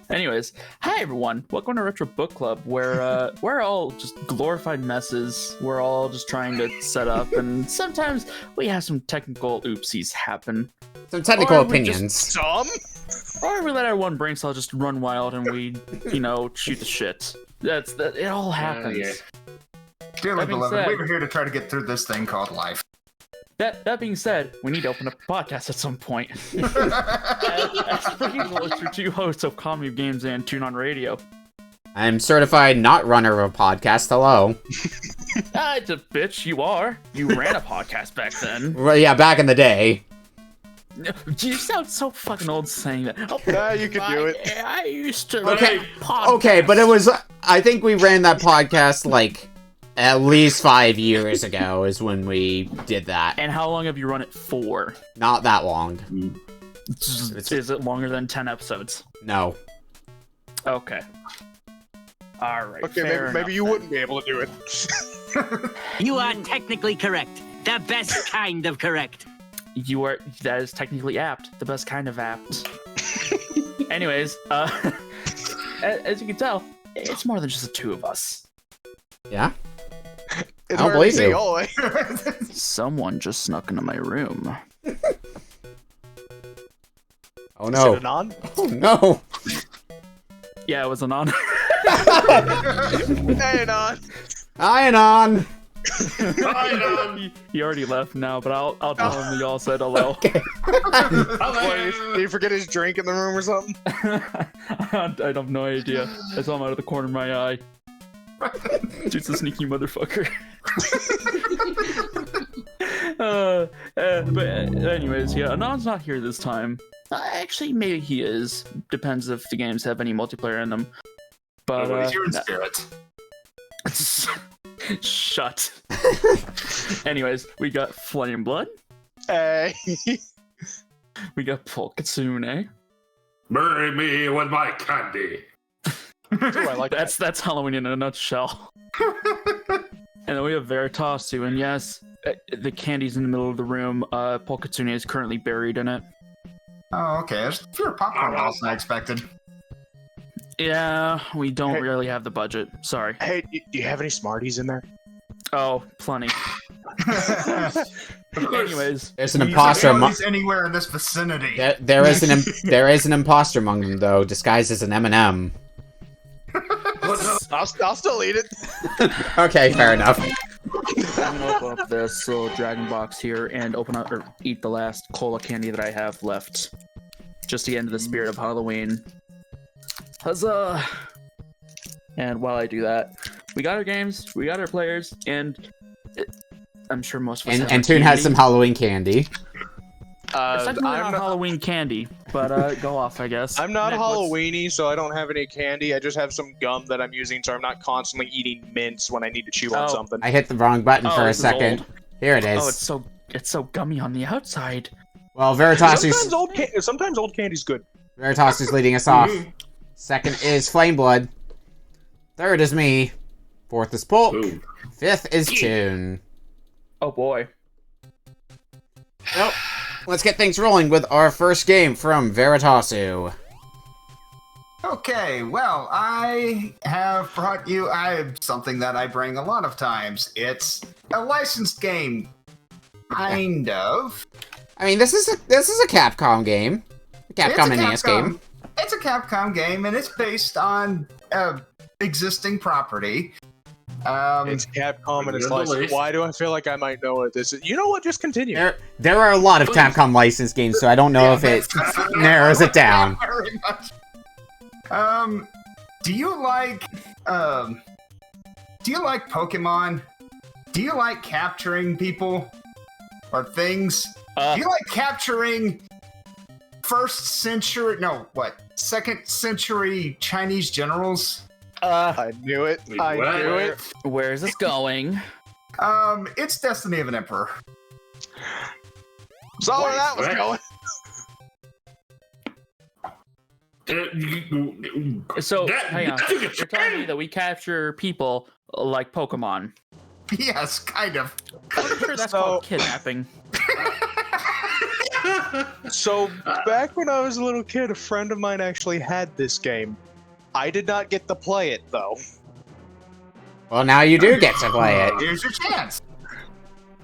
Anyways, hi everyone. Welcome to Retro Book Club, where we're all just glorified messes. We're all just trying to set up, and sometimes we have some technical oopsies happen. Some technical opinions. Or we let our one brain cell just run wild and we, shoot the shit. It all happens. Yeah. Dearly beloved, we were here to try to get through this thing called life. That being said, we need to open up a podcast at some point. As per usual, it's your two hosts of Comedy Games and Tune On Radio. I'm certified not runner of a podcast. Hello. It's a bitch, you are. You ran a podcast back then. Well, yeah, back in the day. You sound so fucking old saying that. Oh, You could do it. I used to Okay, run a podcast. okay, but it was. I think we ran that podcast like at least 5 years ago is when we did that. And how long have you run it for? Not that long. Is it longer than 10 episodes? No. Okay. Alright. Okay, maybe you wouldn't be able to do it. You are technically correct. The best kind of correct. That is technically apt. The best kind of apt. Anyways, as you can tell, it's more than just the two of us. Yeah? It's I don't believe you. always. Someone just snuck into my room. Oh no. Is it on? Oh no. Yeah, it was an honor. Hey, on. Anon. He already left now, but I'll tell him that y'all said hello. Okay. Did you forget his drink in the room or something? I have no idea. I saw him out of the corner of my eye. Dude's a sneaky motherfucker. But anyways, yeah, Anon's not here this time. Actually, maybe he is. Depends if the games have any multiplayer in them. But He's here in spirit. Shut. Anyways, we got FlameBlood. Hey. We got Polk Kitsune. Bury me with my candy. I like That's Halloween in a nutshell. And then we have Veritasu, and yes, the candy's in the middle of the room. Polk Kitsune is currently buried in it. Oh, okay. There's fewer popcorn balls than I expected. Yeah, we don't really have the budget. Sorry. Hey, do you have any Smarties in there? Oh, plenty. Anyways, There's an imposter among. Anywhere in this vicinity. There is an imposter among them though, disguised as an M&M. I'll still eat it. Okay, fair enough. I'm gonna open up this little dragon box here and eat the last cola candy that I have left, just to get into the spirit of Halloween. Huzzah! And while I do that, we got our games, we got our players, and I'm sure most of us have And Toon has some Halloween candy. It's technically not Halloween candy, but go off, I guess. I'm not Nick, Halloweeny, so I don't have any candy. I just have some gum that I'm using, so I'm not constantly eating mints when I need to chew on something. I hit the wrong button for a this is second. old. Here it is. Oh, it's so gummy on the outside. Well, Veritasu's Sometimes old candy's good. Veritasu's leading us off. Second is FlameBlood. Third is me. Fourth is Polk. Fifth is Toon. Oh boy. Well, let's get things rolling with our first game from Veritasu. Okay, well, I have brought you something that I bring a lot of times. It's a licensed game. Kind of. I mean, this is a Capcom game. A Capcom NES game. It's a Capcom game, and it's based on existing property. It's Capcom and it's licensed. Why do I feel like I might know what this is? You know what? Just continue. There are a lot of Capcom licensed games, so I don't know if it narrows it down. Very much. Do you like Pokemon? Do you like capturing people or things? Do you like capturing second century Chinese generals? I knew it. I knew it. Where is this going? It's Destiny of an Emperor. Saw where that was going. So, hang on. You're telling me that we capture people like Pokemon? Yes, kind of. I'm sure that's called kidnapping. So, back when I was a little kid, a friend of mine actually had this game. I did not get to play it, though. Well, now you do get to play it. Here's your chance.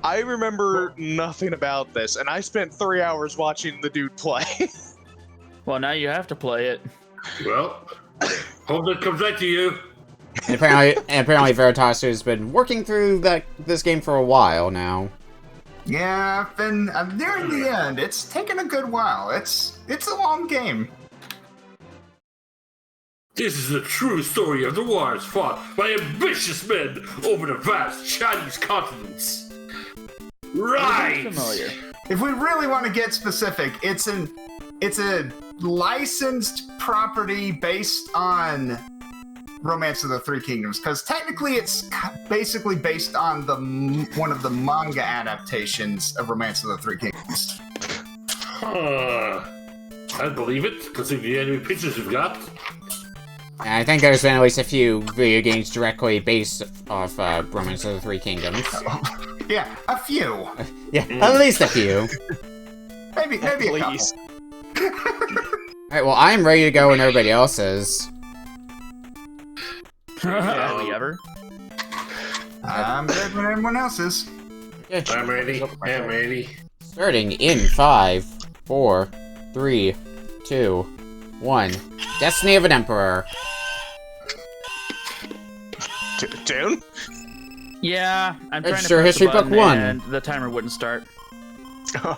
I remember nothing about this, and I spent 3 hours watching the dude play. Well, now you have to play it. Well, hope that comes right to you. And apparently Veritasu has been working through this game for a while now. Yeah, I'm nearing the end. It's taken a good while. It's a long game. This is the true story of the wars fought by ambitious men over the vast Chinese continents. Right! Familiar. If we really want to get specific, it's a licensed property based on Romance of the Three Kingdoms, because technically it's basically based on one of the manga adaptations of Romance of the Three Kingdoms. I believe it, considering the anime pictures we've got. And I think there's been at least a few video games directly based off Romance of the Three Kingdoms. Yeah, a few. Yeah, at least a few. Maybe a couple. Alright, well, I'm ready to go when everybody else is. Have we ever? I'm good when everyone else is. I'm ready. I'm ready. Starting in 5, 4, 3, 2, 1. Destiny of an Emperor. Dune? Yeah, I'm trying to Register press History the Book button 1. and the timer wouldn't start.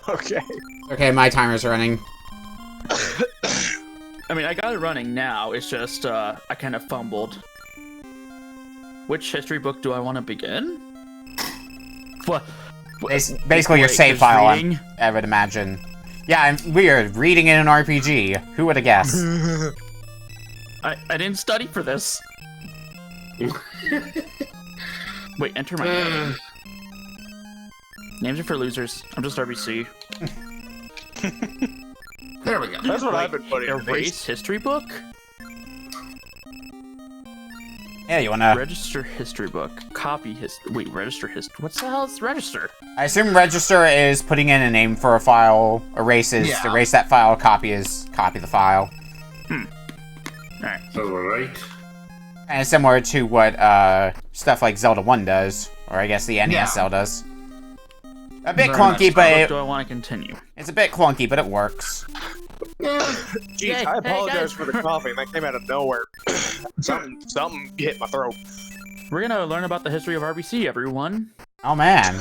Okay. Okay, my timer's running. I mean, I got it running now. It's just I kind of fumbled. Which history book do I want to begin? What? Basically your Wait, save just file, reading? I would imagine. Yeah, weird. Reading in an RPG. Who would have guessed? I didn't study for this. Wait, enter my name. Names are for losers. I'm just RBC. There we go. That's what I've been putting in Erase history book? Yeah, you wanna... Register history book. Copy history. Wait, register history. What the hell is register? I assume register is putting in a name for a file. Erase is Yeah. erase that file. Copy is copy the file. Alright. Sounds alright. And it's similar to what stuff like Zelda 1 does. Or I guess the NES Yeah. Zeldas. A bit Very clunky, much. but What it, do I want to continue? it's a bit clunky, but it works. Yeah. Jeez, Hey, I hey, apologize guys. for the coughing. That came out of nowhere. something hit my throat. We're gonna learn about the history of RBC, everyone. Oh man.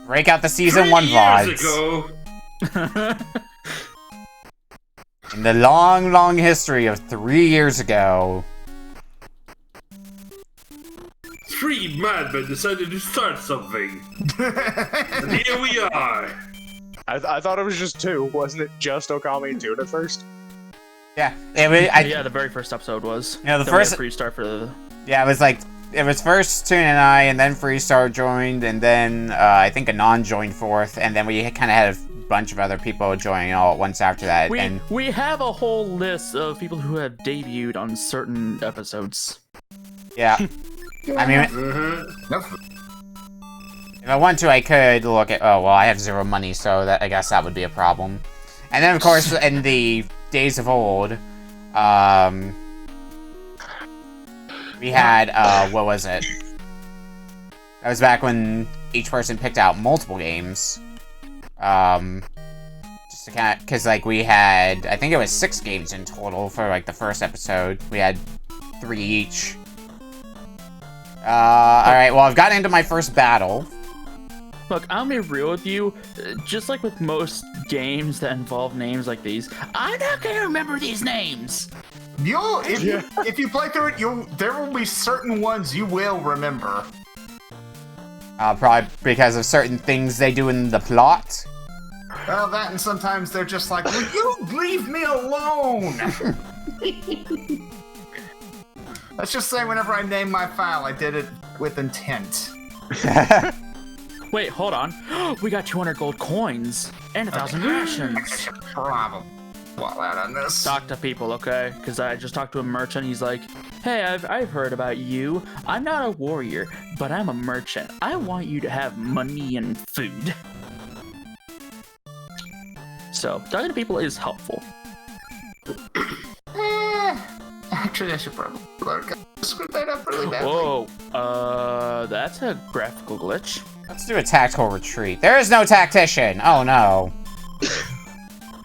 Break out the Season 3 1 years VODs. ago. In the long, long history of 3 years ago. 3 madmen decided to start something. And here we are. I thought it was just 2. Wasn't it just Okami and Dune at first? Yeah, Yeah, the very first episode was. Yeah, the Then we had first- Freestart for the. Yeah, it was first Toon and I, and then Freestar joined, and then I think Anon joined fourth, and then we kind of had a bunch of other people joining all at once after that. And We have a whole list of people who have debuted on certain episodes. yeah, I mean, if I want to, I could look at. Oh well, I have 0 money, so that I guess that would be a problem. And then of course, in the days of old, we had what was it? That was back when each person picked out multiple games. Just to kind of, because like we had, I think it was 6 games in total for like the first episode. We had 3 each. Alright, well I've gotten into my first battle. Look, I'll be real with you. Just like with most games that involve names like these, I'm not gonna remember these names. If you play through it, there will be certain ones you will remember. Probably because of certain things they do in the plot. Well, that and sometimes they're just like, will you leave me alone? Let's just say whenever I name my file, I did it with intent. Wait, hold on. We got 200 gold coins and 1,000 rations. I should probably wall out on this. Talk to people, okay? Because I just talked to a merchant. He's like, hey, I've heard about you. I'm not a warrior, but I'm a merchant. I want you to have money and food. So talking to people is helpful. Actually, I should probably screw that up really badly. Whoa, that's a graphical glitch. Let's do a tactical retreat. There is no tactician! Oh no.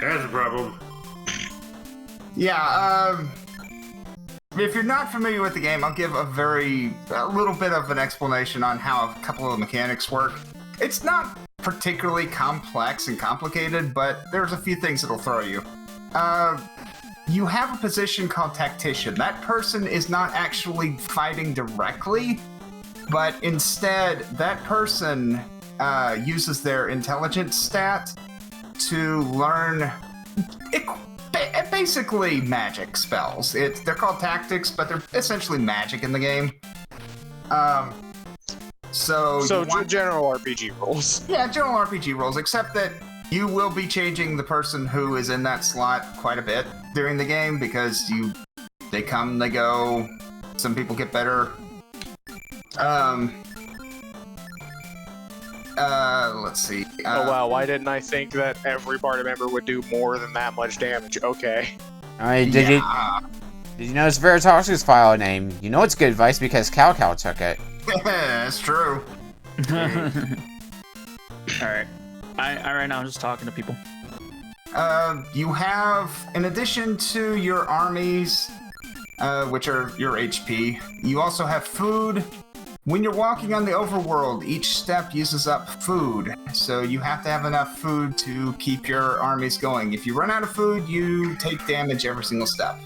That's a problem. Yeah, if you're not familiar with the game, I'll give a little bit of an explanation on how a couple of the mechanics work. It's not particularly complex and complicated, but there's a few things that'll throw you. You have a position called Tactician. That person is not actually fighting directly, but instead, that person uses their intelligence stat to learn basically magic spells. They're called tactics, but they're essentially magic in the game. So general RPG rules. Yeah, general RPG rules, except that you will be changing the person who is in that slot quite a bit during the game because they come, they go. Some people get better. Let's see. Oh wow, why didn't I think that every party member would do more than that much damage? Okay. Alright, did you notice Veritasu's file name? You know it's good advice because Cow took it. That's true. Alright. I right now I'm just talking to people. You have, in addition to your armies, which are your HP, you also have food. When you're walking on the overworld, each step uses up food, so you have to have enough food to keep your armies going. If you run out of food, you take damage every single step.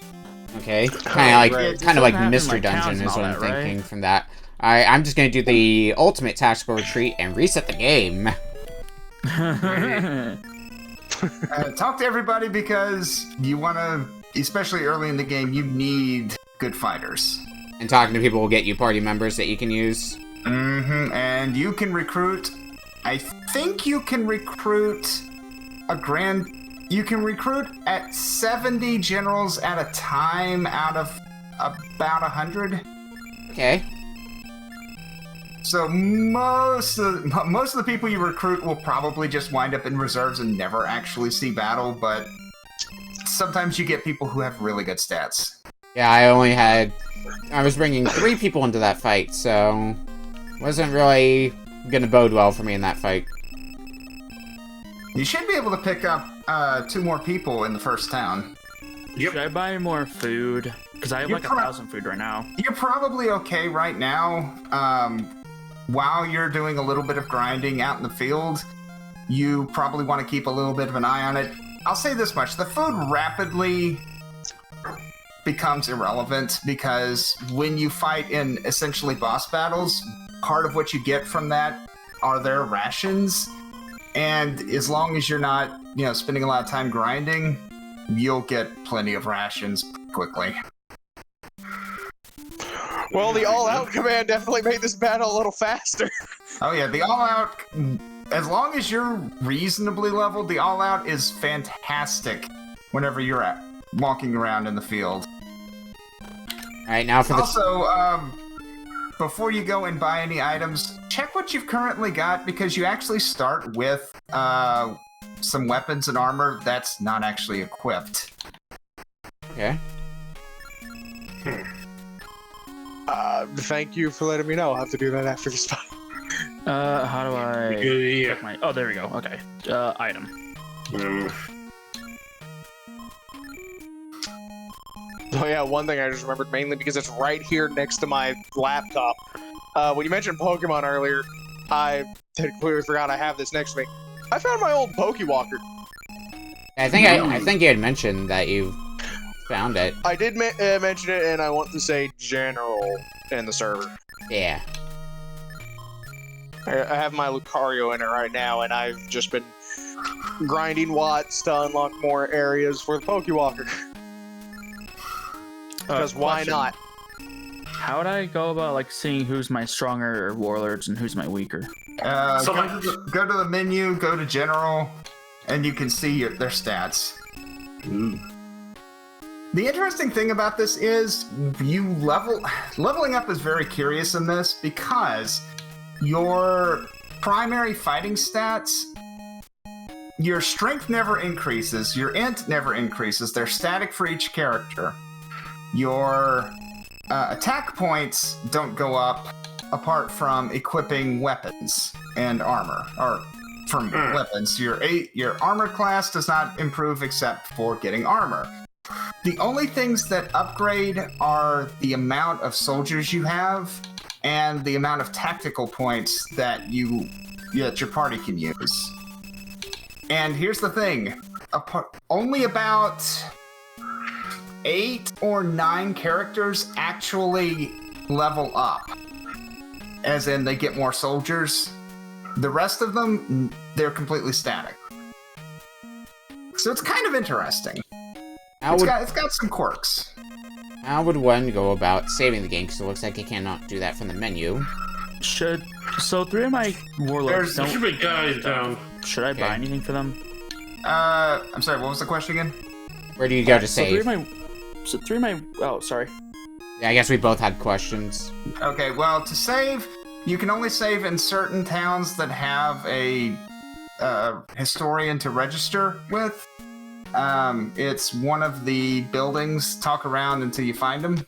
Okay, kind of like Mystery Dungeon is what I'm thinking from that. Alright, I'm just gonna do the ultimate tactical retreat and reset the game. Talk to everybody because you want to, especially early in the game, you need good fighters. And talking to people will get you party members that you can use. Mm-hmm. And you can recruit. I think you can recruit You can recruit at 70 generals at a time out of about 100. Okay. So most of the people you recruit will probably just wind up in reserves and never actually see battle, but sometimes you get people who have really good stats. Yeah, I was bringing 3 people into that fight, so wasn't really gonna bode well for me in that fight. You should be able to pick up 2 more people in the first town. Yep. Should I buy more food? Because I have like 1,000 food right now. You're probably okay right now. While you're doing a little bit of grinding out in the field, you probably want to keep a little bit of an eye on it. I'll say this much, the food rapidly becomes irrelevant because when you fight in essentially boss battles, part of what you get from that are their rations, and as long as you're not, spending a lot of time grinding, you'll get plenty of rations quickly. Well, the all-out command definitely made this battle a little faster. Oh yeah, the all-out, as long as you're reasonably leveled, the all-out is fantastic whenever you're walking around in the field. Alright, now for the... Also, before you go and buy any items, check what you've currently got, because you actually start with some weapons and armor that's not actually equipped. Okay. Thank you for letting me know. I'll have to do that after this fight. How do I... Yeah. check my... Oh, there we go. Okay. Item. Oh yeah, one thing I just remembered, mainly because it's right here next to my laptop. When you mentioned Pokemon earlier, I had completely forgot I have this next to me. I found my old Pokewalker. I think you had mentioned that you found it. I did mention it, and I want to say general in the server. Yeah. I have my Lucario in it right now, and I've just been grinding watts to unlock more areas for the Pokewalker. Because why not? How would I go about seeing who's my stronger warlords and who's my weaker? Go to the menu, go to general, and you can see their stats. The interesting thing about this is leveling up is very curious in this because your primary fighting stats your strength never increases, your int never increases, they're static for each character. Your attack points don't go up apart from equipping weapons and armor, or from weapons. Your armor class does not improve except for getting armor. The only things that upgrade are the amount of soldiers you have and the amount of tactical points that your party can use. And here's the thing, only about 8 or 9 characters actually level up, as in they get more soldiers. The rest of them, they're completely static. So it's kind of interesting. It's got some quirks. How would one go about saving the game? Because it looks like it cannot do that from the menu. So 3 of my warlords There should be guys down. Should I buy anything for them? I'm sorry, what was the question again? Where do you go to save? Oh, sorry. Yeah, I guess we both had questions. Okay, well, to save, you can only save in certain towns that have a historian to register with. It's one of the buildings. Talk around until you find them.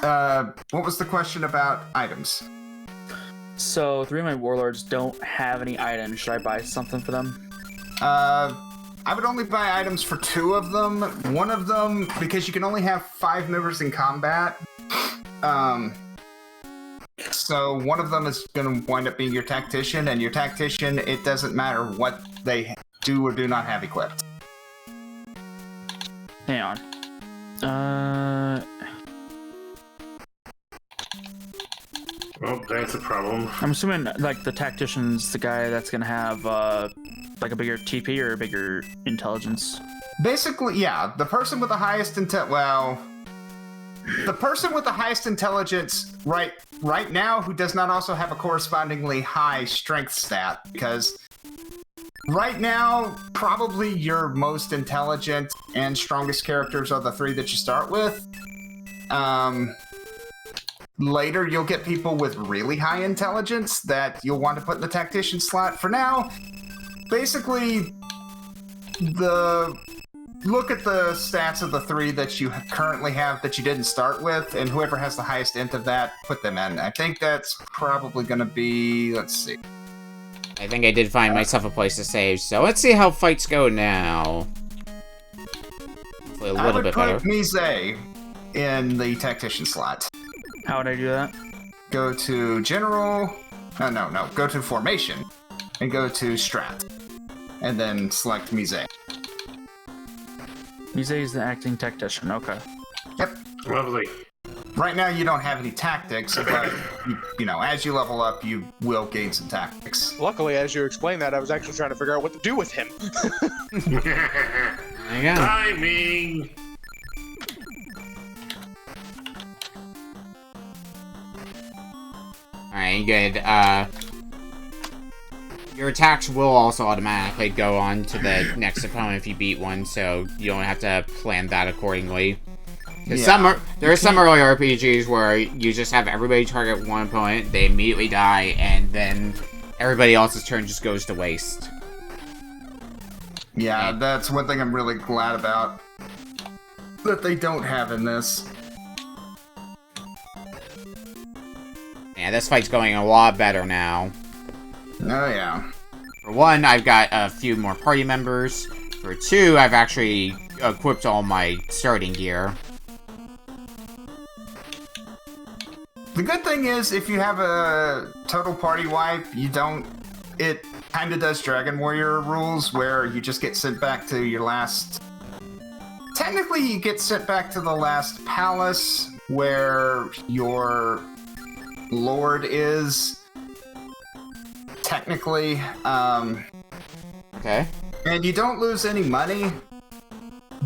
What was the question about items? So 3 of my warlords don't have any items. Should I buy something for them? I would only buy items for 2 of them. One of them, because you can only have 5 members in combat. So one of them is going to wind up being your tactician, and your tactician, it doesn't matter what they do or do not have equipped. Hang on. Well, that's a problem. I'm assuming like the tactician's the guy that's gonna have like a bigger TP or a bigger intelligence. Basically, yeah, the person with the highest the person with the highest intelligence right now who does not also have a correspondingly high strength stat, because right now probably your most intelligent and strongest characters are the 3 that you start with. Later, you'll get people with really high intelligence that you'll want to put in the tactician slot. For now, basically, look at the stats of the 3 that you currently have that you didn't start with, and whoever has the highest int of that, put them in. I think that's probably going to be, let's see. I think I did find myself a place to save, so let's see how fights go now. Hopefully a little bit better. I would put Mise in the tactician slot. How would I do that? Go to General... No. Go to Formation. And go to Strat. And then select Mise. Mise is the acting tactician. Okay. Yep. Lovely. Right now you don't have any tactics, but, you know, as you level up, you will gain some tactics. Luckily, as you explained that, I was actually trying to figure out what to do with him. There you go. Timing! Alright, good. Your attacks will also automatically go on to the next opponent if you beat one, so you don't have to plan that accordingly. Yeah. There are some early RPGs where you just have everybody target one opponent, they immediately die, and then everybody else's turn just goes to waste. Yeah, that's one thing I'm really glad about that they don't have in this. Yeah, this fight's going a lot better now. Oh, yeah. For 1, I've got a few more party members. For 2, I've actually equipped all my starting gear. The good thing is, if you have a total party wipe, it kind of does Dragon Warrior rules, where you just get sent back to your last... Technically, you get sent back to the last palace, where your lord is. Technically, Okay. and you don't lose any money,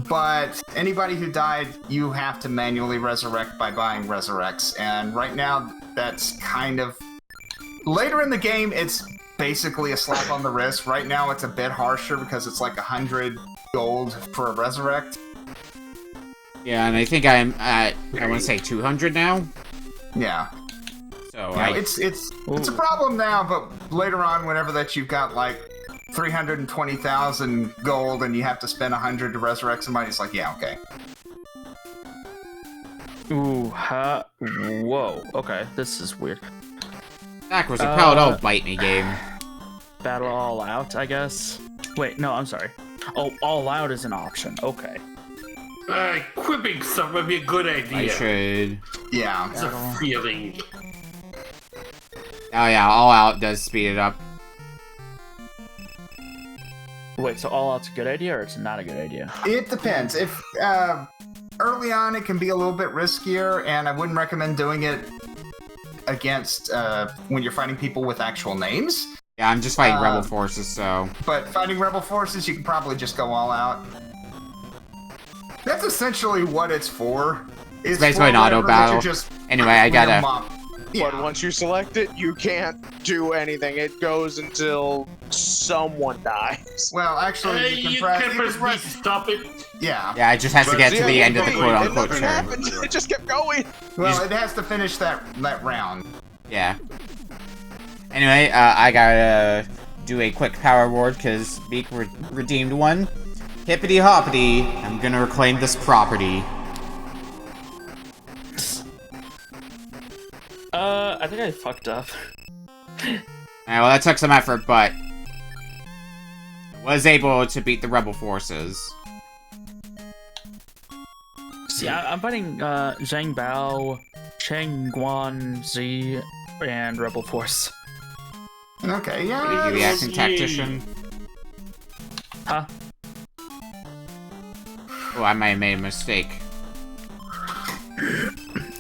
but anybody who died, you have to manually resurrect by buying resurrects, and right now, that's kind of... Later in the game, it's basically a slap on the wrist. Right now, it's a bit harsher because it's like 100 gold for a resurrect. Yeah, and I think I'm at, I want to say 200 now. Yeah. So It's a problem now, but later on, whenever that you've got like 320,000 gold and you have to spend 100 to resurrect somebody, it's like, yeah, okay. Ooh, whoa. Okay, this is weird. That was a proud old bite me game. Battle all out, I guess. Wait, no, I'm sorry. Oh, all out is an option. Okay. Equipping stuff might be a good idea. I should. Yeah. It's a feeling. Oh yeah, all out does speed it up. Wait, so all out's a good idea or it's not a good idea? It depends. If early on, it can be a little bit riskier, and I wouldn't recommend doing it against when you're fighting people with actual names. Yeah, I'm just fighting rebel forces, so. But fighting rebel forces, you can probably just go all out. That's essentially what it's for. It's basically an auto battle. Anyway, I gotta. Yeah. But once you select it, you can't do anything. It goes until someone dies. Well, actually, You can press B to stop it. Yeah. Yeah, it just has to get to the end of the quote-unquote Nothing turn. happened. It just kept going. Well, it has to finish that round. Yeah. Anyway, I gotta do a quick power ward because Beak redeemed one. Hippity hoppity, I'm gonna reclaim this property. I think I fucked up. Alright, well that took some effort, but was able to beat the rebel forces. See, I'm fighting Zhang Bao, Cheng Guan Zi, and Rebel Force. Okay, yeah. Are you the acting tactician? Huh? Oh, I might have made a mistake.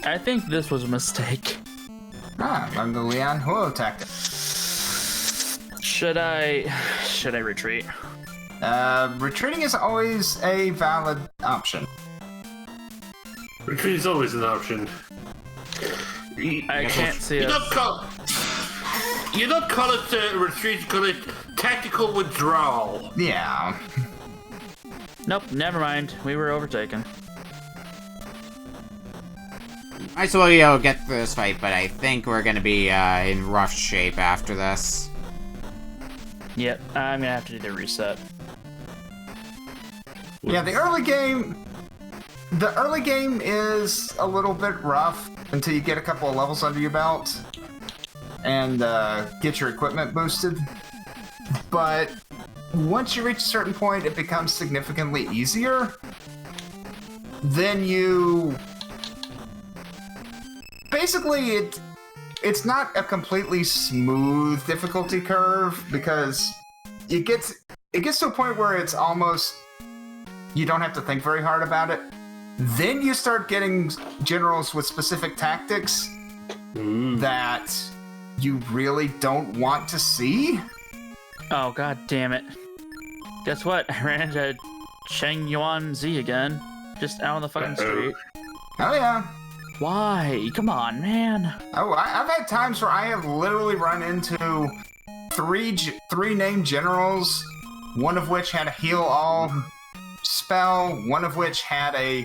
I think this was a mistake. I'm the Leon Huo tactic. Should I retreat? Retreating is always a valid option. Retreat is always an option. I can't see You it. don't call it retreat, you call it tactical withdrawal. Yeah. Nope, never mind. We were overtaken. Alright, so we'll get through this fight, but I think we're gonna be in rough shape after this. Yep, I'm gonna have to do the reset. Yeah, the early game is a little bit rough until you get a couple of levels under your belt and get your equipment boosted. But once you reach a certain point, it becomes significantly easier. Then you... Basically, it's not a completely smooth difficulty curve because it gets to a point where it's almost... You don't have to think very hard about it. Then you start getting generals with specific tactics that you really don't want to see. Oh, god damn it. Guess what? I ran into Cheng Yuan Zi again. Just out on the fucking street. Oh, yeah. Why? Come on, man. Oh, I've had times where I have literally run into three named generals, one of which had a heal all spell, one of which had a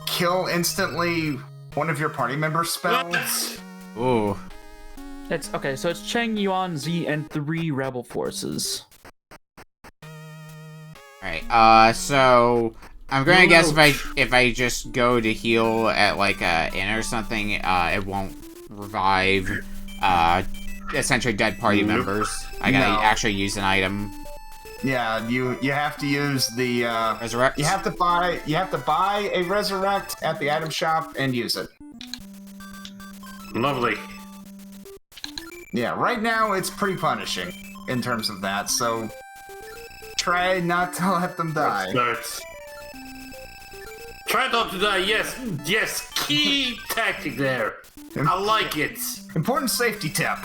kill instantly one of your party members spells. Ooh. It's okay, so it's Cheng Yuan Zi and 3 rebel forces. Alright, so I'm gonna guess if I just go to heal at like a inn or something, it won't revive essentially dead party members. I gotta actually use an item. Yeah, you have to use the Resurrect. You have to buy a resurrect at the item shop and use it. Lovely. Yeah, right now it's pretty punishing in terms of that, so try not to let them die. Starts. Try not to die, yes, key tactic there. I like it. Important safety tip.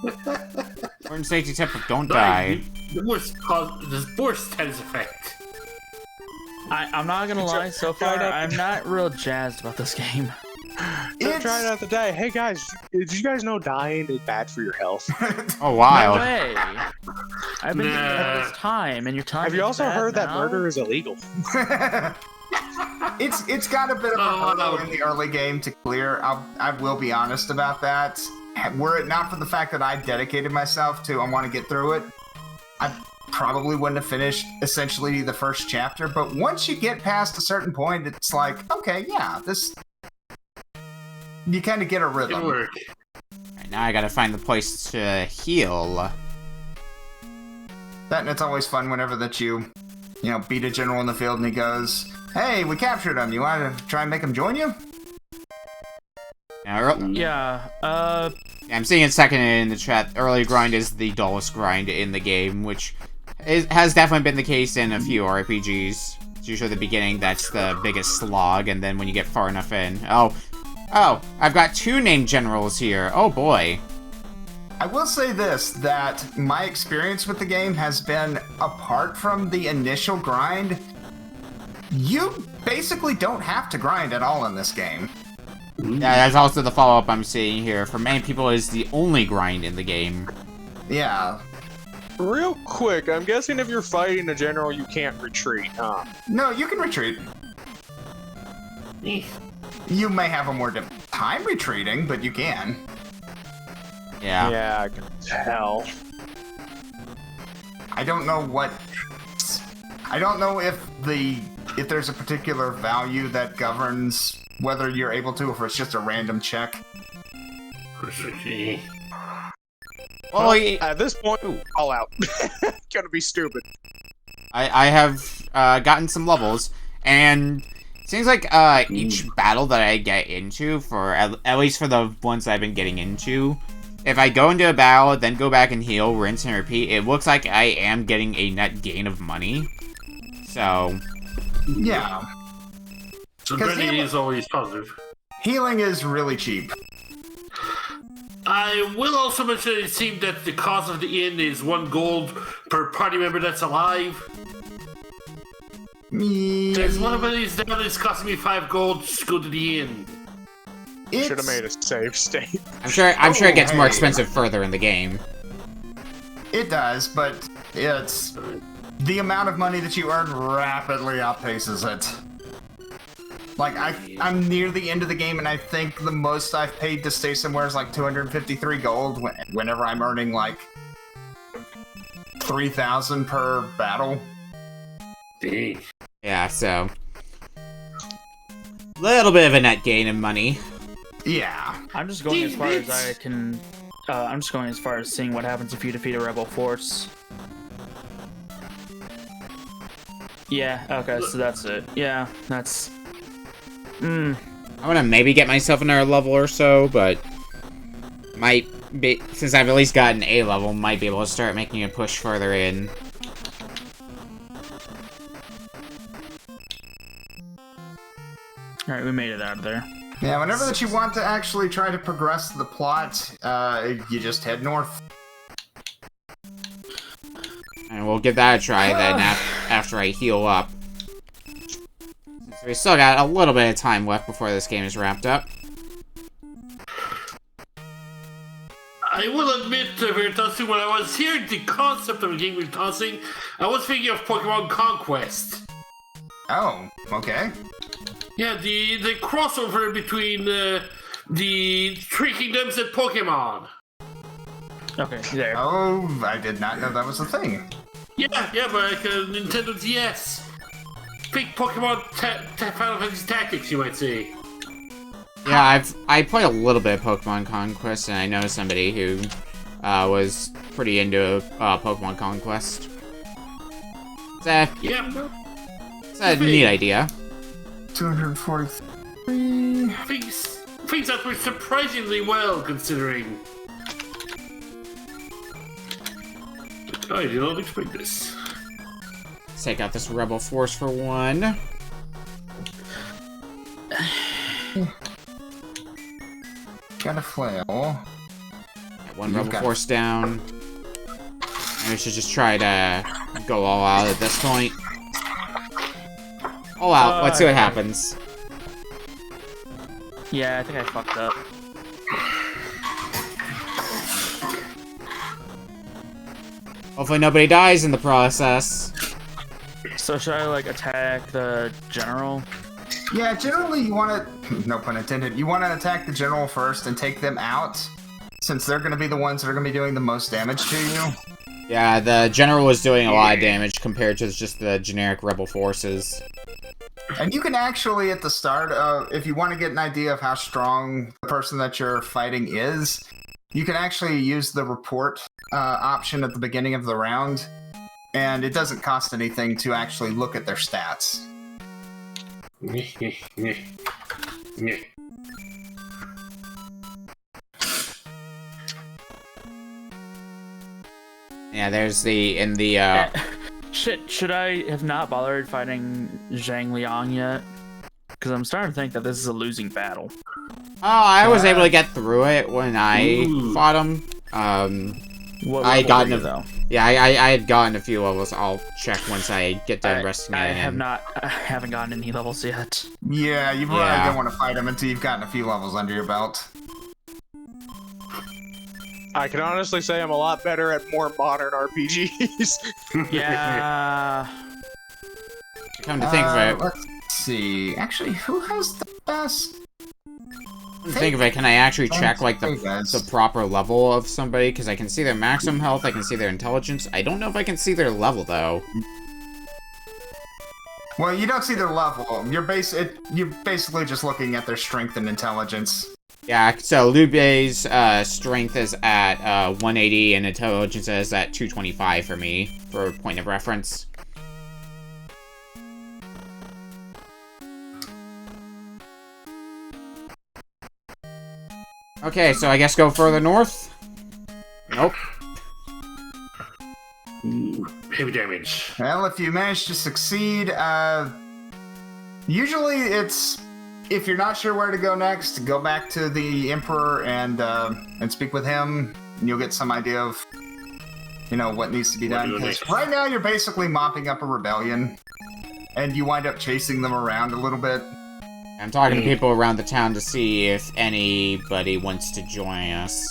Important safety tip of don't die. The worst tennis effect. I'm not gonna lie, so far I'm not real jazzed about this game. Don't try not to die. Hey guys, did you guys know dying is bad for your health? Oh wow. No way. I've been doing it all this time, and you're telling me Have you also it's bad heard that now? murder is illegal? It's got a bit of a hurdle in the early game to clear. I will be honest about that. Were it not for the fact that I dedicated myself to, I want to get through it, I probably wouldn't have finished essentially the first chapter. But once you get past a certain point, it's like, okay, yeah, this. You kind of get a rhythm. It work. Right, now I gotta find the place to heal. That and it's always fun whenever that you beat a general in the field and he goes, "Hey, we captured him. You want to try and make him join you?" Yeah, I'm seeing it second in the chat. Early grind is the dullest grind in the game, which has definitely been the case in a few RPGs. It's usually the beginning that's the biggest slog, and then when you get far enough in... Oh, I've got 2 named generals here. Oh boy. I will say this, that my experience with the game has been, apart from the initial grind, you basically don't have to grind at all in this game. Yeah, that's also the follow-up I'm seeing here. For many people, is the only grind in the game. Yeah. Real quick, I'm guessing if you're fighting a general, you can't retreat, huh? No, you can retreat. You may have a more time retreating, but you can. Yeah. Yeah, I can tell. I don't know if there's a particular value that governs whether you're able to, or if it's just a random check. Well, at this point, all out. Gonna be stupid. I have gotten some levels, and it seems like each battle that I get into, for at least for the ones that I've been getting into, if I go into a battle, then go back and heal, rinse and repeat, it looks like I am getting a net gain of money. So... Yeah. So Benny is always positive. Healing is really cheap. I will also mention it seemed that the cost of the inn is 1 gold per party member that's alive. There's one of these down that's costing me 5 gold to go to the inn. Should have made a save state. I'm sure it gets more expensive further in the game. It does, but it's the amount of money that you earn rapidly outpaces it. Like, I'm near the end of the game, and I think the most I've paid to stay somewhere is like 253 gold, whenever I'm earning like 3,000 per battle. Dang. Yeah, so... little bit of a net gain in money. Yeah. I'm just going as far as I can. I'm just going as far as seeing what happens if you defeat a rebel force. Yeah. Okay. So that's it. Yeah. That's. I'm gonna maybe get myself another level or so, but might be, since I've at least gotten A level, might be able to start making a push further in. All right. We made it out of there. Yeah, whenever that you want to actually try to progress the plot, you just head north. And we'll give that a try then after I heal up. Since we still got a little bit of time left before this game is wrapped up. I will admit, Veritasu, when I was hearing the concept of a game with tossing, I was thinking of Pokemon Conquest. Oh, okay. Yeah, the crossover between the Three Kingdoms and Pokemon. Okay. There. Oh, I did not know that was a thing. Yeah, but like Nintendo DS. Think Pokemon Final Fantasy Tactics, you might say. Yeah, I played a little bit of Pokemon Conquest, and I know somebody who was pretty into Pokemon Conquest. It's a neat idea. 243. Things that were surprisingly well, considering. I did not expect this. Let's take out this rebel force for one. Got a flail. Got one rebel force down. And we should just try to go all out at this point. All out. Let's see what happens. Yeah, I think I fucked up. Hopefully nobody dies in the process. So should I like attack the general? Yeah, generally you want to, no pun intended, you want to attack the general first and take them out, since they're going to be the ones that are going to be doing the most damage to you. Yeah, the general was doing a lot of damage compared to just the generic rebel forces. And you can actually, at the start, if you want to get an idea of how strong the person that you're fighting is, you can actually use the report option at the beginning of the round, and it doesn't cost anything to actually look at their stats. Yeah, there's the Should I have not bothered fighting Zhang Liang yet? Because I'm starting to think that this is a losing battle. Oh, I was able to get through it when I fought him. What I level got were you, though? Yeah, I had gotten a few levels. I'll check once I get done resting I in. haven't gotten any levels yet. Yeah, you probably don't want to fight him until you've gotten a few levels under your belt. I can honestly say I'm a lot better at more modern RPGs. Yeah. Come to think of it, Let's see. Actually, who has the best? can I actually check like Hey, guys. the proper level of somebody? Because I can see their maximum health, I can see their intelligence. I don't know if I can see their level though. Well, you don't see their level. You're basically just looking at their strength and intelligence. Yeah, so Liu Bei's strength is at 180 and intelligence is at 225 for me, for a point of reference. Okay, so I guess go further north? Nope. Ooh, heavy damage. Well, if you manage to succeed, usually it's, if you're not sure where to go next, go back to the Emperor and speak with him, and you'll get some idea of, what needs to be done. Because right now you're basically mopping up a rebellion, and you wind up chasing them around a little bit. I'm talking to people around the town to see if anybody wants to join us.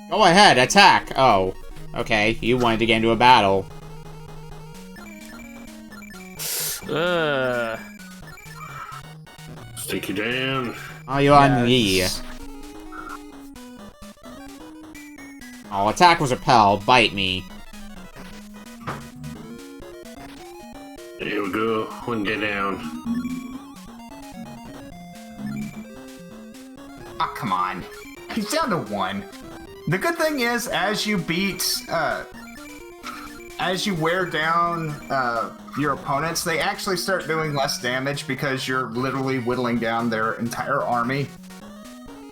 Go ahead, attack! Oh, okay, you wanted to get into a battle. Take you down. Oh, you on me. Oh, attack was repel, bite me. Here we go. One day down. Ah, come on. He's down to 1. The good thing is, as you wear down your opponents, they actually start doing less damage because you're literally whittling down their entire army.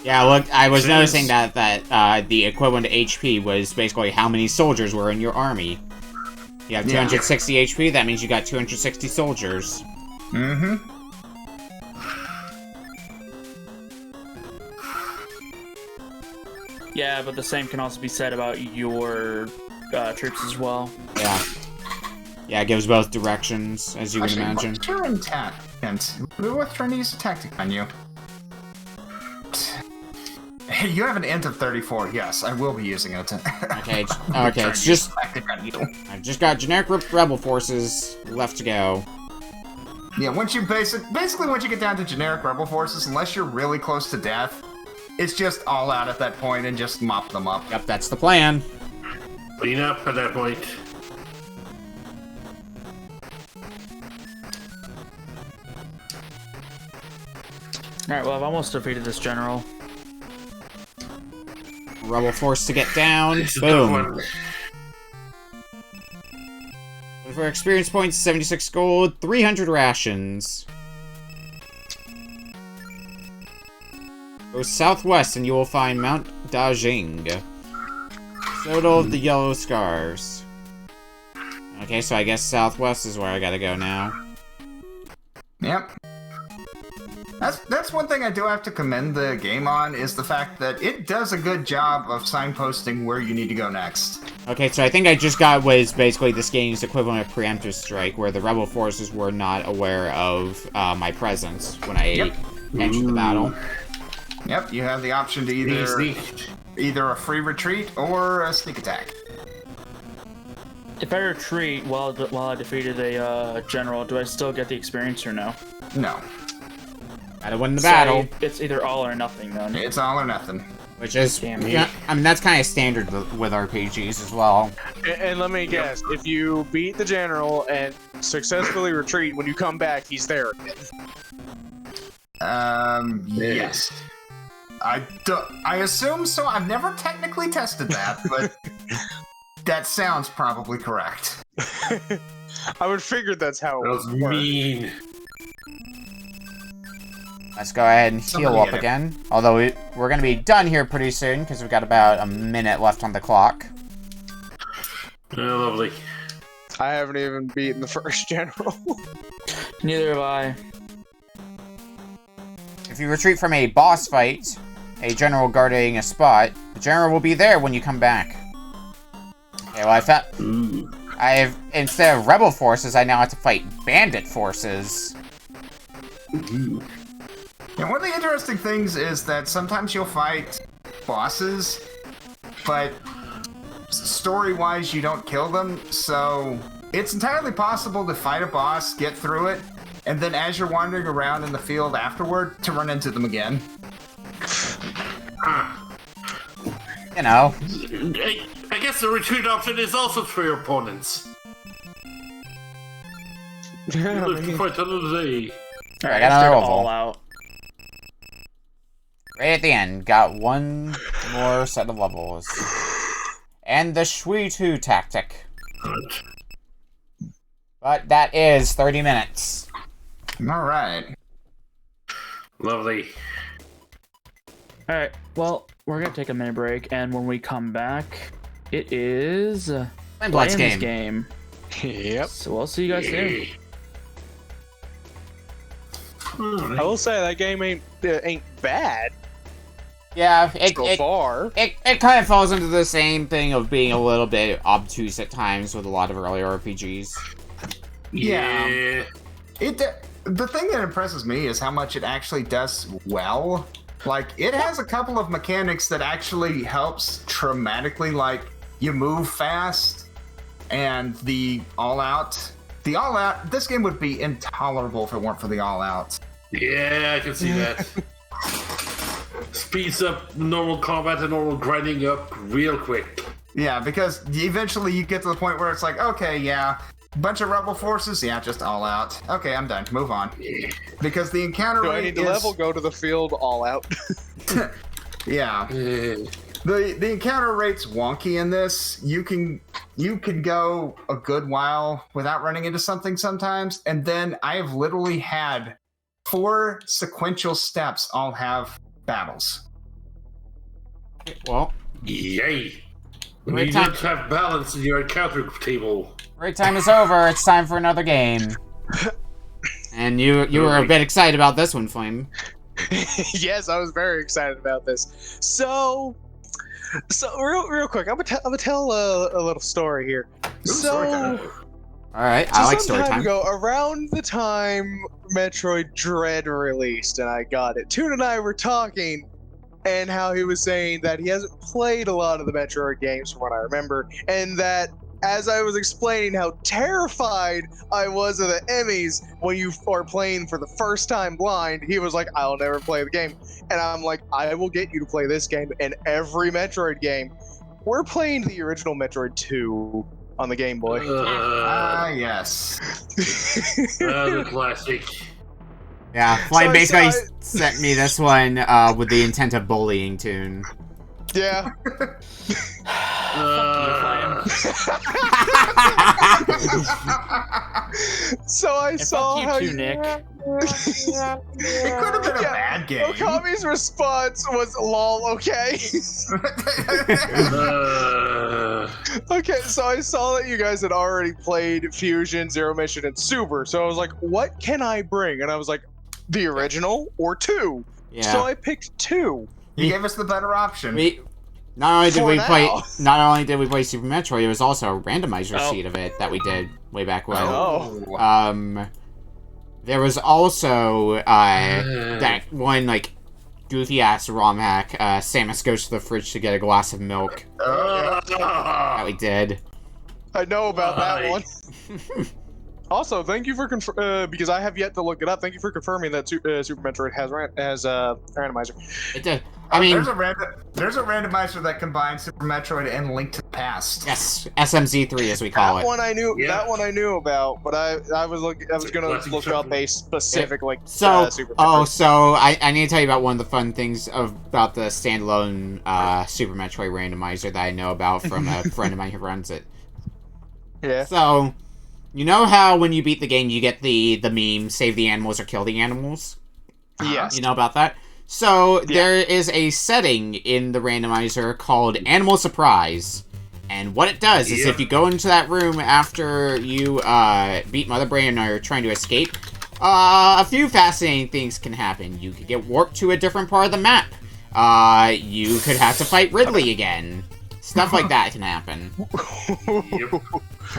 Yeah, look, I was noticing that the equivalent to HP was basically how many soldiers were in your army. You have 260 HP, that means you got 260 soldiers. Mm-hmm. Yeah, but the same can also be said about your troops as well. Yeah. Yeah, it gives both directions, as you can imagine. What's your intent? We're trying to use a tactic on you. Hey, you have an int of 34. Yes, I will be using it. Okay, it's just... I've just got generic rebel forces left to go. Yeah, once you basically once you get down to generic rebel forces, unless you're really close to death, it's just all out at that point and just mop them up. Yep, that's the plan. Clean up at that point. Alright, well, I've almost defeated this general. Rebel force to get down. This is a tough Boom. one. For experience points, 76 gold, 300 rations. Go southwest and you will find Mount Dajing. Total of the yellow scars. Okay, so I guess southwest is where I gotta go now. Yep. That's one thing I do have to commend the game on, is the fact that it does a good job of signposting where you need to go next. Okay, so I think I just got what is basically this game's equivalent of preemptive strike, where the rebel forces were not aware of my presence when I entered the battle. Yep, you have the option to either a free retreat or a sneak attack. If I retreat while I defeated a general, do I still get the experience or no? No. Gotta win the So battle. it's either all or nothing then. It's all or nothing. Which is, Damn it. yeah, I mean, that's kind of standard with RPGs as well. And let me guess, if you beat the general and successfully retreat, when you come back, he's there again. Yes. I assume so. I've never technically tested that, but that sounds probably correct. I would figure that's how That it was would work. mean. Let's go ahead and heal Somebody up hit it. again. Although we're going to be done here pretty soon, because we've got about a minute left on the clock. Oh, lovely. I haven't even beaten the first general. Neither have I. If you retreat from a boss fight, a general guarding a spot, the general will be there when you come back. Okay, well, I found... Ooh. Instead of rebel forces, I now have to fight bandit forces. Ooh. And one of the interesting things is that sometimes you'll fight bosses, but story-wise you don't kill them, so it's entirely possible to fight a boss, get through it, and then as you're wandering around in the field afterward, to run into them again. You know. I guess the retreat option is also for your opponents. Yeah, Live to fight another day. I Alright, got let's another start level. all out. Right at the end, got one more set of levels. And the Shui 2 tactic. Good. But that is 30 minutes. Alright. Lovely. Alright, well, we're gonna take a minute break, and when we come back, it is FlameBlood's Flame's game. Yep. So we'll see you guys soon. I will say that game ain't bad Yeah, so far. it kind of falls into the same thing of being a little bit obtuse at times with a lot of earlier RPGs. Yeah. The thing that impresses me is how much it actually does well. Like, it has a couple of mechanics that actually helps dramatically, like, you move fast, and the all-out, this game would be intolerable if it weren't for the all-out. Yeah, I can see that. Speeds up normal combat and normal grinding up real quick. Yeah, because eventually you get to the point where it's like, okay, yeah, bunch of rebel forces, yeah, just all out. Okay, I'm done. Move on. Because the encounter Do I rate need to is... level? Go to the field all out. Yeah. Yeah. The encounter rate's wonky in this. You can go a good while without running into something sometimes, and then I have literally had 4 sequential steps all have battles. Well, Yay. You Great need time. to have balance in your encounter table. break time is over. It's time for another game. And you were a bit excited about this one, Flame. Yes, I was very excited about this. So real quick, I'm gonna tell a little story here. story All right, I like some story time time. ago, around the time Metroid Dread released, and I got it, Toon and I were talking, and how he was saying that he hasn't played a lot of the Metroid games from what I remember, and that as I was explaining how terrified I was of the Emmys when you are playing for the first time blind, he was like, I'll never play the game. And I'm like, I will get you to play this game and every Metroid game. We're playing the original Metroid 2 on the Game Boy. Yes. The classic. Yeah, Flame So basically I- sent me this one with the intent of bullying Toon. Yeah. So I And saw fuck you how too, Nick. It could have been a bad game. Okami's response was lol, okay. Okay, so I saw that you guys had already played Fusion, Zero Mission, and Super, so I was like, what can I bring? And I was like, the original or 2? Yeah. So I picked 2. You gave us the better option. Not only did For we play, now. not only did we play Super Metroid, it was also a randomizer Oh. seed of it that we did way back when. Oh. There was also that one like goofy ass ROM hack. Samus goes to the fridge to get a glass of milk that we did. I know about that Why? one. Also, thank you for because I have yet to look it up. Thank you for confirming that Super Metroid has randomizer. It did. I mean, there's a randomizer that combines Super Metroid and Link to the Past. yes, SMZ3 as we call That it. one I knew. Yeah. That one I knew about, but I was gonna Blessing look up Super- a specific like So, Super oh, Metroid. so I need to tell you about one of the fun things about the standalone Super Metroid randomizer that I know about from a friend of mine who runs it. Yeah. So, you know how when you beat the game, you get the meme, save the animals or kill the animals? Yes. You know about that? So, there is a setting in the randomizer called Animal Surprise. And what it does is if you go into that room after you beat Mother Brain and are trying to escape, a few fascinating things can happen. You could get warped to a different part of the map. You could have to fight Ridley again. Stuff like that can happen. Yep.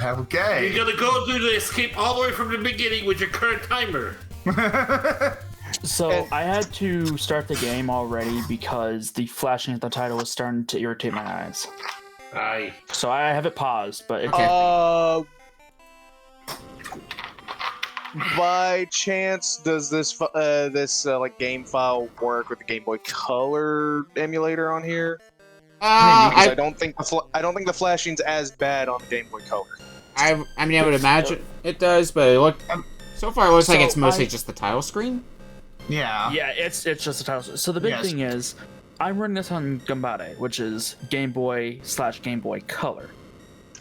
Okay. You're gonna go through the escape all the way from the beginning with your current timer. So I had to start the game already because the flashing at the title was starting to irritate my eyes. Aye. So I have it paused, but it By chance, does this like game file work with the Game Boy Color emulator on here? Because I don't think the flashing's as bad on the Game Boy Color. I mean, I would imagine it does, but so far it looks like it's mostly just the title screen. Yeah. yeah, it's just a title. So the big Yes. thing is, I'm running this on Gambare, which is Game Boy / Game Boy Color.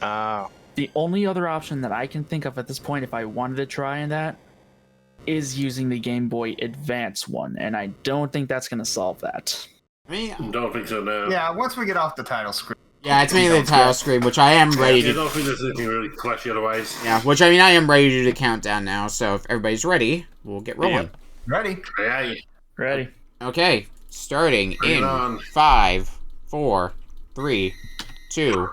Oh. The only other option that I can think of at this point, if I wanted to try in that, is using the Game Boy Advance one, and I don't think that's going to solve that. I mean, Don't think so now. Yeah, once we get off the title screen. yeah, it's mainly the title screen, which I am ready I to. don't think there's anything really flashy otherwise. Yeah, which I mean, I am ready to do the countdown now. So if everybody's ready, we'll get rolling. Ready? Aye. Ready? Okay, starting Bring it in on. 5, 4, 3, 2,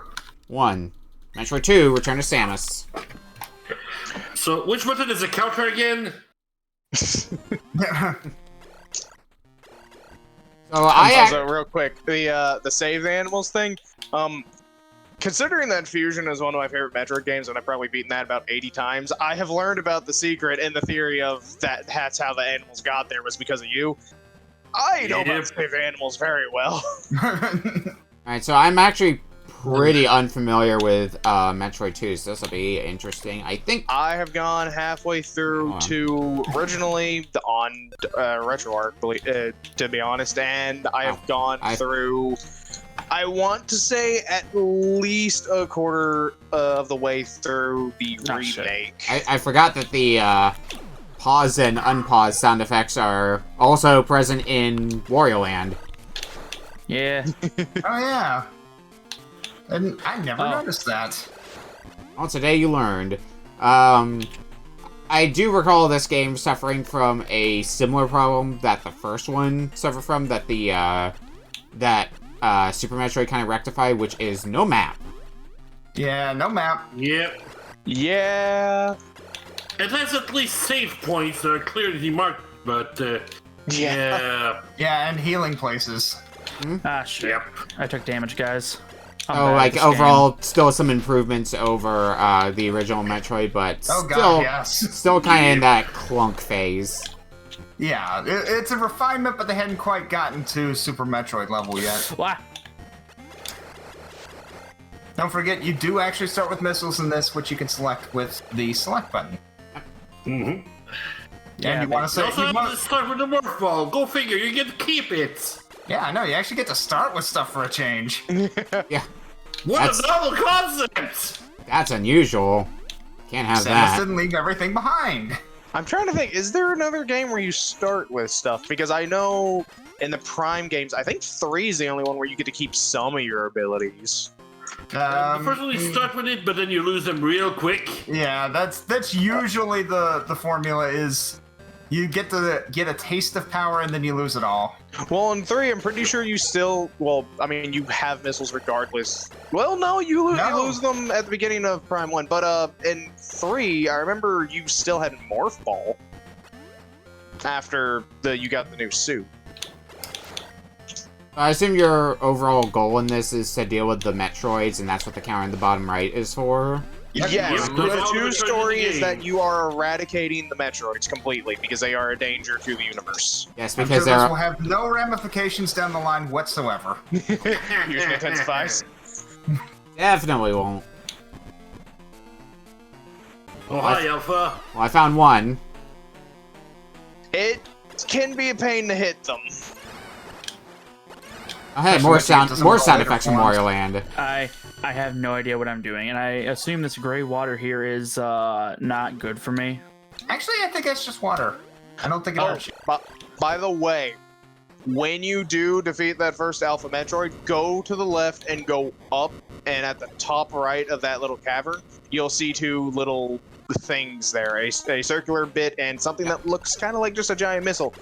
1. Metroid 2, Return to Samus. So, which button is the counter again? So Also, real quick, the save the animals thing. Considering that Fusion is one of my favorite Metroid games, and I've probably beaten that about 80 times, I have learned about the secret and the theory of that's how the animals got there was because of you. I know about save animals very well. Alright, so I'm actually pretty unfamiliar with Metroid 2, so this will be interesting. I think I have gone halfway through to originally on RetroArch, to be honest, and I have gone through. I want to say at least a quarter of the way through the remake. I forgot that the pause and unpause sound effects are also present in Wario Land. Yeah. Oh yeah. And I never noticed that. Well, today you learned. I do recall this game suffering from a similar problem that the first one suffered from, that the Super Metroid kind of rectified, which is no map. Yeah, no map. Yep. Yeah. It has at least save points that are clearly marked, but, yeah. Yeah, and healing places. Ah, shit. Yep. I took damage, guys. I'm Oh, bad at like, this overall, still some improvements over the original Metroid, but Oh god, still, yes. still kind of in that clunk phase. Yeah, it's a refinement, but they hadn't quite gotten to Super Metroid level yet. game. Wah. Don't forget, you do actually start with missiles in this, which you can select with the select button. Mm-hmm. Yeah, And you want to You say, also have to start with the morph ball. Go figure, you get to keep it. yeah, I know, you actually get to start with stuff for a change. Yeah, What That's- a novel concept! that's unusual. Can't have Samus that. didn't leave everything behind. I'm trying to think, is there another game where you start with stuff? Because I know in the Prime games, I think 3 is the only one where you get to keep some of your abilities. The first one, you start with it, but then you lose them real quick. Yeah, that's usually the formula is you get to get a taste of power and then you lose it all. Well, in 3, I'm pretty sure you still, well, I mean, you have missiles regardless. Well, no, you lose them at the beginning of Prime 1, but in 3, I remember you still had Morph Ball after you got the new suit. I assume your overall goal in this is to deal with the Metroids, and that's what the counter in the bottom right is for? Yep. Yes, Yep. the Yep. 2 story is Game. that you are eradicating the Metroids completely because they are a danger to the universe. Yes, I'm because sure this will they're have no ramifications down the line whatsoever. Usually intensifies. definitely won't. Oh, hi, Alpha. Well, I found one. It can be a pain to hit them. Oh, hey, Especially more if it sound, doesn't more roll sound later effects from forms. Wario Land. I have no idea what I'm doing, and I assume this gray water here is not good for me. Actually, I think that's just water. I don't think it Oh, hurts you. by the way, when you do defeat that first Alpha Metroid, go to the left and go up, and at the top right of that little cavern, you'll see 2 little things there, a circular bit and something that looks kind of like just a giant missile.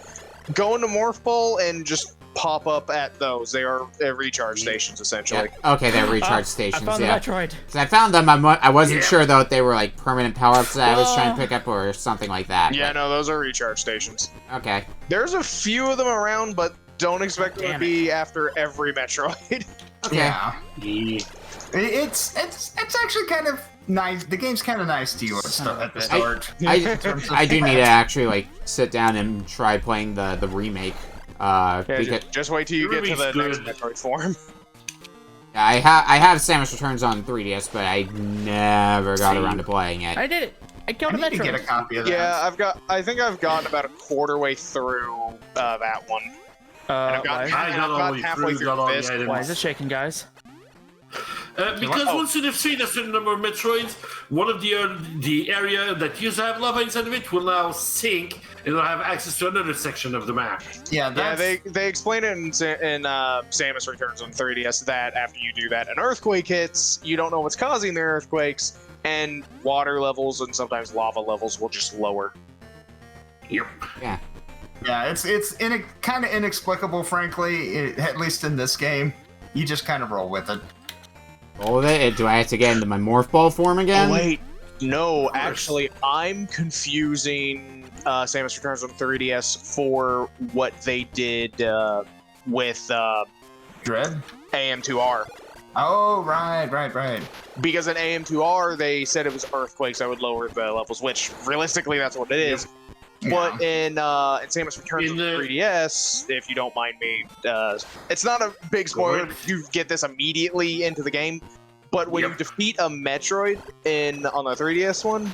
Go into Morph Ball and just pop up at those. They are recharge stations, essentially. Yeah. Okay, they're recharge I stations, found yeah. the Metroid. So I found them, I wasn't Yeah. sure, though, if they were, like, permanent power-ups that I was trying to pick up or something like that. Yeah, but- no, those are recharge stations. Okay. There's a few of them around, but don't expect them to Damn be after every Metroid. Okay. Yeah. Yeah. It's actually kind of nice. The game's kind of nice to you at the start. I do need to actually, like, sit down and try playing the remake. Yeah, Because just wait till you get to the Ruby's next good. Metroid form. I have Samus Returns on 3DS, but I never got around to playing it. I did it. I I killed a need to get a Metroid. copy of that. Yeah, I think I've gotten about a quarter way through that one. And I've Why, gotten, I got all the I've way got halfway through, through got all the this. items. why is it shaking, guys? Because Oh. once you defeat a certain number of Metroids, one of the area that used to have lava inside of it will now sink, and it'll have access to another section of the map. Yeah, Yeah, that's, they explain it in Samus Returns on 3DS that after you do that, an earthquake hits, you don't know what's causing the earthquakes, and water levels and sometimes lava levels will just lower. Yep. yeah, it's kind of inexplicable, frankly. At least in this game, you just kind of roll with it. Roll with it? Do I have to get into my Morph Ball form again? Oh, wait, no, actually, I'm confusing Samus Returns on 3DS for what they did with Dread? AM2R. Oh, right. Because in AM2R, they said it was earthquakes that would lower the levels, which realistically, that's what it is. But in Samus Returns In on the- 3DS, if you don't mind me, it's not a big spoiler. ahead. You get this immediately into the game. But when you Yep. defeat a Metroid on the 3DS one,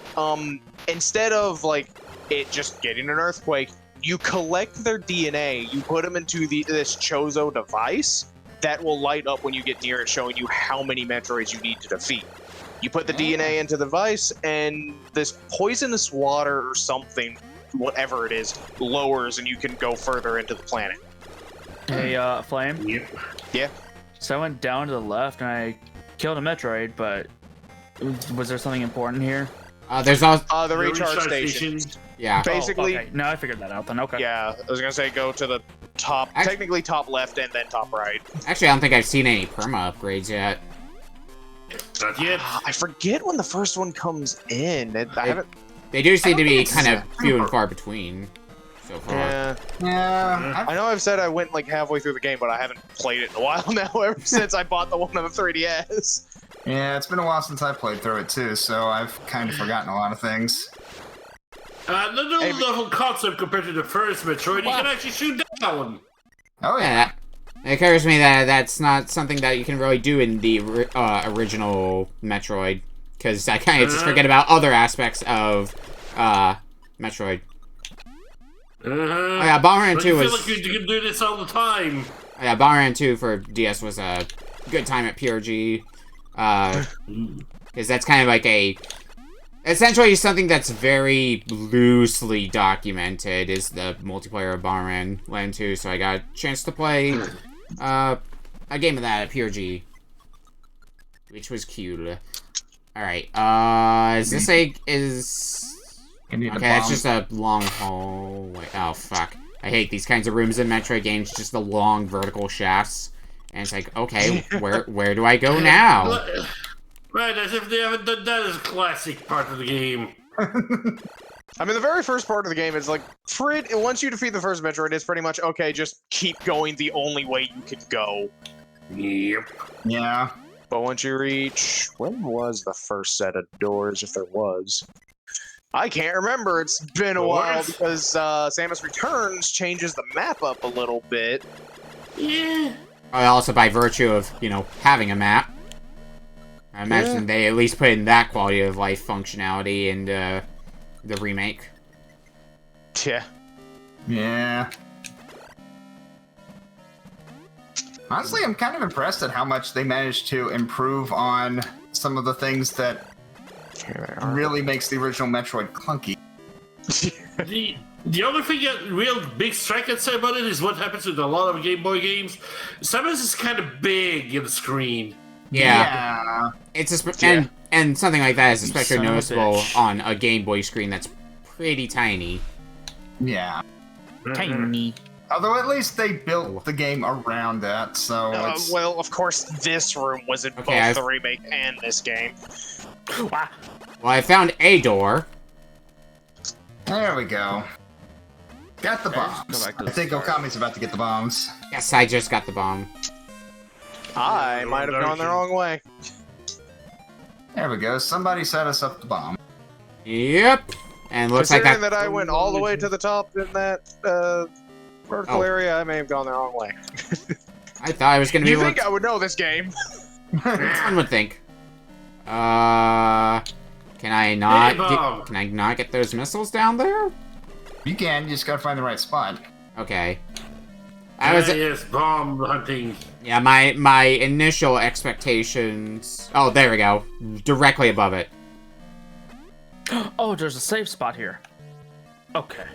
instead of like it just getting an earthquake, you collect their DNA. You put them into this Chozo device that will light up when you get near it, showing you how many Metroids you need to defeat. You put the DNA into the device, and this poisonous water or something, whatever it is, lowers, and you can go further into the planet. Hey, Flame. Yep. Yeah. So I went down to the left and I killed a Metroid, but was there something important here? There's also... The The recharge station. Yeah. Basically, Oh, okay. No, I figured that out then. Okay. yeah, I was gonna say go to the top, technically top left and then top right. Actually, I don't think I've seen any perma upgrades yet. Not yet. I forget when the first one comes in. I haven't. They do seem to be it's kind of few and super. far between so far. Yeah, Yeah, I know I've said I went like halfway through the game, but I haven't played it in a while now. Ever since I bought the one on the 3DS. yeah, it's been a while since I played through it too, so I've kind of forgotten a lot of things. The new Hey, level concept compared to the first Metroid, you can actually shoot down. Oh yeah, Yeah, it occurs to me that that's not something that you can really do in the original Metroid, because I kind of just forget about other aspects of Metroid. Oh yeah, Bomberman But 2 you feel was... like you can do this all the time. Oh, yeah, Bomberman 2 for DS was a good time at PRG, because that's kind of like a... Essentially, something that's very loosely documented is the multiplayer of Bomberman Land 2, so I got a chance to play a game of that at PRG, which was cute. Alright, is this a... you need Okay, a that's bomb. just a long hallway. Oh, fuck. I hate these kinds of rooms in Metroid games, just the long vertical shafts. And it's like, okay, where do I go now? Right, as if they haven't done that as a classic part of the game. I mean, the very first part of the game is like, once you defeat the first Metroid, it's pretty much okay. Just keep going the only way you can go. Yep. Yeah. But once you reach... When was the first set of doors, if there was? I can't remember. It's been a while because Samus Returns changes the map up a little bit. Yeah. Also by virtue of, you know, having a map. I imagine they at least put in that quality of life functionality in the remake. Yeah. Yeah. Honestly, I'm kind of impressed at how much they managed to improve on some of the things that really makes the original Metroid clunky. The other thing, real big strike I'd say about it is what happens with a lot of Game Boy games. Samus is kind of big in the screen. Yeah. It's and something like that is especially noticeable on a Game Boy screen that's pretty tiny. Yeah. Tiny. Although at least they built the game around that, so it's... Well, of course, this room was in both the remake and this game. Well, I found a door. There we go. Got the bombs. I think Okami's about to get the bombs. Yes, I just got the bomb. I might have gone the wrong way. There we go. Somebody set us up the bomb. Yep. And looks like that I went all the way to the top in that vertical area, I may have gone the wrong way. I thought I was gonna be You think I would know this game? One would think. Can I not get those missiles down there? You can, you just gotta find the right spot. Okay. Yes, bomb hunting. Yeah, my initial expectations... Oh, there we go. Directly above it. Oh, there's a safe spot here. Okay.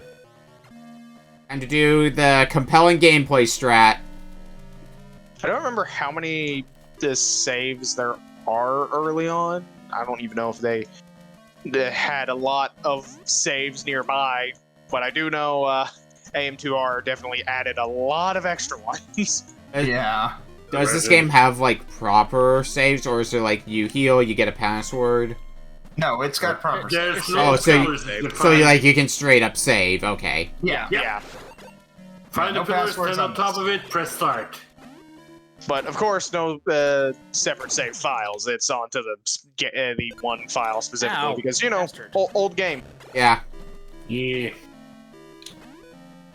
And to do the compelling gameplay strat. I don't remember how many saves there are early on. I don't even know if they had a lot of saves nearby, but I do know AM2R definitely added a lot of extra ones. Yeah. Does this game have, like, proper saves, or is it like, you heal, you get a password? No, it's got proper saves. So you can straight up save, okay. Yeah. Find the pillar, stand on top of it, press start. But of course, no separate save files. It's onto the one file specifically because, you know, old game. Yeah. Yeah.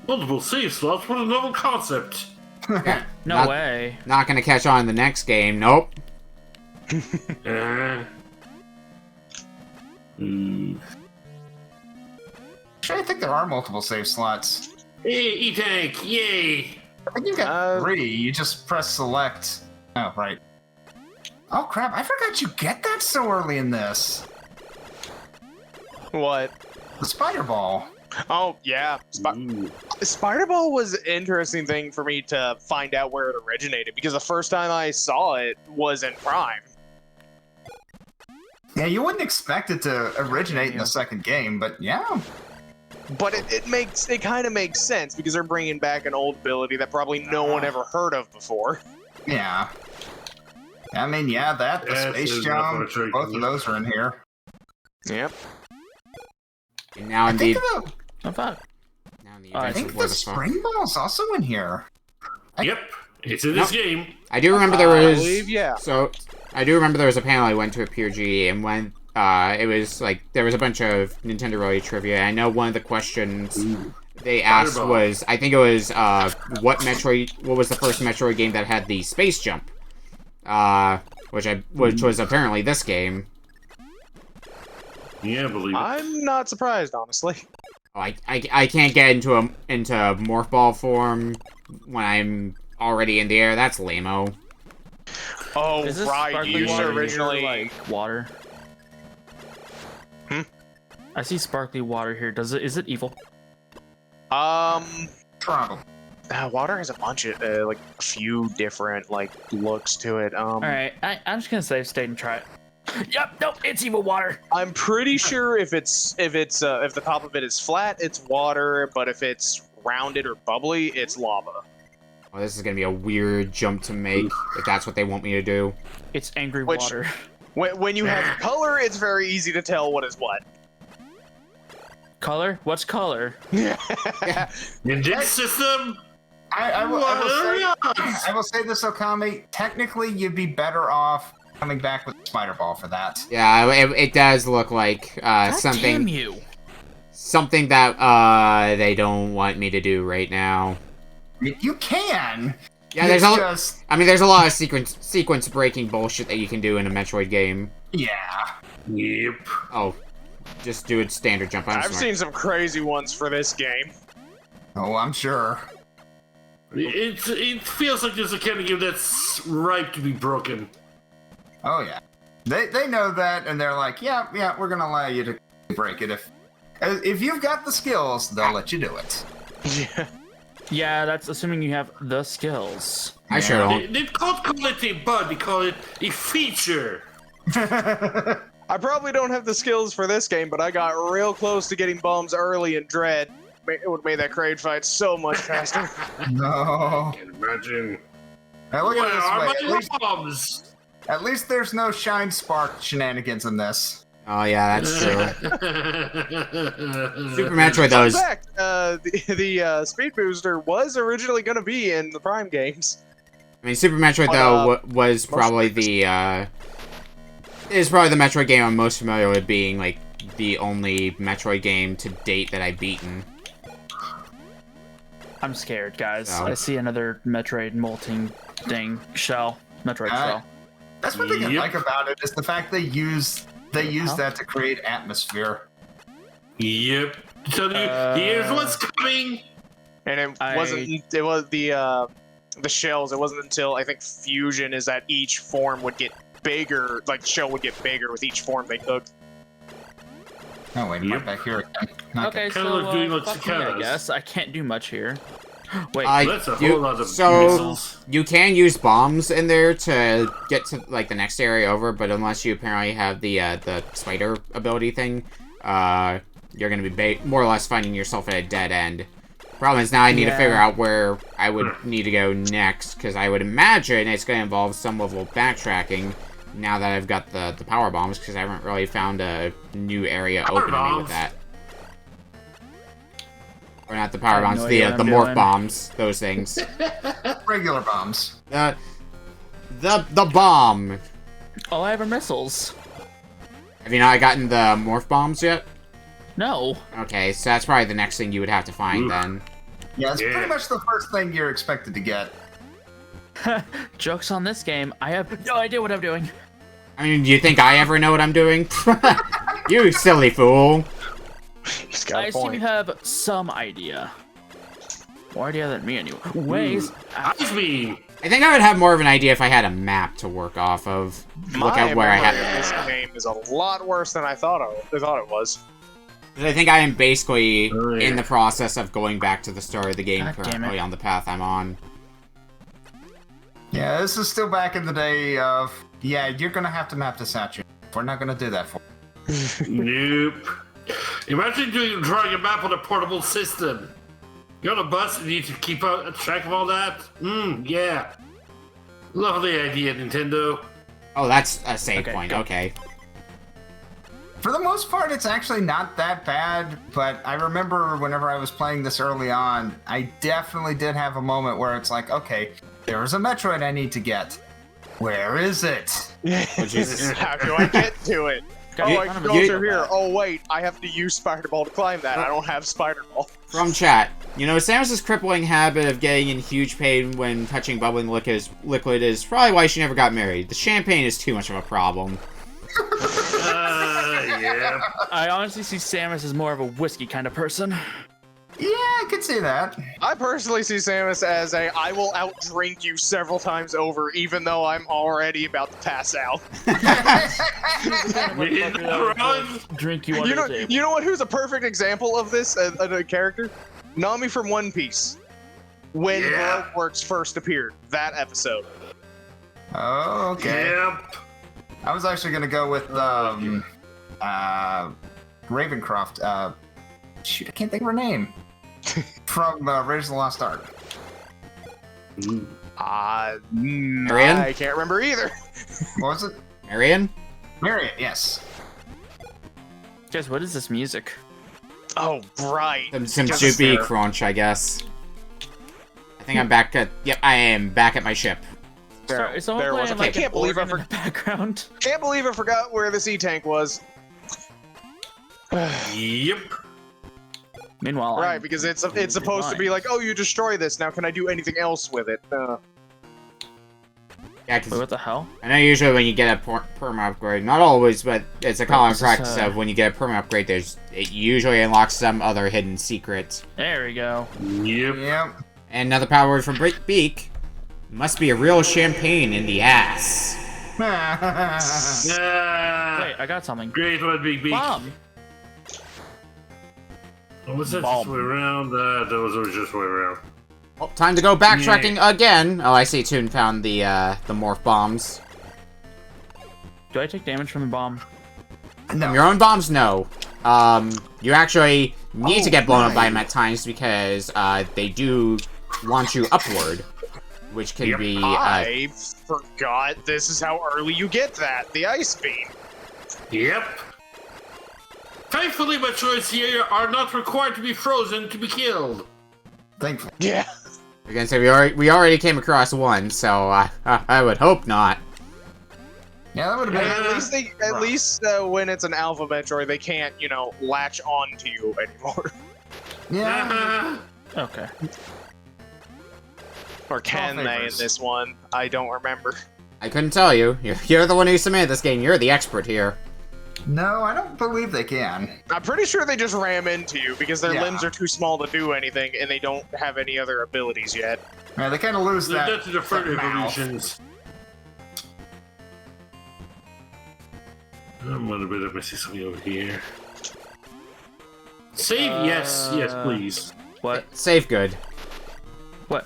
Multiple save slots, what a novel concept. No way. Not gonna catch on in the next game, nope. Actually, I think there are multiple save slots. Hey, E-Tank, yay! I think you got 3, you just press select. Oh, right. Oh crap, I forgot you get that so early in this. What? The spider ball. Oh, yeah. Spider Ball was an interesting thing for me to find out where it originated, because the first time I saw it was in Prime. Yeah, you wouldn't expect it to originate in the second game, but yeah. But it kind of makes sense, because they're bringing back an old ability that probably no one ever heard of before. Yeah. I mean, yeah, the space jump, both of those are in here. Yep. And now I think the spring ball's also in here. Yep, it's in this game. I do remember there was... I believe, yeah. So, I do remember there was a panel I went to at PRG, and when it was like, there was a bunch of Nintendo-related trivia. I know one of the questions they asked was, I think it was, what was the first Metroid game that had the space jump? Which was apparently this game. Yeah, I believe it. I'm not surprised, honestly. Oh, I can't get into morph ball form when I'm already in the air. That's lame-o. Oh, is this right. You used to originally like water. I see sparkly water here. Is it evil? Trouble. Water has a bunch of like a few different like looks to it. All right, I'm just gonna save state and try it. Yep, nope, it's evil water. I'm pretty sure if the top of it is flat, it's water, but if it's rounded or bubbly, it's lava. Oh, this is gonna be a weird jump to make if that's what they want me to do. It's angry water. When you have color, it's very easy to tell what is what. Color? What's color? Ninja system. I will say this, Okami. Technically, you'd be better off coming back with a spider ball for that. Yeah, it does look like God something damn you. something that they don't want me to do right now. You can. Yeah, It's there's just there's a lot of sequence breaking bullshit that you can do in a Metroid game. yeah. Yep. Oh, just do a standard jump. I've seen some crazy ones for this game. Oh, I'm sure. It feels like there's a kind of game that's ripe to be broken. Oh yeah. They know that, and they're like, yeah, we're gonna allow you to break it if you've got the skills, they'll let you do it. Yeah. Yeah, that's assuming you have the skills. I sure don't. They can't call it a bug, they call it a feature. I probably don't have the skills for this game, but I got real close to getting bombs early in Dread. It would have made that crane fight so much faster. No. I can imagine. Now look Where at are it this way. my bombs? At least there's no shine spark shenanigans in this. Oh yeah, that's true. Super Metroid though In is fact, the speed booster was originally going to be in the Prime games. I mean, Super Metroid though was probably the is probably the Metroid game I'm most familiar with, being like the only Metroid game to date that I've beaten. I'm scared, guys. Oh. I see another Metroid molting thing. Shell. Metroid shell. That's one thing I Yep. like about it is the fact they use Huh? that to create atmosphere. Yep. Tell you, here's what's coming. And it was the shells. It wasn't until I think Fusion is that each form would get bigger, like the shell would get bigger with each form they took. Oh wait, Yep. back here again. Okay, Kinda so like doing like fuck me, I cicadas. guess. I can't do much here. Wait, That's a whole lot of missiles. You can use bombs in there to get to like the next area over, but unless you apparently have the spider ability thing, you're gonna be more or less finding yourself at a dead end. Problem is now I need to figure out where I would need to go next, because I would imagine it's gonna involve some level of backtracking. Now that I've got the power bombs, because I haven't really found a new area open to me with that. Or not the power I have bombs, no the idea what the I'm morph doing. bombs, those things. Regular bombs. The bomb. all I have are missiles. Have you not gotten the morph bombs yet? No. Okay, so that's probably the next thing you would have to find then. Yeah, it's Yeah. pretty much the first thing you're expected to get. Joke's on this game. I have no idea what I'm doing. I mean, do you think I ever know what I'm doing? You silly fool. He's got I a assume you point. have some idea. More idea than me, anyway. Ways. Ice beam. I think I would have more of an idea if I had a map to work off of. Look My at where I memory had. of this game is a lot worse than I thought it was. I think I am basically Oh, yeah. in the process of going back to the start of the game God damn currently it. on the path I'm on. Yeah, this is still back in the day of, yeah, you're gonna have to map this out. We're not gonna do that for you. Nope. Imagine drawing a map on a portable system. You're on a bus and you need to keep track of all that? Yeah. Lovely idea, Nintendo. Oh, that's a save Okay, point. go. Okay. For the most part, it's actually not that bad, but I remember whenever I was playing this early on, I definitely did have a moment where it's like, okay, there is a Metroid I need to get. Where is it? Oh, Jesus. How do I get to it? God, Oh, I son can of a go bitch. through here. Oh, wait, I have to use Spider Ball to climb that. I don't have Spider Ball. From chat, you know, Samus's crippling habit of getting in huge pain when touching bubbling liquid is probably why she never got married. The champagne is too much of a problem. Yeah. I honestly see Samus as more of a whiskey kind of person. Yeah, I could see that. I personally see Samus as I will outdrink you several times over, even though I'm already about to pass out. You're not wrong. Drink you under the table. You know what? Who's a perfect example of this? A character? Nami from One Piece. When Yeah. Works first appeared, that episode. Oh, okay. Yep. I was actually gonna go with Ravencroft. Shoot, I can't think of her name. From Raiders of the Lost Ark. Marion? I can't remember either. What was it? Marion? Marion, yes. Guys, what is this music? Oh, right. Some Guess soupy fair. crunch, I guess. I think I'm back at... Yep, I am back at my ship. Sorry, someone there was. playing I like can't believe I in the background. Can't believe I forgot where this E-tank was. Yep. Meanwhile, Right, I'm because it's completely supposed to be fine. like, oh, you destroy this. Now, can I do anything else with it? Yeah, Wait, because what the hell? I know usually when you get a perma upgrade, not always, but it's a common this is, practice of when you get a perma upgrade, it usually unlocks some other hidden secret. There we go. Yep. Yep. And another power word from Beak. Must be a real champagne in the ass. Ah, Wait, I got something. great one, Big Beak. Bomb. Oh, was that Bomb. just way around? That was just way around. Oh, time to go backtracking again. Oh, I see. Toon found the morph bombs. Do I take damage from the bomb? No. Your own bombs, no. You actually need to get blown up by them at times because they do launch you upward, which can Yep. be. I forgot this is how early you get that. The ice beam. Yep. Thankfully, Metroids here are not required to be frozen to be killed. Thankfully. Yeah. Again, so we already came across one, so I would hope not. Yeah, that would have been. At least when it's an Alpha Metroid, they can't, latch on to you anymore. Yeah. Okay. Or can they in favors. this one? I don't remember. I couldn't tell you. You're the one who submitted this game. You're the expert here. No, I don't believe they can. I'm pretty sure they just ram into you because their Yeah. limbs are too small to do anything, and they don't have any other abilities yet. Yeah, they kind of lose Leave that. that to the further that mouth. evolutions. I'm a bit of missing something over here. Save? Yes, please. What? Save good. What?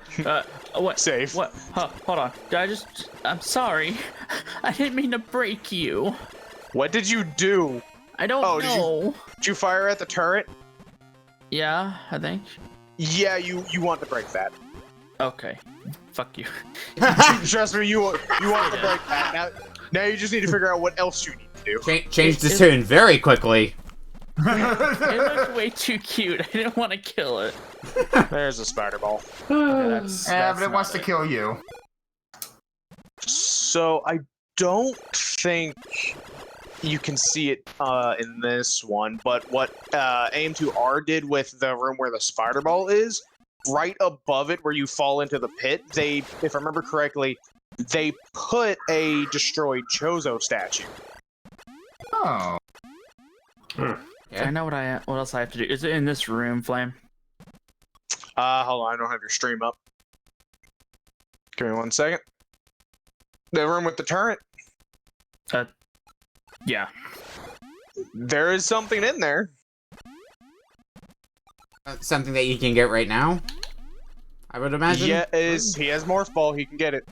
What? Safe. What? Huh, hold on. Did I just... I'm sorry. I didn't mean to break you. What did you do? I don't Oh, did you- know. Did you fire at the turret? Yeah, I think. Yeah, you want to break that. Okay. Fuck you. Trust me, you want to break that. Now you just need to figure out what else you need to do. Change the tune very quickly. It looked way too cute. I didn't want to kill it. There's a spider ball. Okay, that's but it not wants to kill you. So I don't think you can see it in this one, but what AM2R did with the room where the spider ball is, right above it where you fall into the pit, they, if I remember correctly, they put a destroyed Chozo statue. Oh. I know what else I have to do. Is it in this room, Flame? Hold on, I don't have your stream up. Give me 1 second. The room with the turret. Yeah. There is something in there. Something that you can get right now, I would imagine. Yeah, he has Morph Ball, he can get it.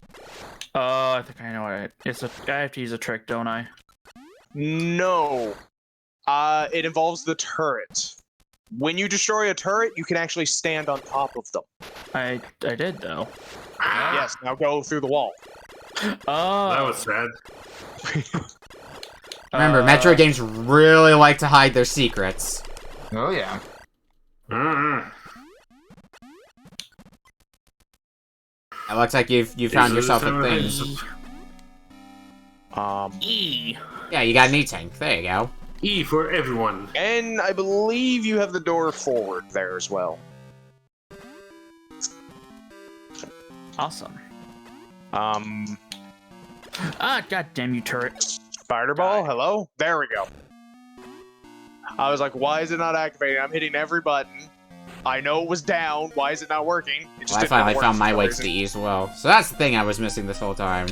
Oh, I think I know what I have to use a trick, don't I? No. It involves the turret. When you destroy a turret, you can actually stand on top of them. I did though. Yes, now go through the wall. Oh. That was sad. Remember, Metro games really like to hide their secrets. Oh, yeah. It looks like you found yourself a thing. E. Yeah, you got an E-tank. There you go. E for everyone. And I believe you have the door forward there as well. Awesome. Ah, goddamn you, turret. Spider Ball, hello? There we go. I was like, why is it not activating? I'm hitting every button. I know it was down. Why is it not working? It just Well, I didn't finally work found for my some way to reason. the E as well. So that's the thing I was missing this whole time.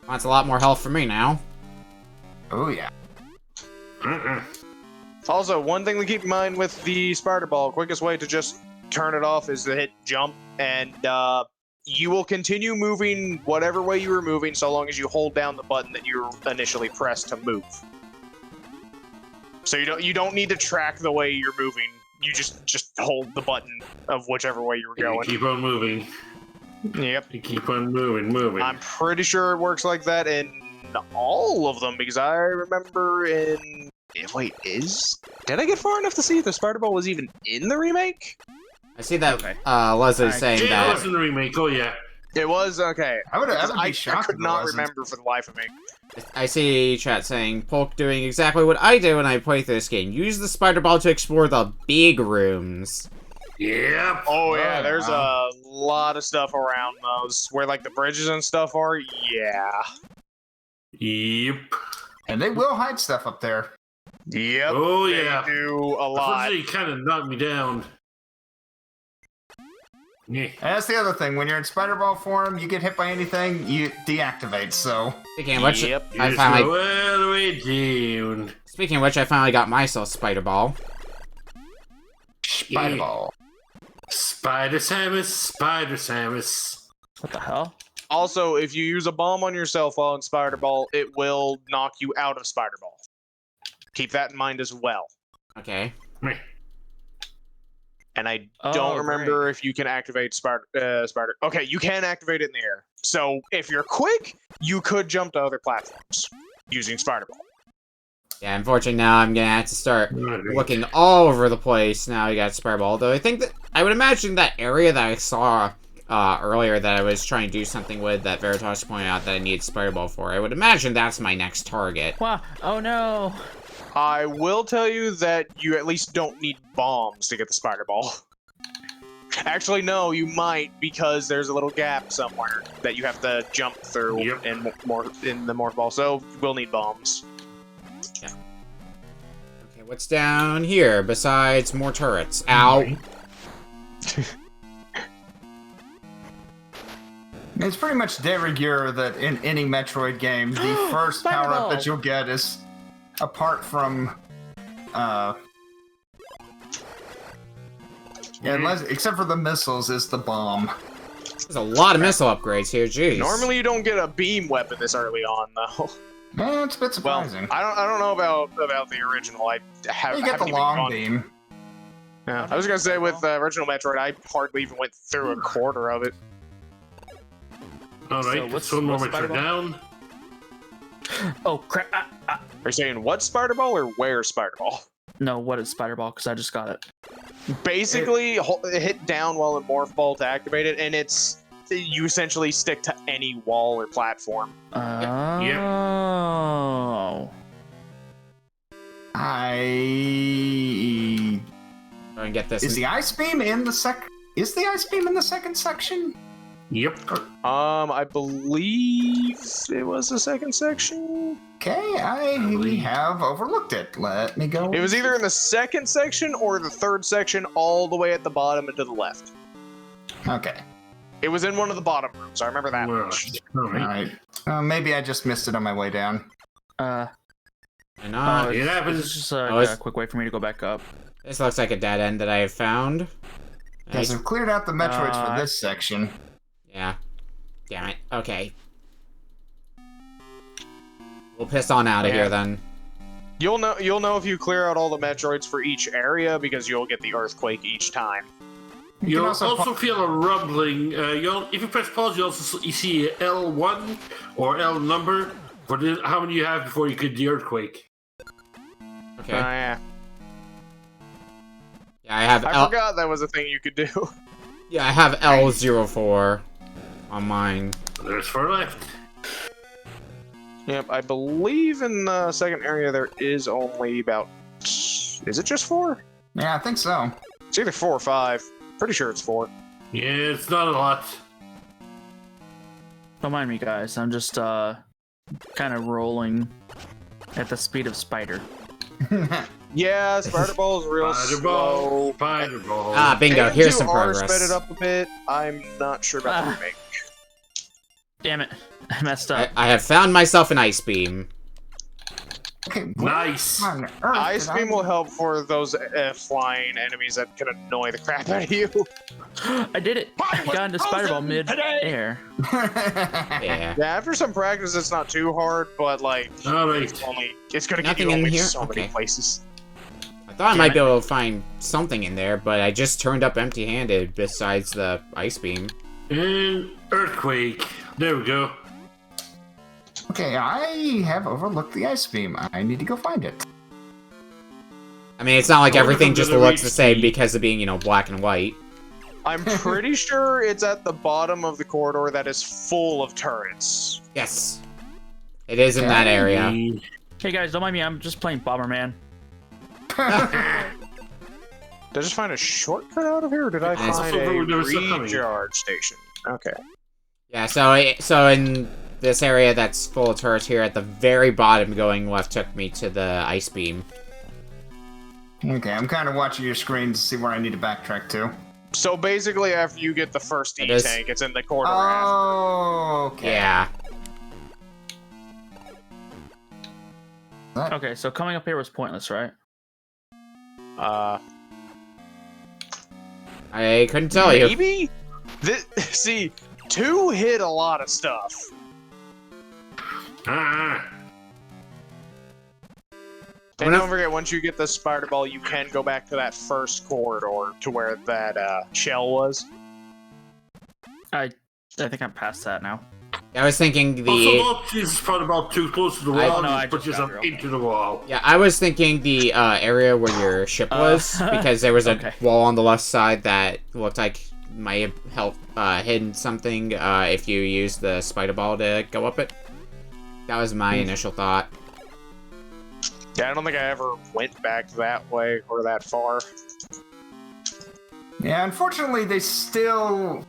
That's a lot more health for me now. Oh, yeah. Also, one thing to keep in mind with the Spider Ball, quickest way to just turn it off is to hit jump, and you will continue moving whatever way you were moving so long as you hold down the button that you initially pressed to move. So you don't need to track the way you're moving. You just hold the button of whichever way you were You going. keep on moving. Yep. You keep on moving. I'm pretty sure it works like that in all of them because I remember in... Wait, did I get far enough to see if the Spider Ball was even in the remake? I see that Okay. Leslie's saying Yeah, it that. wasn't a remake. Oh yeah. It was okay. I would I be shocked could if it not wasn't. remember for the life of me. I see chat saying Polk doing exactly what I do when I play through this game. Use the spider ball to explore the big rooms. Yep. Oh yeah, Oh, there's wow. a lot of stuff around those where like the bridges and stuff are. Yeah. Yep. And they will hide stuff up there. Yep. Oh They yeah. do a lot. Unfortunately, kind of knocked me down. Yeah. And that's the other thing. When you're in Spider Ball form, you get hit by anything, you deactivate. So Speaking of which, Yep. I Just finally. go all the way down. Speaking of which, I finally got myself spider ball. Spider Yeah. Ball. Spider Samus, Spider Samus. What the hell? Also, if you use a bomb on yourself while in Spider Ball, it will knock you out of Spider Ball. Keep that in mind as well. Okay. Meh. And I Oh, don't remember if you can activate Spider. Okay, you can activate it in the air. So if you're quick, you could jump to other platforms using Spider Ball. Yeah, unfortunately now I'm gonna have to start looking all over the place now I got spider ball. Though I think that I would imagine that area that I saw earlier that I was trying to do something with that Veritasu pointed out that I needed spider ball for. I would imagine that's my next target. Wow. Oh no. I will tell you that you at least don't need bombs to get the Spider Ball. Actually, no, you might, because there's a little gap somewhere that you have to jump through Yep. in the Morph Ball, so we'll need bombs. Okay, what's down here besides more turrets? Ow. It's pretty much de rigueur that in any Metroid game, the first Spider power up Ball! that you'll get is, apart from, yeah, unless, except for the missiles, is the bomb. There's a lot of missile upgrades here, jeez. Normally, you don't get a beam weapon this early on, though. Man, it's a bit Well, surprising. I don't know about the original. I have you get the haven't even long gone- beam. Yeah, I was gonna say with original Metroid, I hardly even went through a quarter of it. All right, So what's- one more what's meter Spider Ball? down. Oh crap. Are you saying what Spider Ball or where Spider Ball? No, what is Spider Ball? Because I just got it. Basically, hit down while in Morph Ball to activate it, and you essentially stick to any wall or platform. Oh. I Go and get this. is the ice beam in the second section? Yep. I believe it was the second section. Okay, I have overlooked it. Let me go. It was either in the second section or the third section, all the way at the bottom and to the left. Okay. It was in one of the bottom rooms. I remember that much. All All right. right. Maybe I just missed it on my way down. Why not? It happens. It's just Oh, it's- a quick way for me to go back up. This looks like a dead end that I have found. Because I've cleared out the Metroids for Uh, this section. Yeah. Damn it. Okay. We'll piss on out of Yeah. here then. You'll know if you clear out all the Metroids for each area because you'll get the earthquake each time. You You'll can also feel a rumbling. If you press pause, you see L1 or L number for how many you have before you get the earthquake. Okay. Yeah. Yeah, I have I forgot that was a thing you could do. Yeah, I have L04 on mine. There's 4 left. Yep, I believe in the second area there is only about... Is it just 4? Yeah, I think so. It's either 4 or 5. Pretty sure it's 4. Yeah, it's not a lot. Don't mind me, guys. I'm just kind of rolling at the speed of Spider. Yeah, Spider Ball is real Spider slow. ball, spider ball. Ah, bingo. And Here's you some are progress. sped it up a bit. I'm not sure about the remake. Damn it! I messed up. I have found myself an ice beam. Okay, Nice. on earth Ice did I- Beam will help for those flying enemies that can annoy the crap out of you. I did it! I got into Spider Ball mid-air. Yeah. Yeah, after some practice, it's not too hard, but like, All right. it's gonna get Nothing you in only here? so many Okay. places. I thought I might be able to find something in there, but I just turned up empty-handed besides the ice beam. And earthquake. There we go. Okay, I have overlooked the ice beam. I need to go find it. I mean, it's not like I wonder everything if I'm just gonna looks the reach same the- because of being, black and white. I'm pretty sure it's at the bottom of the corridor that is full of turrets. Yes. It is in that area. Hey guys, don't mind me. I'm just playing Bomberman. Did I just find a shortcut out of here, or did I find a recharge station? Okay. Yeah, so in this area that's full of turrets here, at the very bottom going left took me to the ice beam. Okay, I'm kind of watching your screen to see where I need to backtrack to. So basically, after you get the first E-tank, it's in the corridor after. Oh, okay. Yeah. Okay, so coming up here was pointless, right? I couldn't tell you. Maybe? See, 2 hit a lot of stuff. And don't forget, once you get the spider ball, you can go back to that first corridor to where that shell was. I think I'm past that now. I was thinking Also, not use the spider ball too close to the wall, I put just yourself got into the wall. Yeah, I was thinking the area where your ship was, because there was a okay. wall on the left side that looked like might have helped hidden something if you used the spider ball to go up it. That was my initial thought. Yeah, I don't think I ever went back that way or that far. Yeah, unfortunately, they still,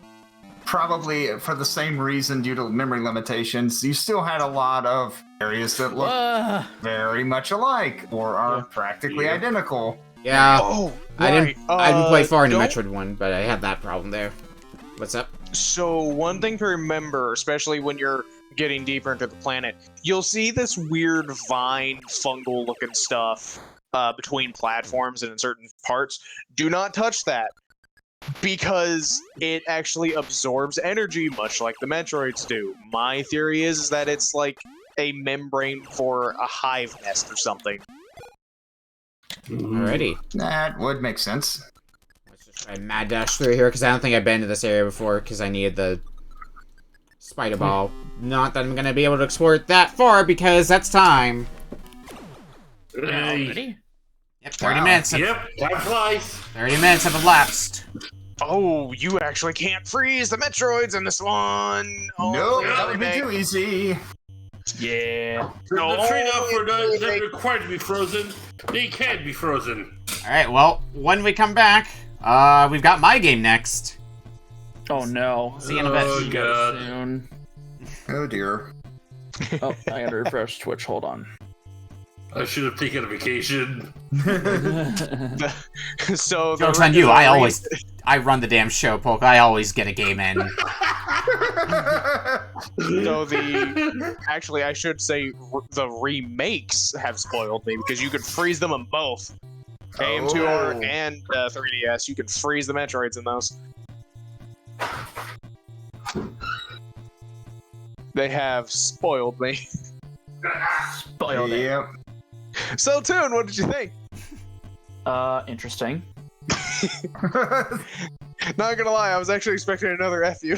probably for the same reason due to memory limitations, you still had a lot of areas that look very much alike or are practically identical. Yeah, Oh, I right. didn't play far into don't- Metroid 1, but I had that problem there. What's up? So one thing to remember, especially when you're getting deeper into the planet, you'll see this weird vine, fungal-looking stuff between platforms and in certain parts. Do not touch that, because it actually absorbs energy, much like the Metroids do. My theory is that it's like a membrane for a hive nest or something. Alrighty. That would make sense. Let's just try mad dash through here, because I don't think I've been to this area before, because I needed the spider ball. Not that I'm going to be able to explore it that far, because that's time. Already? Yep, 30 minutes. Yep, time flies. 30 minutes have elapsed. Oh, you actually can't freeze the Metroids in this one! Oh, Nope, yeah, that would be remake. too easy. Yeah. The No, trade-off for those that they- are required to be frozen, they can be frozen. Alright, well, when we come back, we've got my game next. Oh no. See you in a bit. Oh, God. Soon. Oh dear. Oh, I gotta refresh Twitch. Hold on. I should have taken a vacation. So Joke's on you, I run the damn show, Polk. I always get a game in. So actually, I should say the remakes have spoiled me, because you can freeze them in both. AM2R Oh. and 3DS, you can freeze the Metroids in those. They have spoiled me. Spoiled it. Yep. So, Toon, what did you think? Interesting. Not gonna lie, I was actually expecting another FU.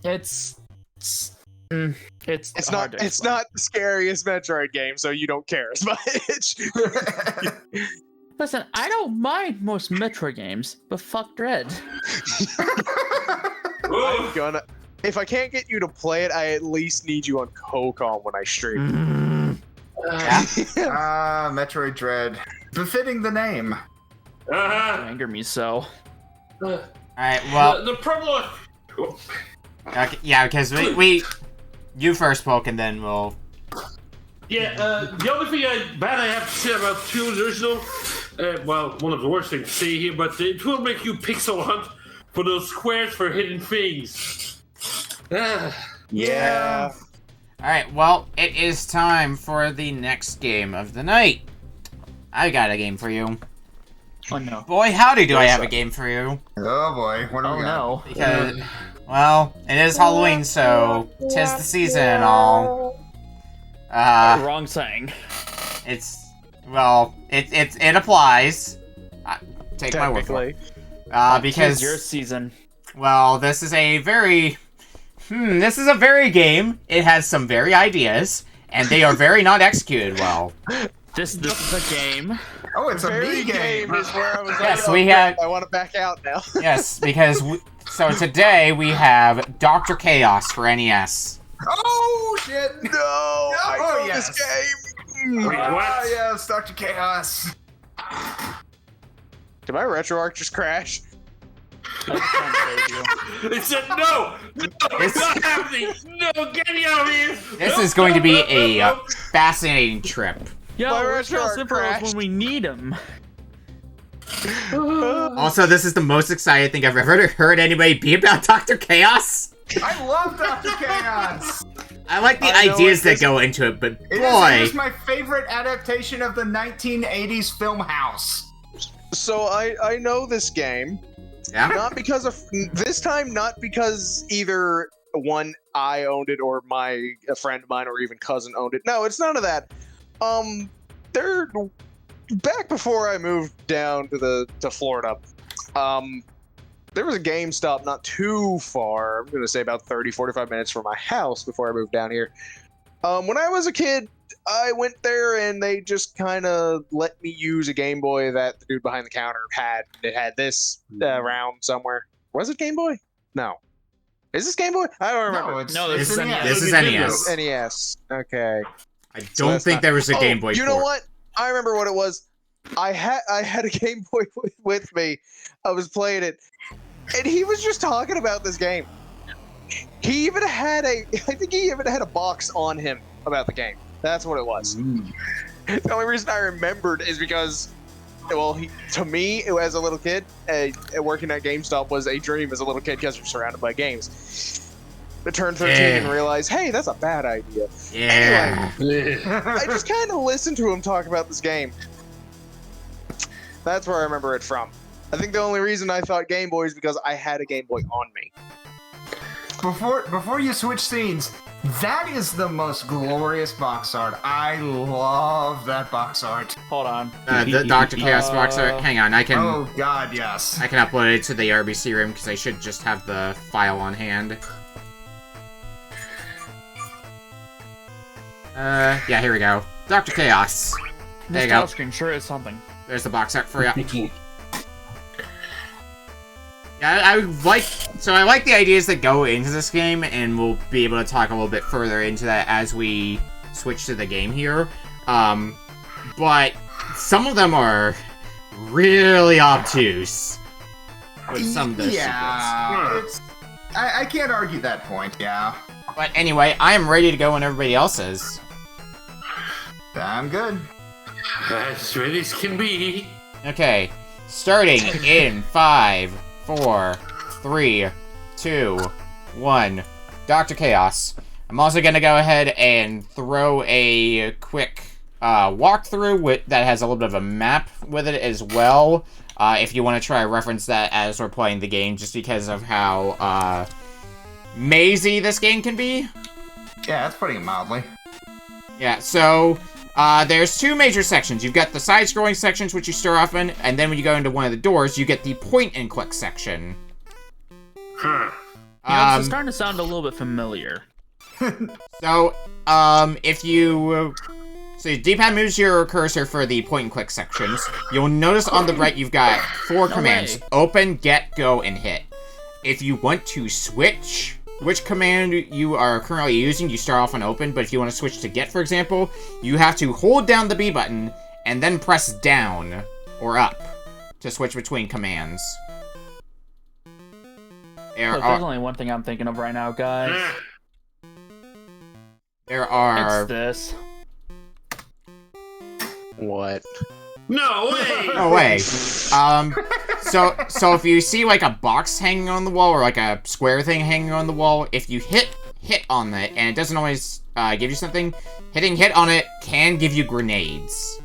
It's hard not. to It's explain. not the scariest Metroid game, so you don't care as much. Listen, I don't mind most Metroid games, but fuck Dread. I'm gonna. If I can't get you to play it, I at least need you on Kokon when I stream. Metroid Dread. Befitting the name. Anger me so. Alright, well, The problem. okay, yeah, because you first, Polk, and then we'll... Yeah, the only thing bad I have to say about 2 original, well, one of the worst things to say here, but it will make you pixel hunt for those squares for hidden things. Yeah. Alright, well, it is time for the next game of the night. I got a game for you. Oh no. Boy, howdy do I have a game for you. Oh boy, what do Oh we got? no. Because, well, it is Halloween, so 'tis the season and all. Wrong saying. It applies. Take my word for it. Because, It's your season. well, this is a very game. It has some very ideas, and they are very not executed well. This is a game. Oh, it's a Very me game. is where I was like, Yes, oh, we crap, have- I want to back out now. Yes, because so today we have Dr. Chaos for NES. Oh shit! No, I know yes. this game. Wait, what? Oh yes, Dr. Chaos. Did my RetroArch just crash? It said no! No, it's not happening! No, get me out of here! This No, is going to be no, no, a no. fascinating trip. Yo, My where's RetroArch Calciferos crashed. when we need him? Also, this is the most excited thing I've ever heard anybody be about Dr. Chaos. I love Dr. Chaos. I like the I know ideas it that is- go into it, but It boy, is my favorite adaptation of the 1980s film House. So I know this game, yeah. not because of this time, not because either one I owned it or a friend of mine or even cousin owned it. No, it's none of that. They're back before I moved down to Florida. There was a GameStop not too far. I'm going to say about 30-45 minutes from my house before I moved down here. When I was a kid, I went there and they just kind of let me use a Game Boy that the dude behind the counter had. It had this around somewhere. Was it Game Boy? No. Is this Game Boy? I don't remember. No, this is NES. This is NES. NES. Okay. I So don't that's think not- there was a Oh, Game Boy. You know port. what? I remember what it was. I had a Game Boy with me. I was playing it, and he was just talking about this game. He even had I think he even had a box on him about the game. That's what it was. The only reason I remembered is because, well, to me, as a little kid, working at GameStop was a dream as a little kid because you're surrounded by games. I turned 13 and realized, hey, that's a bad idea. Yeah. I just kind of listened to him talk about this game. That's where I remember it from. I think the only reason I thought Game Boy is because I had a Game Boy on me. Before you switch scenes, that is the most glorious box art. I love that box art. Hold on. The Dr. Chaos box art. Hang on, I can Oh god, yes. I can upload it to the RBC room because I should just have the file on hand. Yeah, here we go. Dr. Chaos. There This you title go. screen sure is something. There's the box art for you. Yeah, I like the ideas that go into this game, and we'll be able to talk a little bit further into that as we switch to the game here. But some of them are really obtuse with some of the Yeah, I can't argue that point, yeah. secrets. But anyway, I am ready to go when everybody else is. I'm good. As ready as can be. Okay, starting in 5, 4, 3, 2, 1. Dr. Chaos. I'm also gonna go ahead and throw a quick walkthrough that has a little bit of a map with it as well. If you want to try to reference that as we're playing the game, just because of how mazy this game can be. Yeah, that's putting it mildly. Yeah, so there's two major sections. You've got the side-scrolling sections, which you start off in, and then when you go into one of the doors, you get the point-and-click section. Huh. You know, this is starting to sound a little bit familiar. So, if you... So, D-pad moves your cursor for the point-and-click sections. You'll notice on the right you've got 4 commands. way. Open, get, go, and hit. If you want to switch which command you are currently using, you start off on open, but if you want to switch to get, for example, you have to hold down the B button and then press down or up to switch between commands. Look, there's only one thing I'm thinking of right now, guys. There are... It's this. What? No way! No way. So if you see like a box hanging on the wall or like a square thing hanging on the wall, if you hit on it and it doesn't always give you something, hitting hit on it can give you grenades.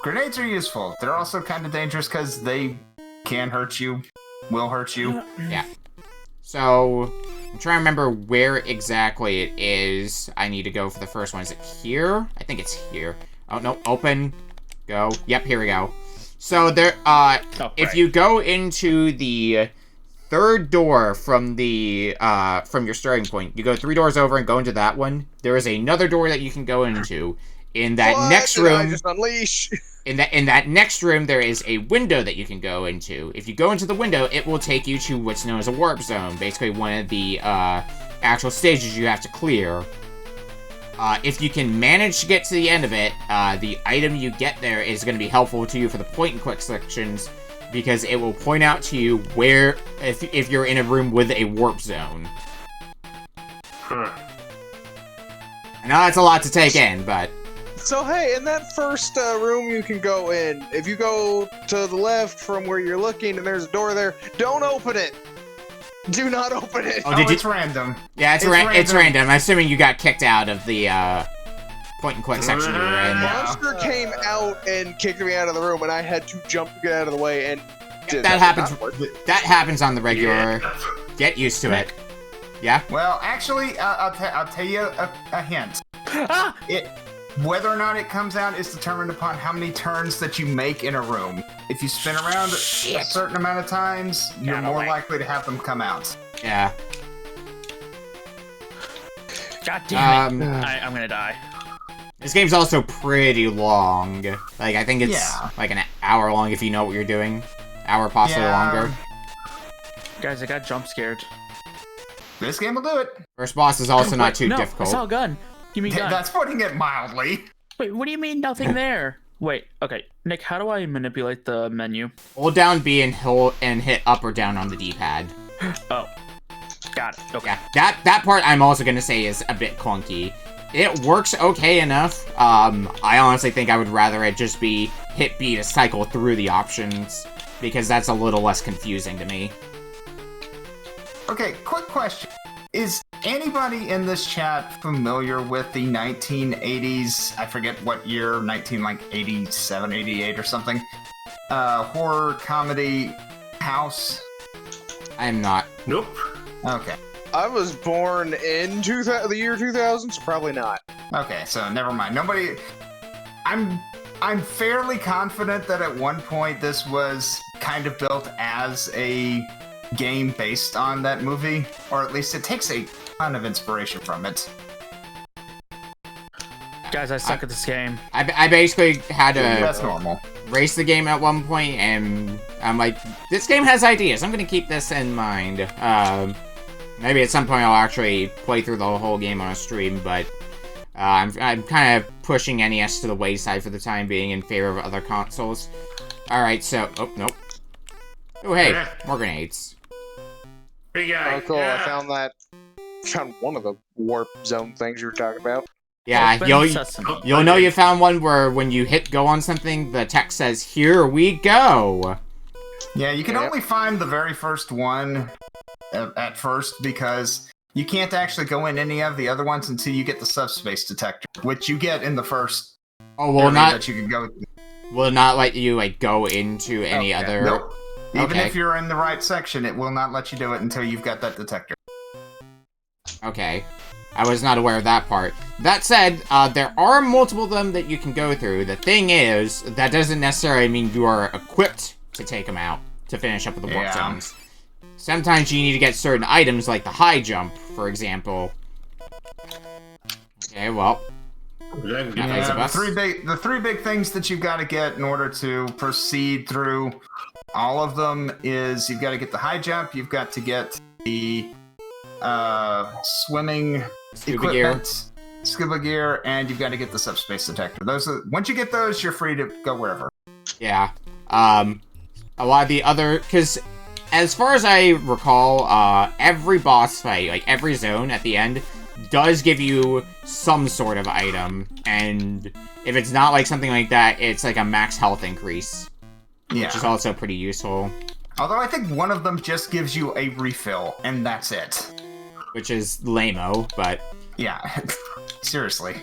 Grenades are useful. They're also kind of dangerous because they can hurt you, will hurt you. Yeah. So I'm trying to remember where exactly it is. I need to go for the first one. Is it here? I think it's here. Oh no, open, go. Yep, here we go. So there, if you go into the third door from the from your starting point, you go 3 doors over and go into that one. There is another door that you can go into. In that What next did I room, just unleash. in that next room, there is a window that you can go into. If you go into the window, it will take you to what's known as a warp zone, basically one of the actual stages you have to clear. If you can manage to get to the end of it, the item you get there is going to be helpful to you for the point-and-click sections, because it will point out to you where, if you're in a room with a warp zone. Huh. I know that's a lot to take in, but... So hey, in that first room you can go in, if you go to the left from where you're looking and there's a door there, don't open it. Do not open it. Oh, did you... It's random. Yeah, it's random. I'm assuming you got kicked out of the point-and-click section you were in. Monster came out and kicked me out of the room, and I had to jump to get out of the way, and That happens on the regular. Yeah. Get used to it. Yeah? Well, actually, I'll tell you a hint. Whether or not it comes out is determined upon how many turns that you make in a room. If you spin around a certain amount of times, you're more likely to have them come out. Yeah. God damn it. I'm gonna die. This game's also pretty long. Like, I think it's like an hour long if you know what you're doing. Hour, possibly longer. Guys, I got jump scared. This game will do it. First boss is also not too I difficult. saw a gun. Give me a gun. That's putting it mildly. Wait, what do you mean nothing there? Wait, okay. Nick, how do I manipulate the menu? Hold down B and hit up or down on the D-pad. Oh. Got it. Okay. Yeah, that part I'm also gonna say is a bit clunky. It works okay enough. I honestly think I would rather it just be hit B to cycle through the options, because that's a little less confusing to me. Okay, quick question. Is anybody in this chat familiar with the 1980s, I forget what year, 87, 88 or something, horror comedy House? I am not. Nope. Okay. I was born in the year 2000, so probably not. Okay, so never mind. Nobody... I'm fairly confident that at one point this was kind of built as a game based on that movie, or at least it takes a ton of inspiration from it. Guys, I suck at this game. I basically had to That's normal. race the game at one point, and I'm like, this game has ideas. I'm gonna keep this in mind. Maybe at some point I'll actually play through the whole game on a stream, but I'm kind of pushing NES to the wayside for the time being in favor of other consoles. Alright, so... Oh, nope. Oh, hey, more grenades. Big guy. Oh, cool. I found one of the warp zone things you were talking about. Yeah, Sesame. you'll know you found one where when you hit go on something, the text says, "Here we go." Yeah, you can only find the very first one at first, because you can't actually go in any of the other ones until you get the subspace detector, which you get in the first Oh, will area not that you can go. will not let you like go into any other. Nope. Even Okay. if you're in the right section, it will not let you do it until you've got that detector. Okay. I was not aware of that part. That said, there are multiple of them that you can go through. The thing is, that doesn't necessarily mean you are equipped to take them out, to finish up with the warp zones. Sometimes you need to get certain items, like the high jump, for example. Okay, well. The three big things that you've got to get in order to proceed through all of them is you've got to get the high jump, you've got to get the swimming equipment, scuba gear, and you've got to get the subspace detector. Once you get those, you're free to go wherever. Yeah. A lot of the other... Because, as far as I recall, every boss fight, like every zone at the end, does give you some sort of item. And if it's not like something like that, it's like a max health increase. Yeah. Which is also pretty useful. Although I think one of them just gives you a refill, and that's it. Which is lame-o, but... Yeah. Seriously.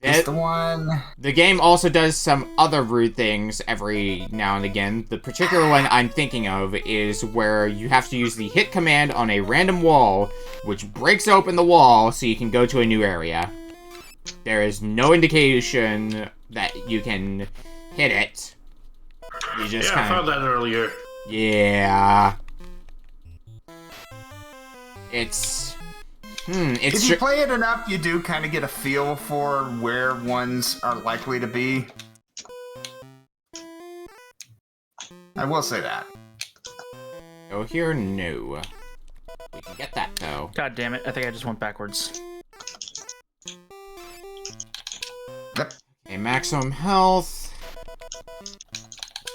It's the one. The game also does some other rude things every now and again. The particular one I'm thinking of is where you have to use the hit command on a random wall, which breaks open the wall so you can go to a new area. There is no indication that you can hit it. You just I found that earlier. Yeah. It's If you play it enough, you do kind of get a feel for where ones are likely to be. I will say that. Go here, no. We can get that, though. God damn it, I think I just went backwards. Yep. Okay, maximum health.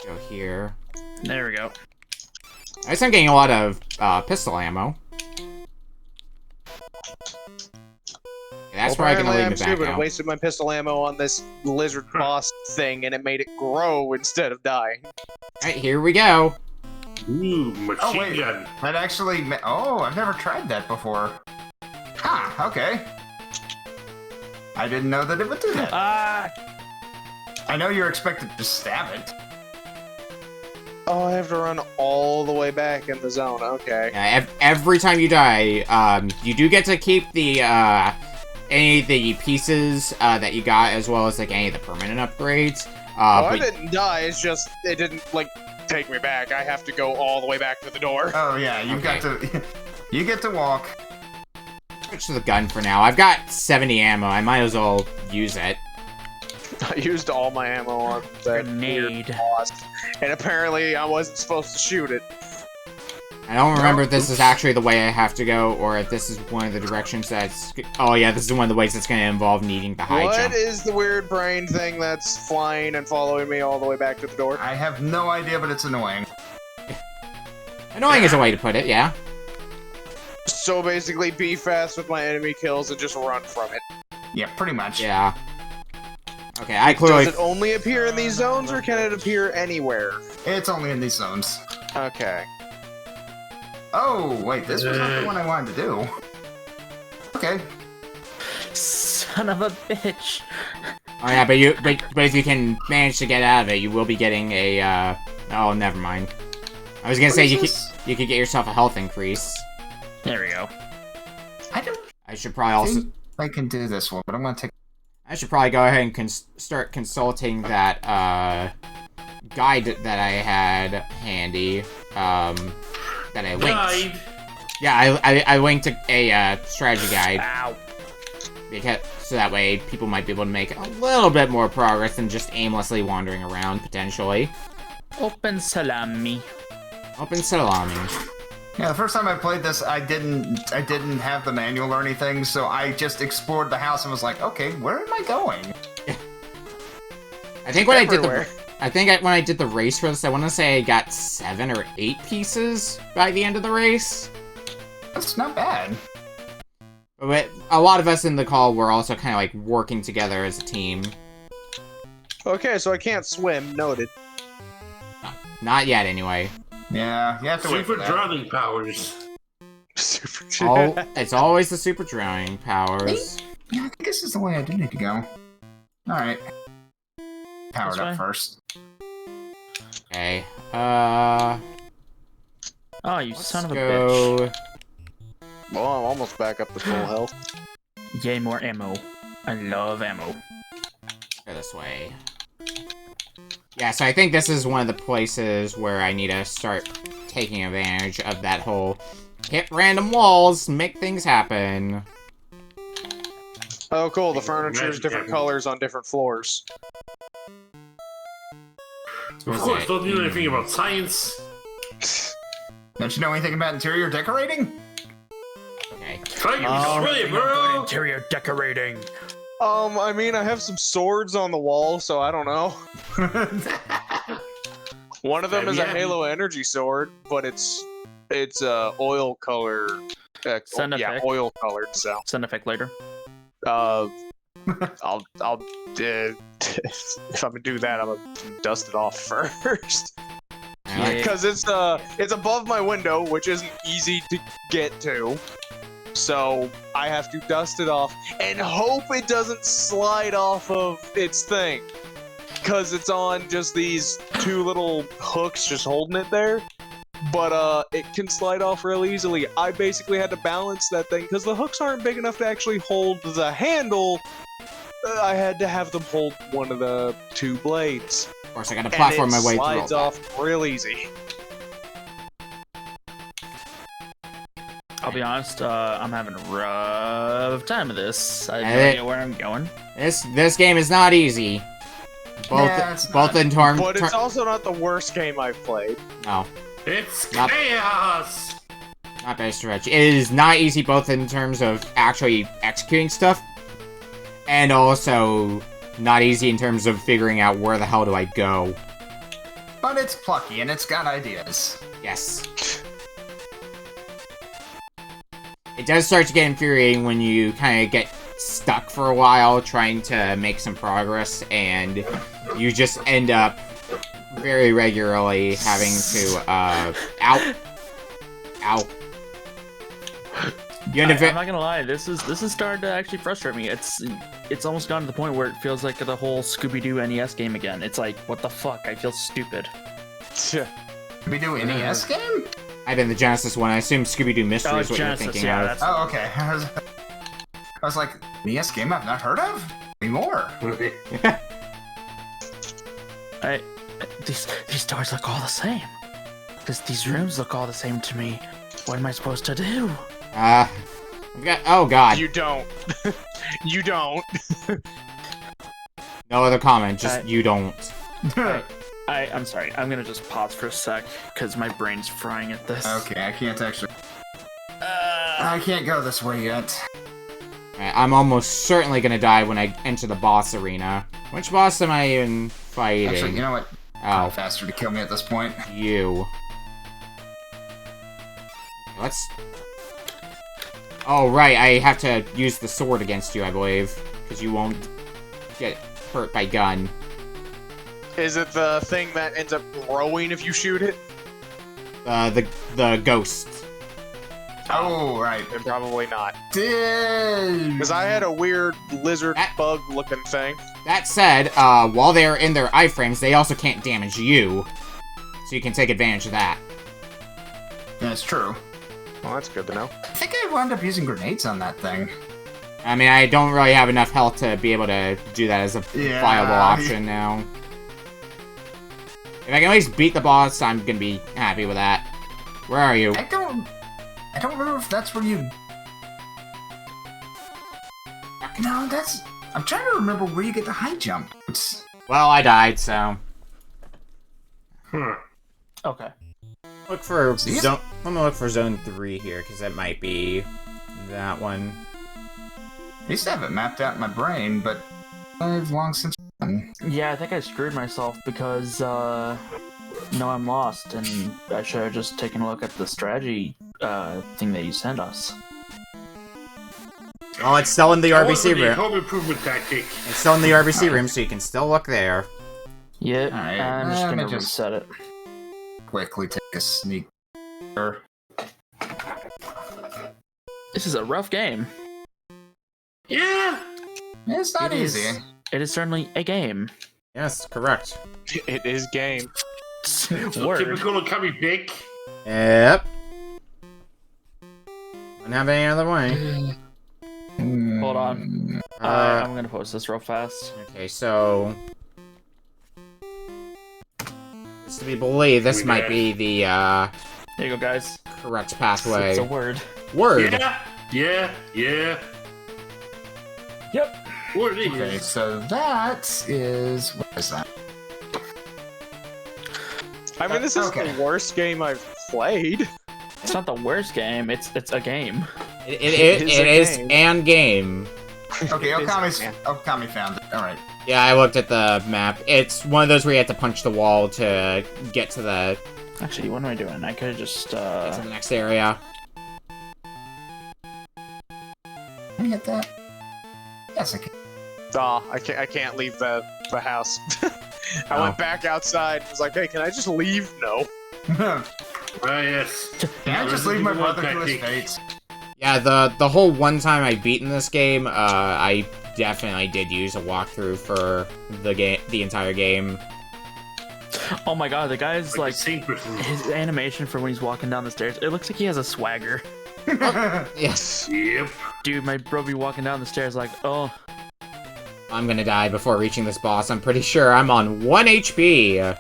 Go here. There we go. I guess I'm getting a lot of pistol ammo. That's where I can leave I'm it back stupid. I now. wasted my pistol ammo on this lizard boss thing, and it made it grow instead of die. Alright, here we go. Ooh, machine Oh, wait. gun. That actually... Oh, I've never tried that before. Huh, okay. I didn't know that it would do that. I know you're expected to stab it. Oh, I have to run all the way back in the zone. Okay. Yeah, every time you die, you do get to keep the, any of the pieces, that you got, as well as, like, any of the permanent upgrades. I didn't die, it's just, it didn't, like, take me back. I have to go all the way back to the door. Oh, yeah, you've got to... You get to walk. Switch to the gun for now. I've got 70 ammo. I might as well use it. I used all my ammo on that weird boss, and apparently I wasn't supposed to shoot it. I don't remember if this is actually the way I have to go, or if this is one of the directions that's... Oh yeah, this is one of the ways that's going to involve needing the high jump. What is the weird brain thing that's flying and following me all the way back to the door? I have no idea, but it's annoying. Annoying is a way to put it, yeah. So basically, be fast with my enemy kills and just run from it. Yeah, pretty much. Yeah. Okay, I clearly... Does it only appear in these zones, or can it appear anywhere? It's only in these zones. Okay. Oh, wait, this was not the one I wanted to do. Okay. Son of a bitch. Oh yeah, but if you can manage to get out of it, you will be getting a, Oh, never mind. I was gonna say you could get yourself a health increase. There we go. I should probably also... think I can do this one, but I'm gonna take... I should probably go ahead and start consulting that, guide that I had handy, that I linked. Guide? Yeah, I linked a strategy guide. Ow. Because, so that way people might be able to make a little bit more progress than just aimlessly wandering around, potentially. Open salami. Open salami. Yeah, the first time I played this, I didn't have the manual or anything, so I just explored the house and was like, okay, where am I going? I think when Everywhere. when I did the race for this, I want to say I got 7 or 8 pieces by the end of the race. That's not bad. But a lot of us in the call were also kind of like working together as a team. Okay, so I can't swim. Noted. Not yet, anyway. Yeah, you have to wait for Super that. drowning powers. Super. It's always the super drowning powers. Yeah, I think this is the way I do need to go. Alright. Powered This up way? first. Okay. Oh, you Let's son of a go. bitch. Well, I'm almost back up to full health. Yay, more ammo. I love ammo. Go this way. Yeah, so I think this is one of the places where I need to start taking advantage of that whole hit random walls, make things happen. Oh, cool. The furniture is different Magic. colors on different floors. Of course, don't you know anything about science? Don't you know anything about interior decorating? Okay. Try your Oh, spray, good bro! interior decorating. I mean, I have some swords on the wall, so I don't know. One of them is a Yeah. Halo energy sword, but it's oil color. Sound yeah, effect. oil colored. So, Sound effect later. I'll if I'm gonna do that, I'm gonna dust it off first. I like- Because it's above my window, which isn't easy to get to. So I have to dust it off and hope it doesn't slide off of its thing. Because it's on just these 2 little hooks just holding it there. But it can slide off real easily. I basically had to balance that thing because the hooks aren't big enough to actually hold the handle. I had to have them hold one of the 2 blades. Of course, I gotta platform my way through all slides that. off real easy. I'll be honest, I'm having a rough time of this. I have no Eh. idea where I'm going. This game is not easy. it's Both not. in terms. But it's also not the worst game I've played. No, It's Not- chaos! not by a stretch. It is not easy both in terms of actually executing stuff, and also not easy in terms of figuring out where the hell do I go. But it's plucky and it's got ideas. Yes. It does start to get infuriating when you kind of get stuck for a while trying to make some progress, and you just end up very regularly having to, out. You end up, I'm not gonna lie, this is starting to actually frustrate me. It's almost gotten to the point where it feels like the whole Scooby-Doo NES game again. It's like, what the fuck? I feel stupid. Did we do NES game? I've been the Genesis one. I assume Scooby-Doo Mystery is what Genesis, you're thinking yeah, of. that's Oh, okay. I was like, NES game I've not heard of? Anymore. These doors look all the same. These rooms look all the same to me. What am I supposed to do? Oh god. You don't. You don't. No other comment, just you don't. I'm sorry. I'm gonna just pause for a sec because my brain's frying at this. Okay, I can't actually. I can't go this way yet. I'm almost certainly gonna die when I enter the boss arena. Which boss am I even fighting? Actually, you know what? Oh, Faster to kill me at this point. you. Let's... Oh, right, I have to use the sword against you, I believe. Because you won't get hurt by gun. Is it the thing that ends up growing if you shoot it? The ghost. Oh, right. Then probably not. Dude. Because I had a weird lizard That- bug looking thing. That said, while they're in their iframes, they also can't damage you. So you can take advantage of that. That's true. Well, that's good to know. I think I wound up using grenades on that thing. I mean, I don't really have enough health to be able to do that as a Yeah. viable option now. If I can at least beat the boss, I'm gonna be happy with that. Where are you? I don't remember if that's where you... No, that's... I'm trying to remember where you get the high jump. Well, I died, so... Okay. Look for See? zone... I'm gonna look for zone 3 here, because that might be that one. I used to have it mapped out in my brain, but I've long since... Yeah, I think I screwed myself because now I'm lost, and I should have just taken a look at the strategy thing that you sent us. Oh, it's still in the RBC The room. home improvement tactic. It's still in the RBC room, so you can still look there. Yeah, Alright, I'm just let me gonna just- reset it. Quickly take a sneak... This is a rough game. Yeah! It's not It is- easy. It is certainly a game. Yes, correct. It is game. So Word. typical Okami Big. Yep. Wouldn't have any other way. Hold on. Uh, I'm gonna post this real fast. Okay, so... Just to be believed, this might be the, There you go, guys. correct pathway. It's a word. Word! Yeah. Yep. What it Okay, is. so that is... What is that? I mean, this is Okay. the worst game I've played. It's not the worst game. It's a game. It is a is game. and game. Okay, It is- Okami found it. Alright. Yeah, I looked at the map. It's one of those where you have to punch the wall to get to the, Actually, what am I doing? I could have just to the next area. Can I get that? Yes, I can. I can't leave the house. I Oh. went back outside. Was like, hey, can I just leave? No. Ah, yes. Can I just leave my brother to his Tactic. fate? Yeah, the whole one time I beat in this game, I definitely did use a walkthrough for the entire game. Oh my god, the guy's like Sync person. his animation for when he's walking down the stairs. It looks like he has a swagger. Yes. Yep. Dude, my bro be walking down the stairs like, oh, I'm gonna die before reaching this boss. I'm pretty sure I'm on 1 HP.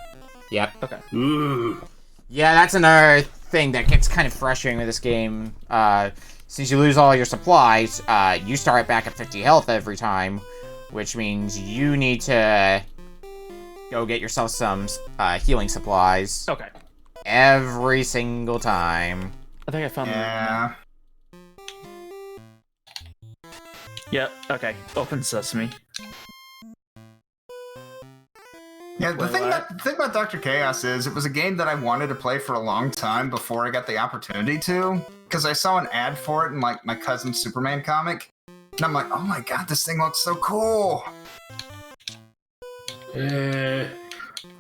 Yep. okay. Ooh. Yeah, that's another thing that gets kind of frustrating with this game. Since you lose all your supplies, you start back at 50 health every time, which means you need to go get yourself some Oh. healing supplies Okay. every single time. I think I found Yeah. Yep, okay. Open sesame. Yeah, the Wait, thing, what? the thing about Dr. Chaos is it was a game that I wanted to play for a long time before I got the opportunity to, because I saw an ad for it in like my cousin's Superman comic, and I'm like, oh my god, this thing looks so cool. And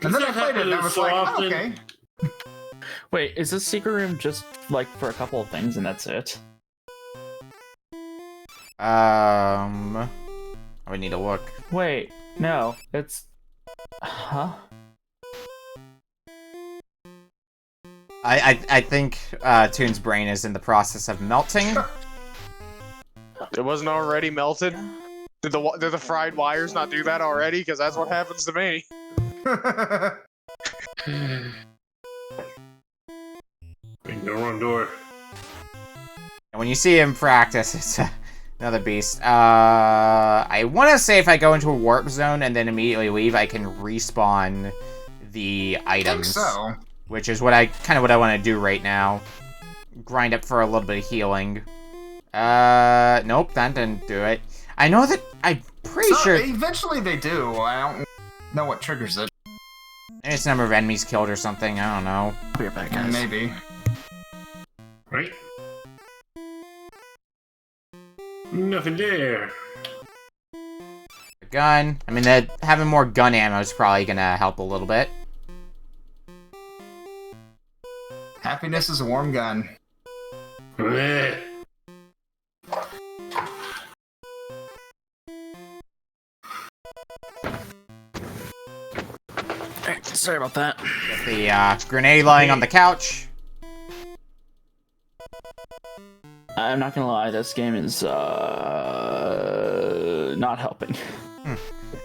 then I played it and I was like, oh, okay. Wait, is this secret room just like for a couple of things and that's it? I would need to look. Wait, no, it's... Huh? I think Toon's brain is in the process of melting. It wasn't already melted? Did the fried wires not do that already? Because that's what happens to me. The wrong door. And when you see him practice, it's another beast. I want to say if I go into a warp zone and then immediately leave, I can respawn the I think items. so. Which is what I want to do right now. Grind up for a little bit of healing. Nope, that didn't do it. I know that I'm pretty sure Eventually they do. I don't know what triggers it. it's the number of enemies killed or something. I don't know. Be right back, guys. Maybe. Right? Nothing there. A gun. I mean, that having more gun ammo is probably gonna help a little bit. Happiness is a warm gun. Bleh. Alright, sorry about that. Get the grenade lying on the couch. I'm not gonna lie, this game is not helping.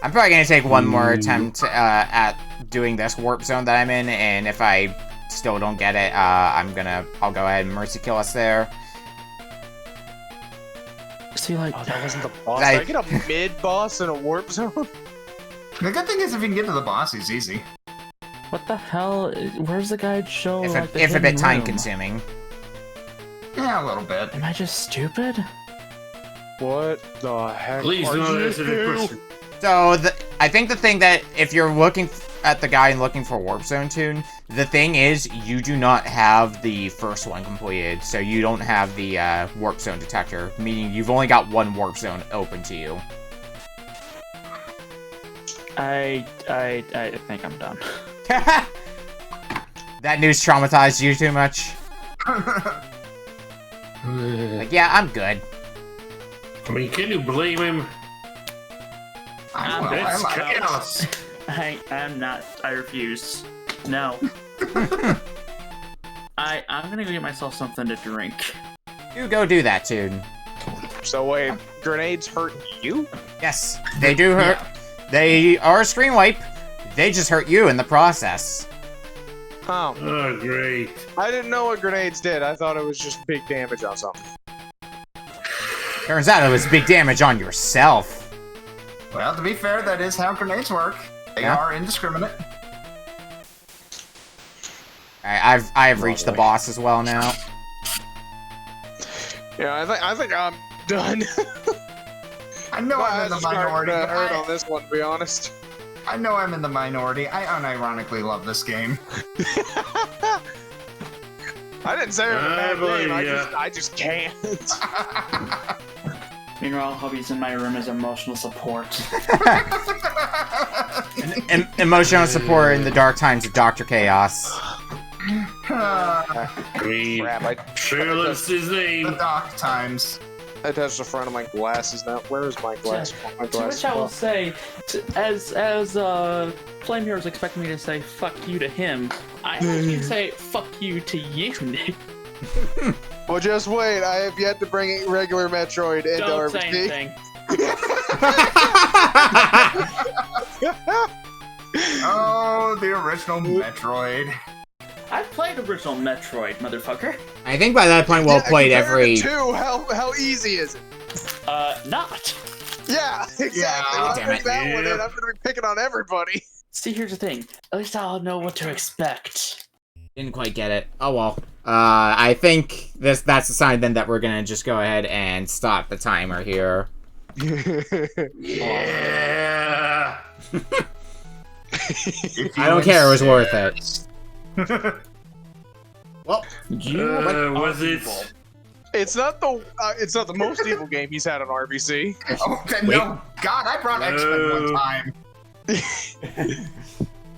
I'm probably gonna take one more attempt at doing this warp zone that I'm in, and if I still don't get it, I'll go ahead and mercy kill us there. See, like, Oh, that wasn't the boss. I- Did I get a mid-boss in a warp zone? The good thing is if you can get to the boss, he's easy. what the hell? Where's the guide show? If, like, the if a bit hidden time room? consuming. Yeah, a little bit. Am I just stupid? What the heck? Please are do not you answer that doing? question. So, I think the thing that, if you're looking at the guy and looking for Warp Zone Tune, the thing is, you do not have the first one completed, so you don't have the Warp Zone detector, meaning you've only got one Warp Zone open to you. I think I'm done. That news traumatized you too much? Like, yeah, I'm good. I mean, can you blame him? I don't know. I That's like it. chaos. I'm not. I refuse. No. I'm gonna go get myself something to drink. You go do that, Tune. So wait, grenades hurt you? Yes, they do hurt. They are a screen wipe. They just hurt you in the process. Oh, Oh, great. I didn't know what grenades did. I thought it was just big damage on something. Turns out it was big damage on yourself. Well, to be fair, that is how grenades work. They Yeah. are indiscriminate. Alright, I've reached the boss as well now. Yeah, I think I'm done. I know My I'm in eyes the are starting minority. to but hurt on this one, to be honest. I know I'm in the minority. I unironically love this game. I didn't say it was a I bad believe game. ya. I just can't. Meanwhile, hubby's in my room as emotional support. Emotional support in the dark times of Dr. Chaos. I mean, Crap, I Fearless his The name. dark times. I touched the front of my glasses now. Where is my glass? My To which glasses. I will say, as Flame Heroes expect me to say "fuck you" to him, I actually say "fuck you" to you, Nick. Well, just wait. I have yet to bring regular Metroid into Don't say RPG. anything. Oh, the original Metroid. I've played original Metroid, motherfucker. I think by that point we'll have played every... Two, how easy is it? Not. Yeah, exactly. Yeah. When I Damn pick it. that one in, I'm gonna be picking on everybody. See, here's the thing. At least I'll know what to expect. Didn't quite get it. Oh well. I think that's a sign then that we're gonna just go ahead and stop the timer here. Yeah. I don't care, it was worth it. Well, Was it? It's not the most evil game he's had on RBC. Oh, no. God, I brought X-Men one time.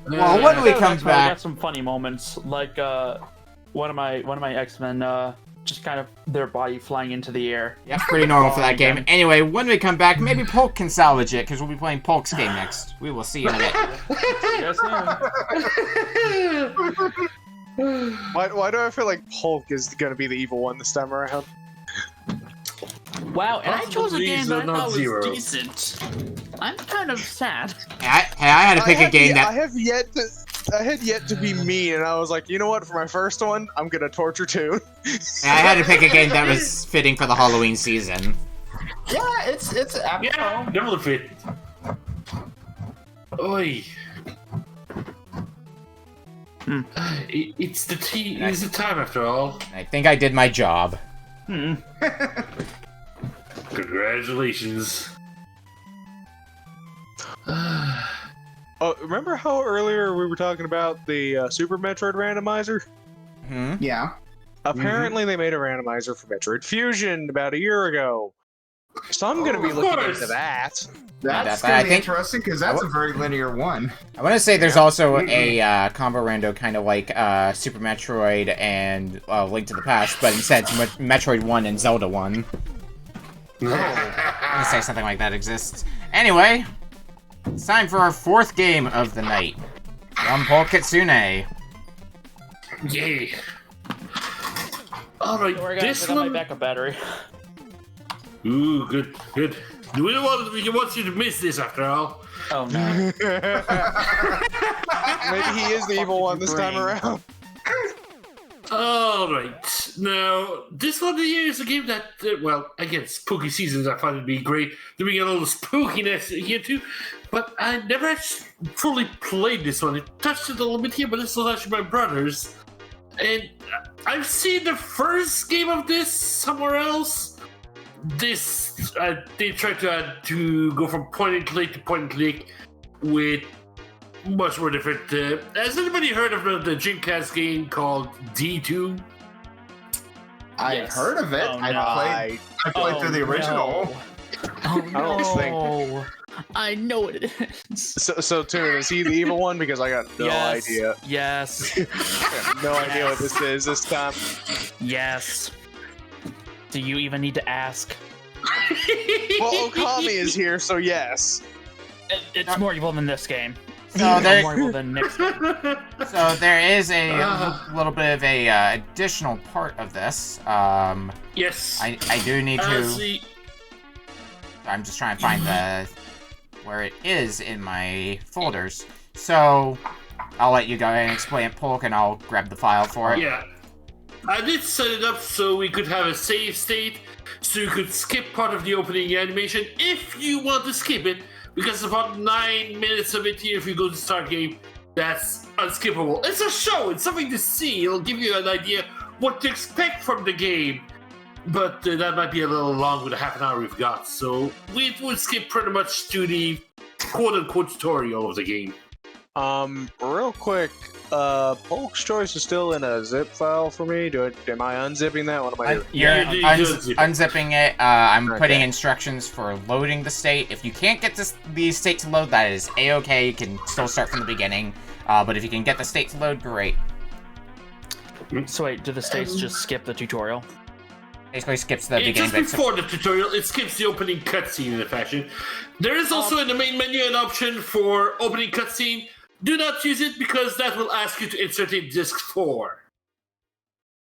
well, when we come I got back... some funny moments, like one of my X-Men just kind of their body flying into the air. Yeah, pretty normal for that game. Anyway, when we come back, maybe Polk can salvage it, because we'll be playing Polk's game next. We will see you in a bit. Yes, Why do I feel like Polk is gonna be the evil one this time around? wow, and I chose a game that I Not thought was zero. decent. I'm kind of sad. I had to pick a game that... I had yet to be mean, and I was like, you know what? For my first one, I'm gonna torture Toon. I had to pick a game that was fitting for the Halloween season. Yeah, it's Yeah, never fit. Oi. It's the it's the time after all. I think I did my job. Congratulations. Oh, remember how earlier we were talking about the Super Metroid randomizer? Hmm? Yeah. Apparently, they made a randomizer for Metroid Fusion about a year ago. So I'm gonna be looking into that. That's I gonna be think- interesting because that's a very linear one. I want to say there's also a combo rando kind of like Super Metroid and Link to the Past, but instead it's Metroid 1 and Zelda 1. I'm gonna say something like that exists. Anyway, it's time for our fourth game of the night. From Polk Kitsune. Yay. Alright, We're gonna this put on my one... backup battery. Ooh, good. We don't want you to miss this after all. Oh no. Maybe he is the evil one this time around. Alright, now, this one here is a game that, well, again, spooky seasons, I find it to be great. Then we get a little spookiness here too, but I never actually fully played this one. It touched it a little bit here, but this was actually my brother's. And I've seen the first game of this somewhere else. This, they tried to go from point and click to point and click with much more different. Has anybody heard of the Dreamcast game called D2? I Yes. heard of it. Oh, I no. played through the original. No. Oh no. I don't think- I know what it is. So Toon, is he the evil one? Because I got no Yes. idea. Yes. I have no idea what this is this time. Yes. Do you even need to ask? Well, Okami is here, so yes. It's more evil than this game. So It's more evil than Nick's game. So there is a little bit of a additional part of this. Yes. I do need to... See, I'm just trying to find where it is in my folders. So I'll let you go ahead and explain it, Polk, and I'll grab the file for it. yeah. I did set it up so we could have a save state, so you could skip part of the opening animation if you want to skip it, because about 9 minutes of it here, if you go to start game, that's unskippable. It's a show, it's something to see, it'll give you an idea what to expect from the game. But that might be a little long with the half an hour we've got, so we would skip pretty much to the quote-unquote tutorial of the game. Real quick, Polk's choice is still in a zip file for me. Am I unzipping that? What am I doing? You're Yeah, you do. unzipping it. I'm putting Okay. instructions for loading the state. If you can't get the state to load, that is a-okay. You can still start from the beginning. But if you can get the state to load, great. So wait, do the states just skip the tutorial? Basically skips the It beginning just bit. before the tutorial, it skips the opening cutscene in a fashion. There is also in the main menu an option for opening cutscene. Do not use it because that will ask you to insert a disc 4.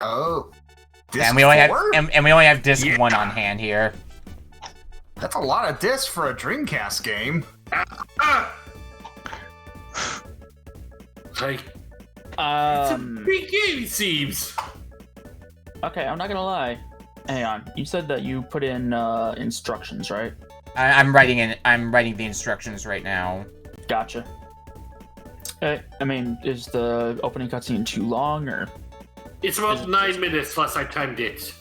Oh. And we only have Disc 4? and we only have disc 1 on hand here. That's a lot of discs for a Dreamcast game. Like, It's a big game, it seems. Okay, I'm not gonna lie. Hang on. You said that you put in instructions, right? I'm writing the instructions right now. Gotcha. I mean, is the opening cutscene too long, or? It's about 9 minutes last I timed it.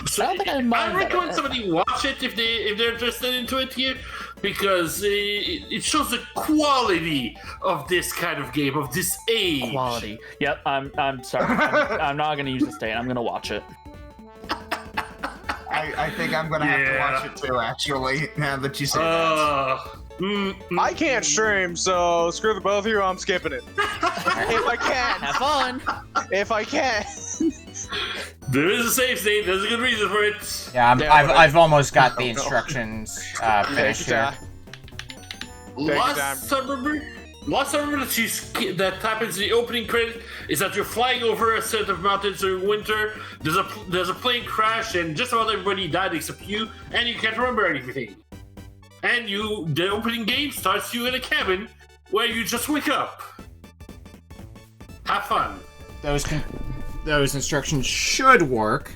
So I don't think I mind that. recommend somebody watch it if they're interested into it here, because it shows the quality of this kind of game, of this age. Quality. Yep. I'm sorry. I'm not gonna use this day. I'm gonna watch it. I think I'm gonna have to watch it too, actually, now that you say that. I can't stream, so screw the both of you. I'm skipping it. If I can. Have fun. If I can. There is a save state. There's a good reason for it. Yeah, I've almost got the Oh, no. instructions finished here. Last I remember that happens in the opening credit is that you're flying over a set of mountains during winter. There's a plane crash and just about everybody died except you, and you can't remember anything. And the opening game starts you in a cabin where you just wake up. Have fun. Those instructions should work.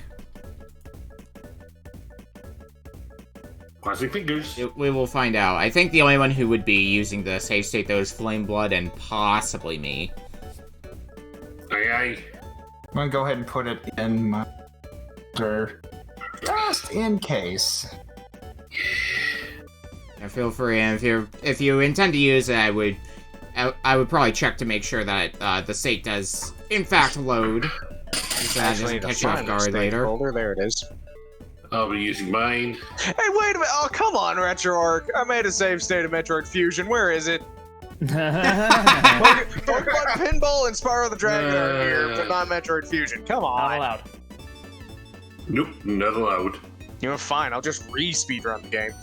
Crossing fingers. We will find out. I think the only one who would be using the save state though is FlameBlood and possibly me. Aye. I'm gonna go ahead and put it in my... just in case. Yeah, feel free, and if you intend to use it, I would probably check to make sure that the state does in fact load, so that doesn't catch you off guard later. Folder. There it is. I'll be using mine. Hey, wait a minute! Oh, come on, RetroArch. I made a save state of Metroid Fusion. Where is it? Pokemon Pinball and Spyro the Dragon are here, but not Metroid Fusion. Come Not on. allowed. Nope, not allowed. You know, fine. I'll just re-speedrun the game.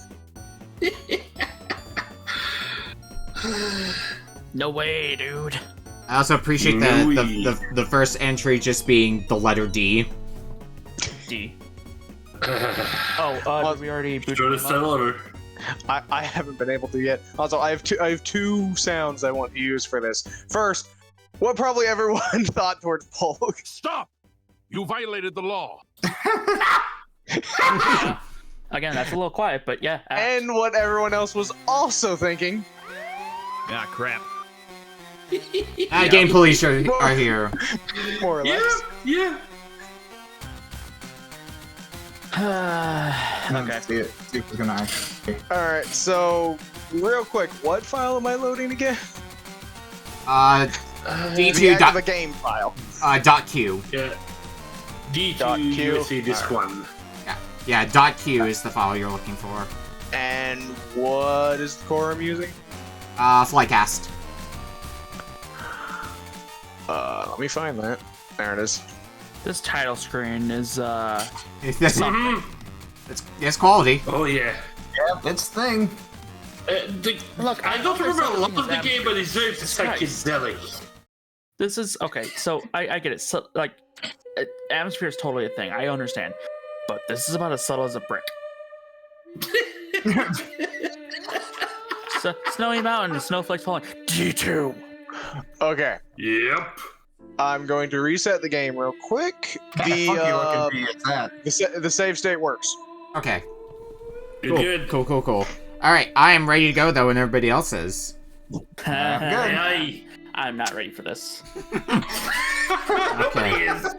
No way, dude. I also appreciate the first entry just being the letter D. D. Did we already booted Shortest him up? title ever. I haven't been able to yet. Also, I have two sounds I want to use for this. First, what probably everyone thought towards Polk. Stop! You violated the law. Again, that's a little quiet, but yeah. And what everyone else was also thinking. Ah, crap. Game police are here. More or less. Yeah. Okay. See if it's gonna actually... Alright, so, real quick, what file am I loading again? D2 The game file. .q. Yeah. D2 .q. USA Disc 1. Yeah, .q is the file you're looking for. And what is the core I'm using? Flycast. Let me find that. There it is. This title screen is It's quality. Oh yeah. Yep, it's the thing. Look, I don't remember a lot of the game, but it's very Christ. psychedelic. This is okay. So I get it. So like, atmosphere is totally a thing. I understand, but this is about as subtle as a brick. So, snowy mountain, snowflakes falling. D2. Okay. Yep. I'm going to reset the game real quick. Funky looking D is that. The save state works. Okay. Good. Cool. Alright, I am ready to go though when everybody else is. Aye. I'm not ready for this. Okay. Yes.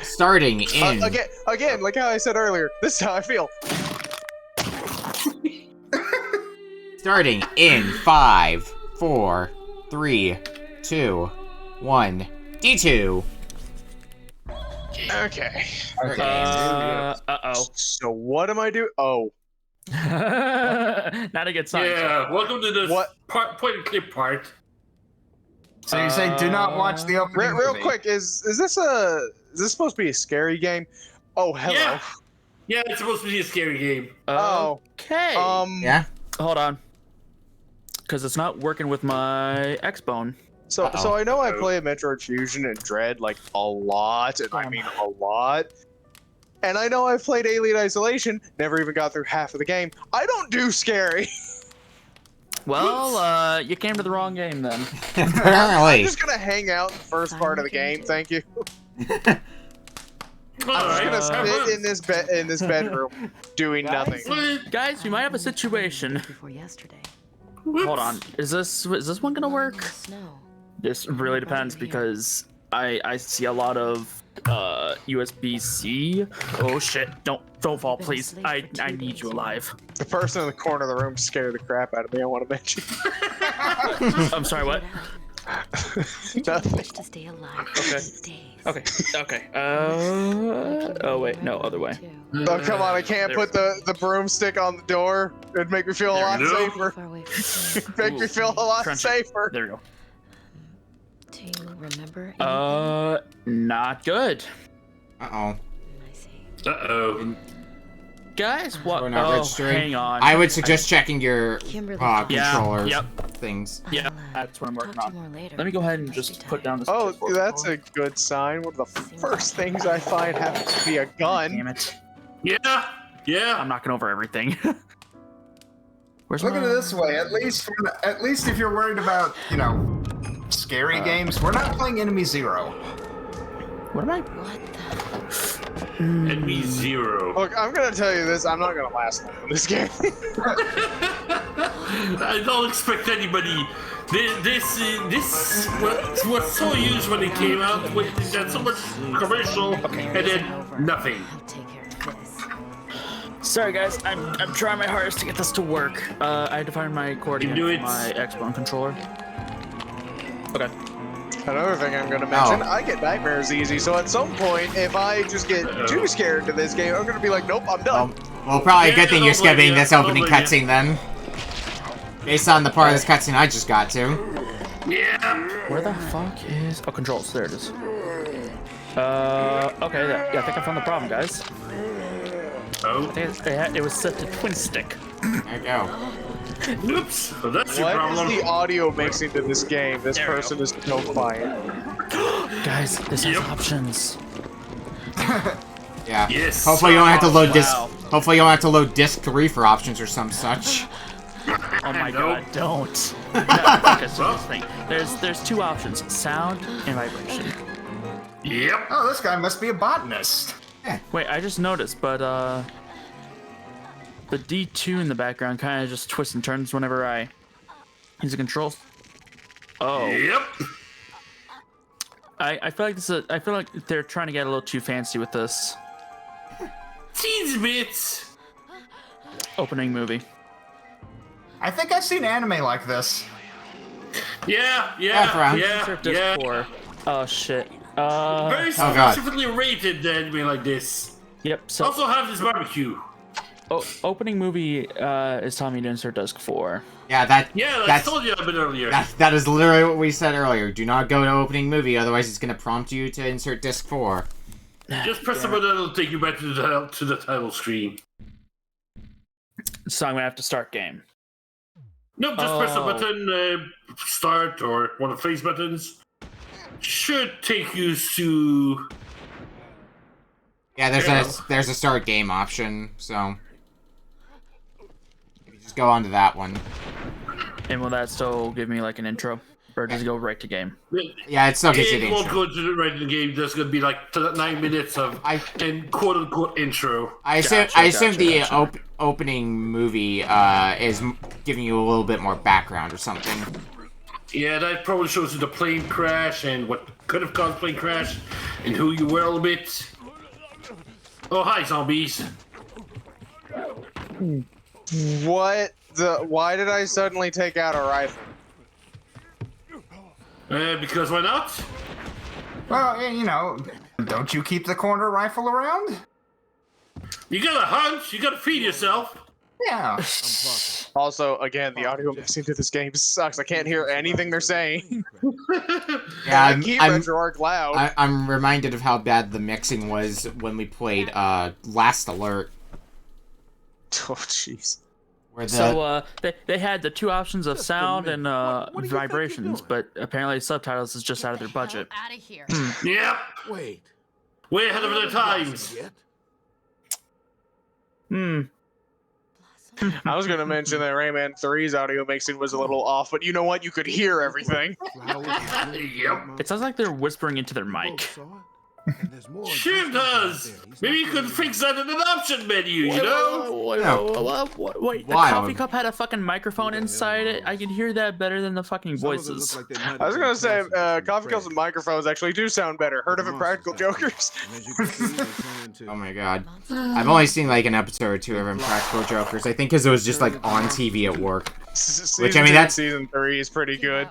Starting in... Again, like how I said earlier, this is how I feel. Starting in 5, 4, 3, 2, 1. D2. Okay. Uh-oh. So what am I doing? Oh. Not a good sign. Yeah. Welcome to the What? point and click part. So you say do not watch the opening Real movie. quick, is this supposed to be a scary game? Oh, hello. Yeah. Yeah, it's supposed to be a scary game. Oh. Okay. Yeah? Hold on. Because it's not working with my X-Bone. So I know I play Metroid Fusion and Dread like a lot, and I mean a lot. And I know I've played Alien Isolation, never even got through half of the game. I don't do scary. Well, you came to the wrong game then. I'm Apparently. just gonna hang out in the first part of the game. Thank you. I'm Alright, just gonna sit in this bedroom doing nothing. Guys, we might have a situation. Before yesterday. Hold on. Is this one gonna work? Snow. This really depends because I see a lot of USB-C. Oh shit! Don't fall, please. I need you alive. The person in the corner of the room scared the crap out of me. I want to mention. I'm sorry. What? Nothing. To stay alive. Okay. Okay. Oh wait, no, other way. Oh come on! I can't put the broomstick on the door. It'd make me feel a lot safer. Make me feel a lot safer. There we go. Do you remember anything? Not good. Uh-oh. I see. Uh-oh. Guys, what? We're not registering. Hang on. I would suggest checking your Kimberly. controllers Yep. things. Yeah, that's what I'm working Talk to on. you more later. Let me go ahead and Must just be put down this. Oh, that's a good sign. One of the first things I find happens to be a gun. Damn it! Yeah. I'm knocking over everything. Where's Look my... at it this way. At least if you're worried about, scary games, we're not playing Enemy Zero. What am I? What the? Enemy 0. Look, I'm gonna tell you this. I'm not gonna last long in this game. I don't expect anybody. This was so used when it came out. It got so much commercial, and then nothing. I'll take care of this. Sorry guys, I'm trying my hardest to get this to work. I had to find my cord You again do for it. my Xbox controller. Okay. Another thing I'm gonna mention, I get nightmares easy, so at some point, if I just get too scared to this game, I'm gonna be like, nope, I'm done. Well, probably a good thing you're don't blame skipping you, this don't opening blame you. cutscene then. Based on the part of this cutscene I just got to. Yeah. Where the fuck is... Oh, controls. There it is. Okay. Yeah, I think I found the problem, guys. Oh. I think it was set to twin stick. There you go. Oops. So that's your What problem. is the audio mixing to this game? This There we person is so quiet. Guys, this has options. Yeah. Yes. Hopefully you don't have to load disc. Wow. Hopefully you don't have to load disc 3 for options or some such. Oh my Nope. god, don't. Focus on this thing. There's two options, sound and vibration. Yep. Oh, this guy must be a botanist. Wait, I just noticed, but the D2 in the background kind of just twists and turns whenever I use the controls. Oh. Yep. I feel like I feel like they're trying to get a little too fancy with this Teens bits. opening movie. I think I've seen anime like this. Yeah. Insert disc 4. Oh shit. Very God. specifically rated anime like this. Yep. So Also have this barbecue. opening movie is telling me to insert disc 4. Yeah, Yeah, I that's told you a bit earlier. that is literally what we said earlier. Do not go to opening movie, otherwise it's gonna prompt you to insert disc 4. Just press the button, it'll take you back to the title screen. So I'm gonna have to start game. Nope, just press the button, start, or one of the face buttons. Should take you to... Yeah, there's a start game option, so if you just go onto that one. And will that still give me like an intro? Or does it go right to game? Yeah, it still gets you the It won't intro. go to the right in the game. There's gonna be like 9 minutes of quote-unquote intro. I assume the opening movie is giving you a little bit more background or something. Yeah, that probably shows you the plane crash and what could have caused plane crash and who you were a little bit. Oh, hi, zombies. What the? Why did I suddenly take out a rifle? Because why not? Well, don't you keep the corner rifle around? You gotta hunt, you gotta feed yourself. Yeah. Also, again, the audio mixing to this game sucks. I can't hear anything they're saying. Yeah, I keep RetroArch loud. I'm reminded of how bad the mixing was when we played Last Alert. Oh, jeez. So they had the two options of sound and vibrations, but apparently subtitles is just out of their budget. Out of here. Yep. Wait. Way ahead of their times. Yet? I was gonna mention that Rayman 3's audio mixing was a little off, but you know what? You could hear everything. Yep. It sounds like they're whispering into their mic. Sure does. Maybe you could fix that in an option menu, you know? Wait, the Why? coffee cup had a fucking microphone inside it? I can hear that better than the fucking voices. I was gonna say, coffee cups and microphones actually do sound better. Heard of Impractical Jokers? Oh my god. I've only seen like an episode or two of Impractical Jokers. I think because it was just like on TV at work. Which, I mean, that's... Season 3 is pretty good.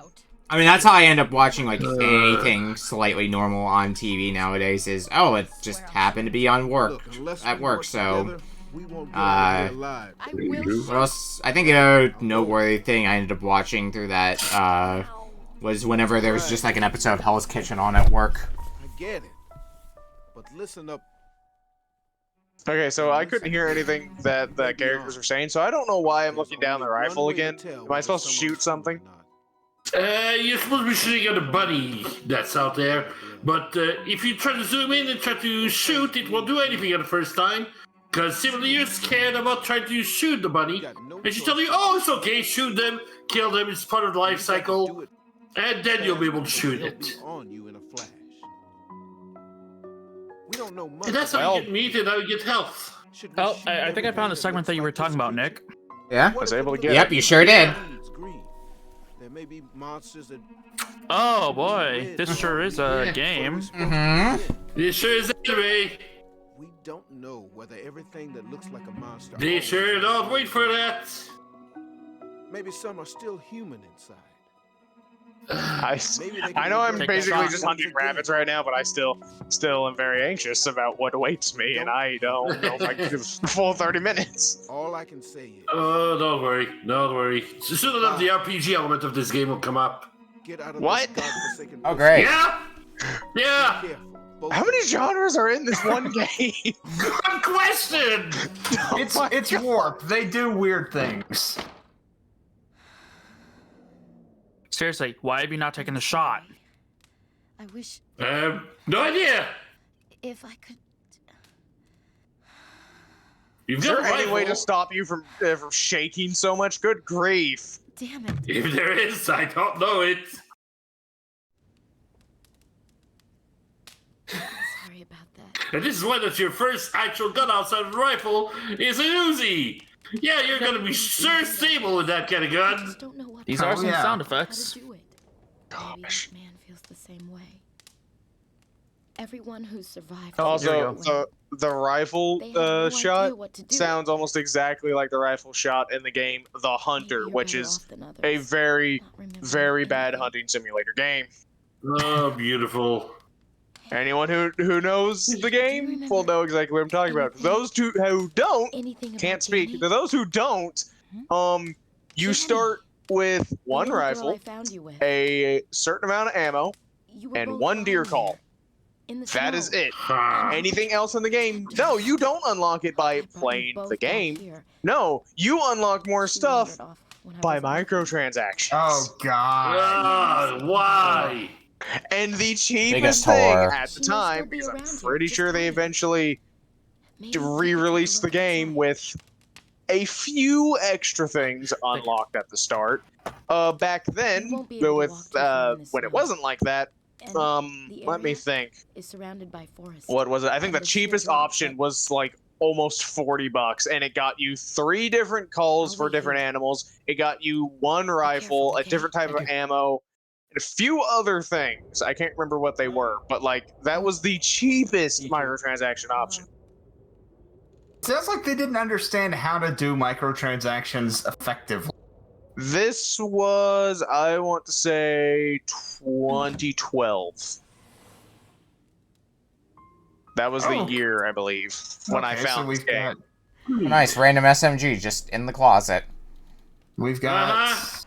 I mean, that's how I end up watching like anything slightly normal on TV nowadays is, oh, it just happened to be on work, at work, so... what else? I think a noteworthy thing I ended up watching through that, was whenever there was just like an episode of Hell's Kitchen on at work. I get it. But listen up. Okay, so I couldn't hear anything that the characters were saying, so I don't know why I'm looking down the rifle again. Am I supposed to shoot something? You're supposed to be shooting at a bunny that's out there, but if you try to zoom in and try to shoot, it won't do anything at the first time, because similarly you're scared about trying to shoot the bunny, and she tells you, oh, it's okay, shoot them, kill them, it's part of the life cycle, and then you'll be able to shoot it. And that's how you get meat and how you get health. Oh, I think I found the segment that you were talking about, Nick. Yeah? I was able to get Yep, you sure did. There may be monsters that Oh boy, this sure is a game. This sure is anime. we don't know whether everything that looks like a monster. They sure don't wait for that. Maybe some are still human inside. I know I'm basically just hunting rabbits right now, but I still am very anxious about what awaits me, and I don't know if I can do the full 30 minutes. All I can say is Oh, don't worry. Soon enough, the RPG element of this game will come up. get out of What? this godforsaken Oh, great. Yeah? Yeah! Careful. Both How many genres are in this one game? Good question! It's warp. They do weird things. Seriously, why have you not taken the shot? I wish No idea. if I could. You've Is got there a any way to rifle. stop you from shaking so much? Good grief. Damn it. If there is, I don't know it. Sorry about that. And this is why that's your first actual gun outside of the rifle is an Uzi. Yeah, you're gonna be sure stable with that kind of I gun. just don't know what These Oh, are some yeah. sound how to effects. do it. Maybe this man feels the same way. Everyone who survived. Oh, there we Also, the rifle They had no shot idea what to do. sounds almost exactly like the rifle shot in the game The Hunter, Maybe you're which better is off than others. a very, Not remembering very bad anything. hunting simulator game. Oh, beautiful. Anyone who knows the game remember will know exactly what I'm talking about. anything? Those two who don't Anything about can't speak. Danny? To those who don't, you Danny. start with The one little girl rifle, I found you with. a certain amount of ammo, You were and both one deer lying call. there, in the That is snow. it. Ha. Anything else in the game? No, you don't unlock it by I brought you playing both the back game. here. No, you unlock more She stuff wandered off when I by wasn't looking. microtransactions. Oh God. Ah, why? And the Biggest cheapest thing horror. at She the may time, still be because I'm around here, pretty just sure they hiding. eventually Maybe you could take a re-released the look game inside. with a few extra things unlocked at the start. Back then, won't be able to walk with too far in the when it snow. wasn't like that, And the let me area think. is surrounded by forests. What was it? I think the And the sheer cheapest drop option that- was like almost $40, and it got you 3 different calls I'll for wait different here. animals. It got you 1 rifle, a okay? different type of ammo, and a few other things. I can't remember what they were, but like that was the cheapest microtransaction option. Sounds like they didn't understand how to do microtransactions effectively. This was, I want to say, 2012. That was the Oh. year, I believe, when I Okay, so found this we've game. got Nice, random SMG just in the closet. we've got Uh-huh.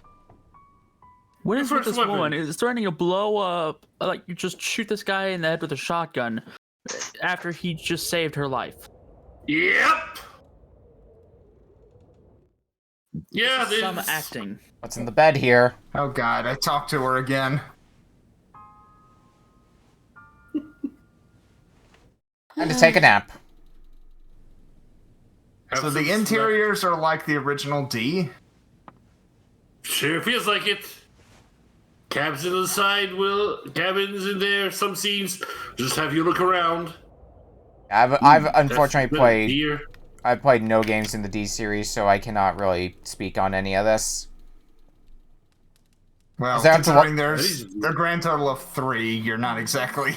What is with First this weapon. woman? Is threatening to blow up, like you just shoot this guy in the head with a shotgun after he just saved her life. Yep. Yeah, This is some this- acting. What's in the bed here? oh God, I talked to her again. Time to take a nap. Have So some the interiors are like the original D? Sure feels like it. Cabs in the side, cabins in there. Some scenes just have you look around. I've unfortunately That's played. here. I've played no games in the D series, so I cannot really speak on any of this. Well, Is that considering there's a grand total of 3, you're not exactly...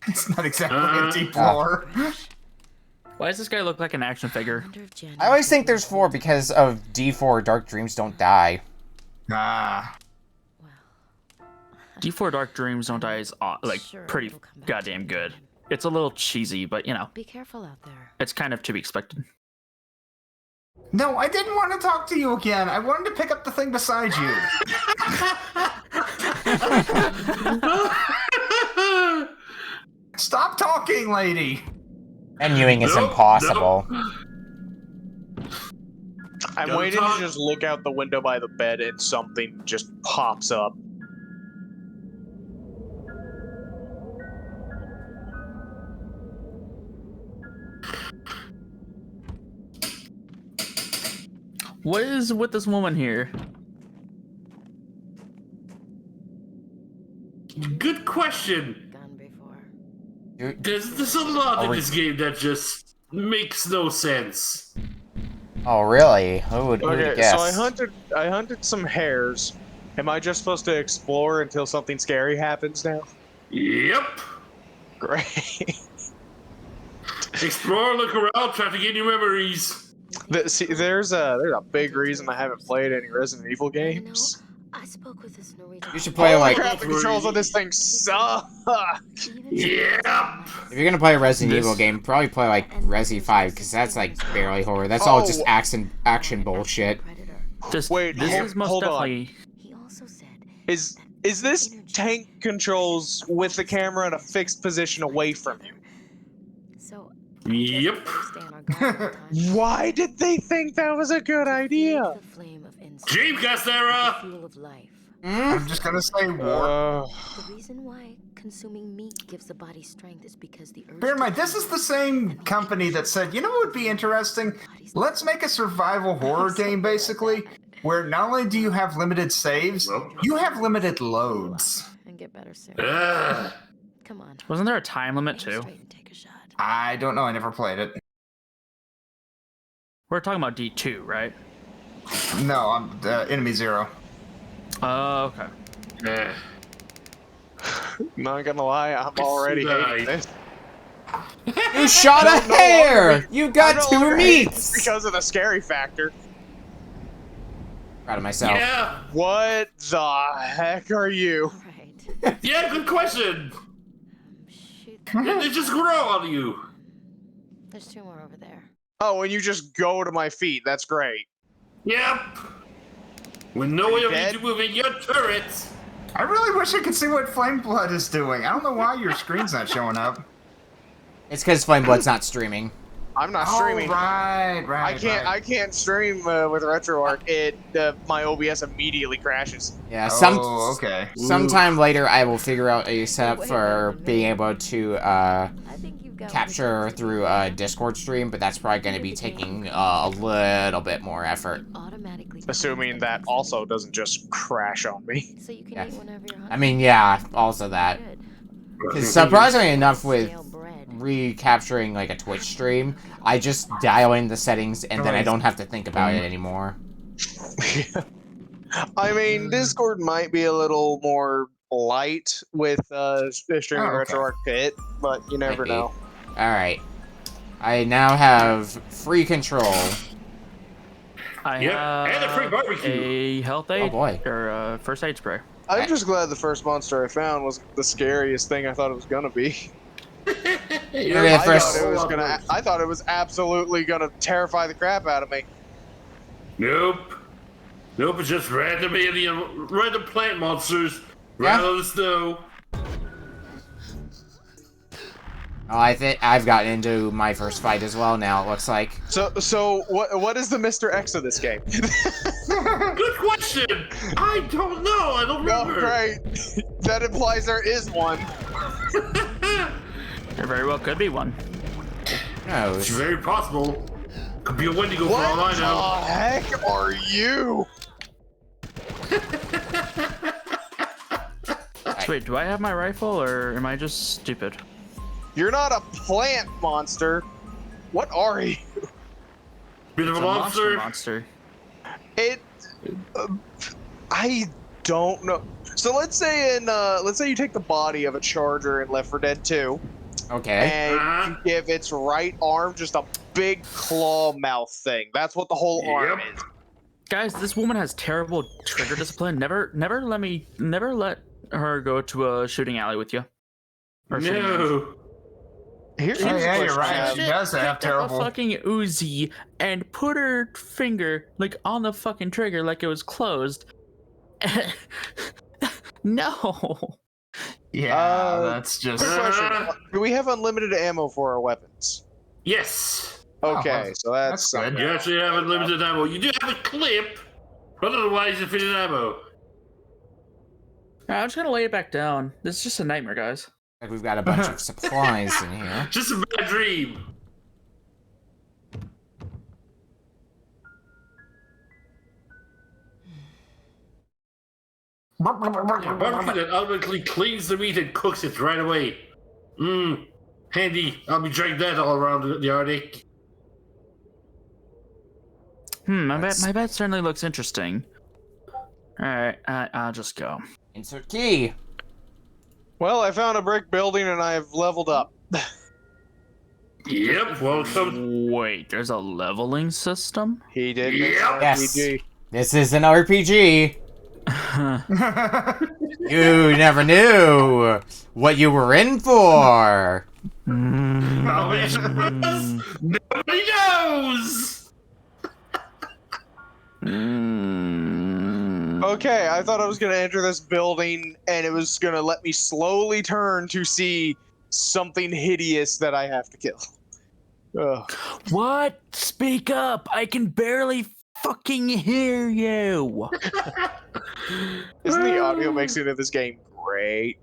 it's not exactly a deep lore. Why does this guy look like an action figure? I always think there's 4 because of D4 Dark Dreams Don't Die. Ah. D4 Dark Dreams Don't Die is like pretty goddamn good. It's a little cheesy, but you know, Be careful out there. it's kind of to be expected. No, I didn't want to talk to you again. I wanted to pick up the thing beside you. Stop talking, lady. Menuing is impossible. I'm Don't waiting talk. to just look out the window by the bed and something just pops up. What is with this woman here? Good question. Gone before. There's a lot in this game that just makes no sense. Oh, really? Who would Okay, guess? so I hunted some hares. Am I just supposed to explore until something scary happens now? Yep. Great. Explore, look around, try to get new memories. See, there's a big reason I haven't played any Resident Evil games. I spoke with this Norwegian. You should play, like... Crap, the controls on this thing suck. Yep. If you're gonna play a Resident Evil game, probably play, like, Resi 5, because that's, like, barely horror. That's all just action bullshit. This Wait, this is most hold on. definitely. He also said Is this tank controls with the camera in a fixed position away from you? so. Yep. Why did they think that was a good idea? Dreamcast era. Fuel of life. I'm just gonna say war. The reason why consuming meat gives the body strength is because the urge. Bear in mind, this is the same company that said, you know what would be interesting? Let's make a survival horror game, basically, where not only do you have limited saves, you have limited loads. And get better soon. Ugh. Come on. Wasn't there a time limit too? I don't know, I never played it. We're talking about D2, right? No, I'm Enemy Zero. Oh, okay. Not gonna lie, I'm already hating this. You shot a hare! You I got no 2 longer hate meats! this because of the scary factor. Proud of myself. Yeah. What the heck are you? Yeah, good question. They just grow on you. There's 2 more over there. Oh, and you just go to my feet. That's great. Yep. With no way of Dead? you moving your turrets. I really wish I could see what FlameBlood is doing. I don't know why your screen's not showing up. It's because FlameBlood's not streaming. I'm not streaming. Right. I can't stream with RetroArch. My OBS immediately crashes. Yeah, okay. sometime later I will figure out a setup for being able to capture through a Discord stream, but that's probably going to be taking a little bit more effort. Assuming that also doesn't just crash on me. So you can Yeah. eat whenever you're hungry. I mean, yeah, also that. Because surprisingly enough, with recapturing like a Twitch stream, I just dial in the settings and then I don't have to think about it anymore. I mean, Discord might be a little more light with streaming RetroArch Pit, but you never know. Alright. I now have free control. I Yep, have and a free barbecue. a health aid boy. or first aid spray. I'm just glad the first monster I found was the scariest thing I thought it was gonna be. Okay, I thought it was absolutely gonna terrify the crap out of me. Nope. Nope, it's just random alien, random plant monsters right on the snow. Oh, I think I've gotten into my first fight as well now, it looks like. So what is the Mr. X of this game? Good question. I don't know. I don't remember. Right. That implies there is one. There very well could be one. No. It's very possible. Could be a Wendigo for all I What know. the heck are you? So wait, do I have my rifle or am I just stupid? You're not a plant monster. What are you? Bit of It's a a monster. monster. It. I don't know. So let's say you take the body of a charger in Left 4 Dead 2, Okay. and you give its right arm just a big claw mouth thing. That's what the whole arm Yep. is. Guys, this woman has terrible trigger discipline. Never let her go to a shooting alley with you. Or shooting range. No. Here's Oh, the yeah, you're question I right. have. She does have Picked up terrible. a fucking Uzi and put her finger like on the fucking trigger like it was closed. No. Yeah, that's just. Quick question: do we have unlimited ammo for our weapons? Yes. Okay, so that's good. something. You actually have unlimited ammo. You do have a clip, but otherwise infinite ammo. I'm just gonna lay it back down. This is just a nightmare, guys. Like we've got a bunch of supplies in here. Just a bad dream. Yeah, barbecue that automatically cleans the meat and cooks it right away. Mmm. Handy. I'll be dragging that all around the Arctic. My bet certainly looks interesting. Alright, I'll just go. Insert key. Well, I found a brick building and I've leveled up. Yep, welcome. Wait, there's a leveling system? He did. Yep. Yes. This is an RPG. You never knew what you were in for. Nobody knows. Okay, I thought I was gonna enter this building and it was gonna let me slowly turn to see something hideous that I have to kill. Ugh. What? Speak up! I can barely fucking hear you! Isn't the audio mixing of this game great?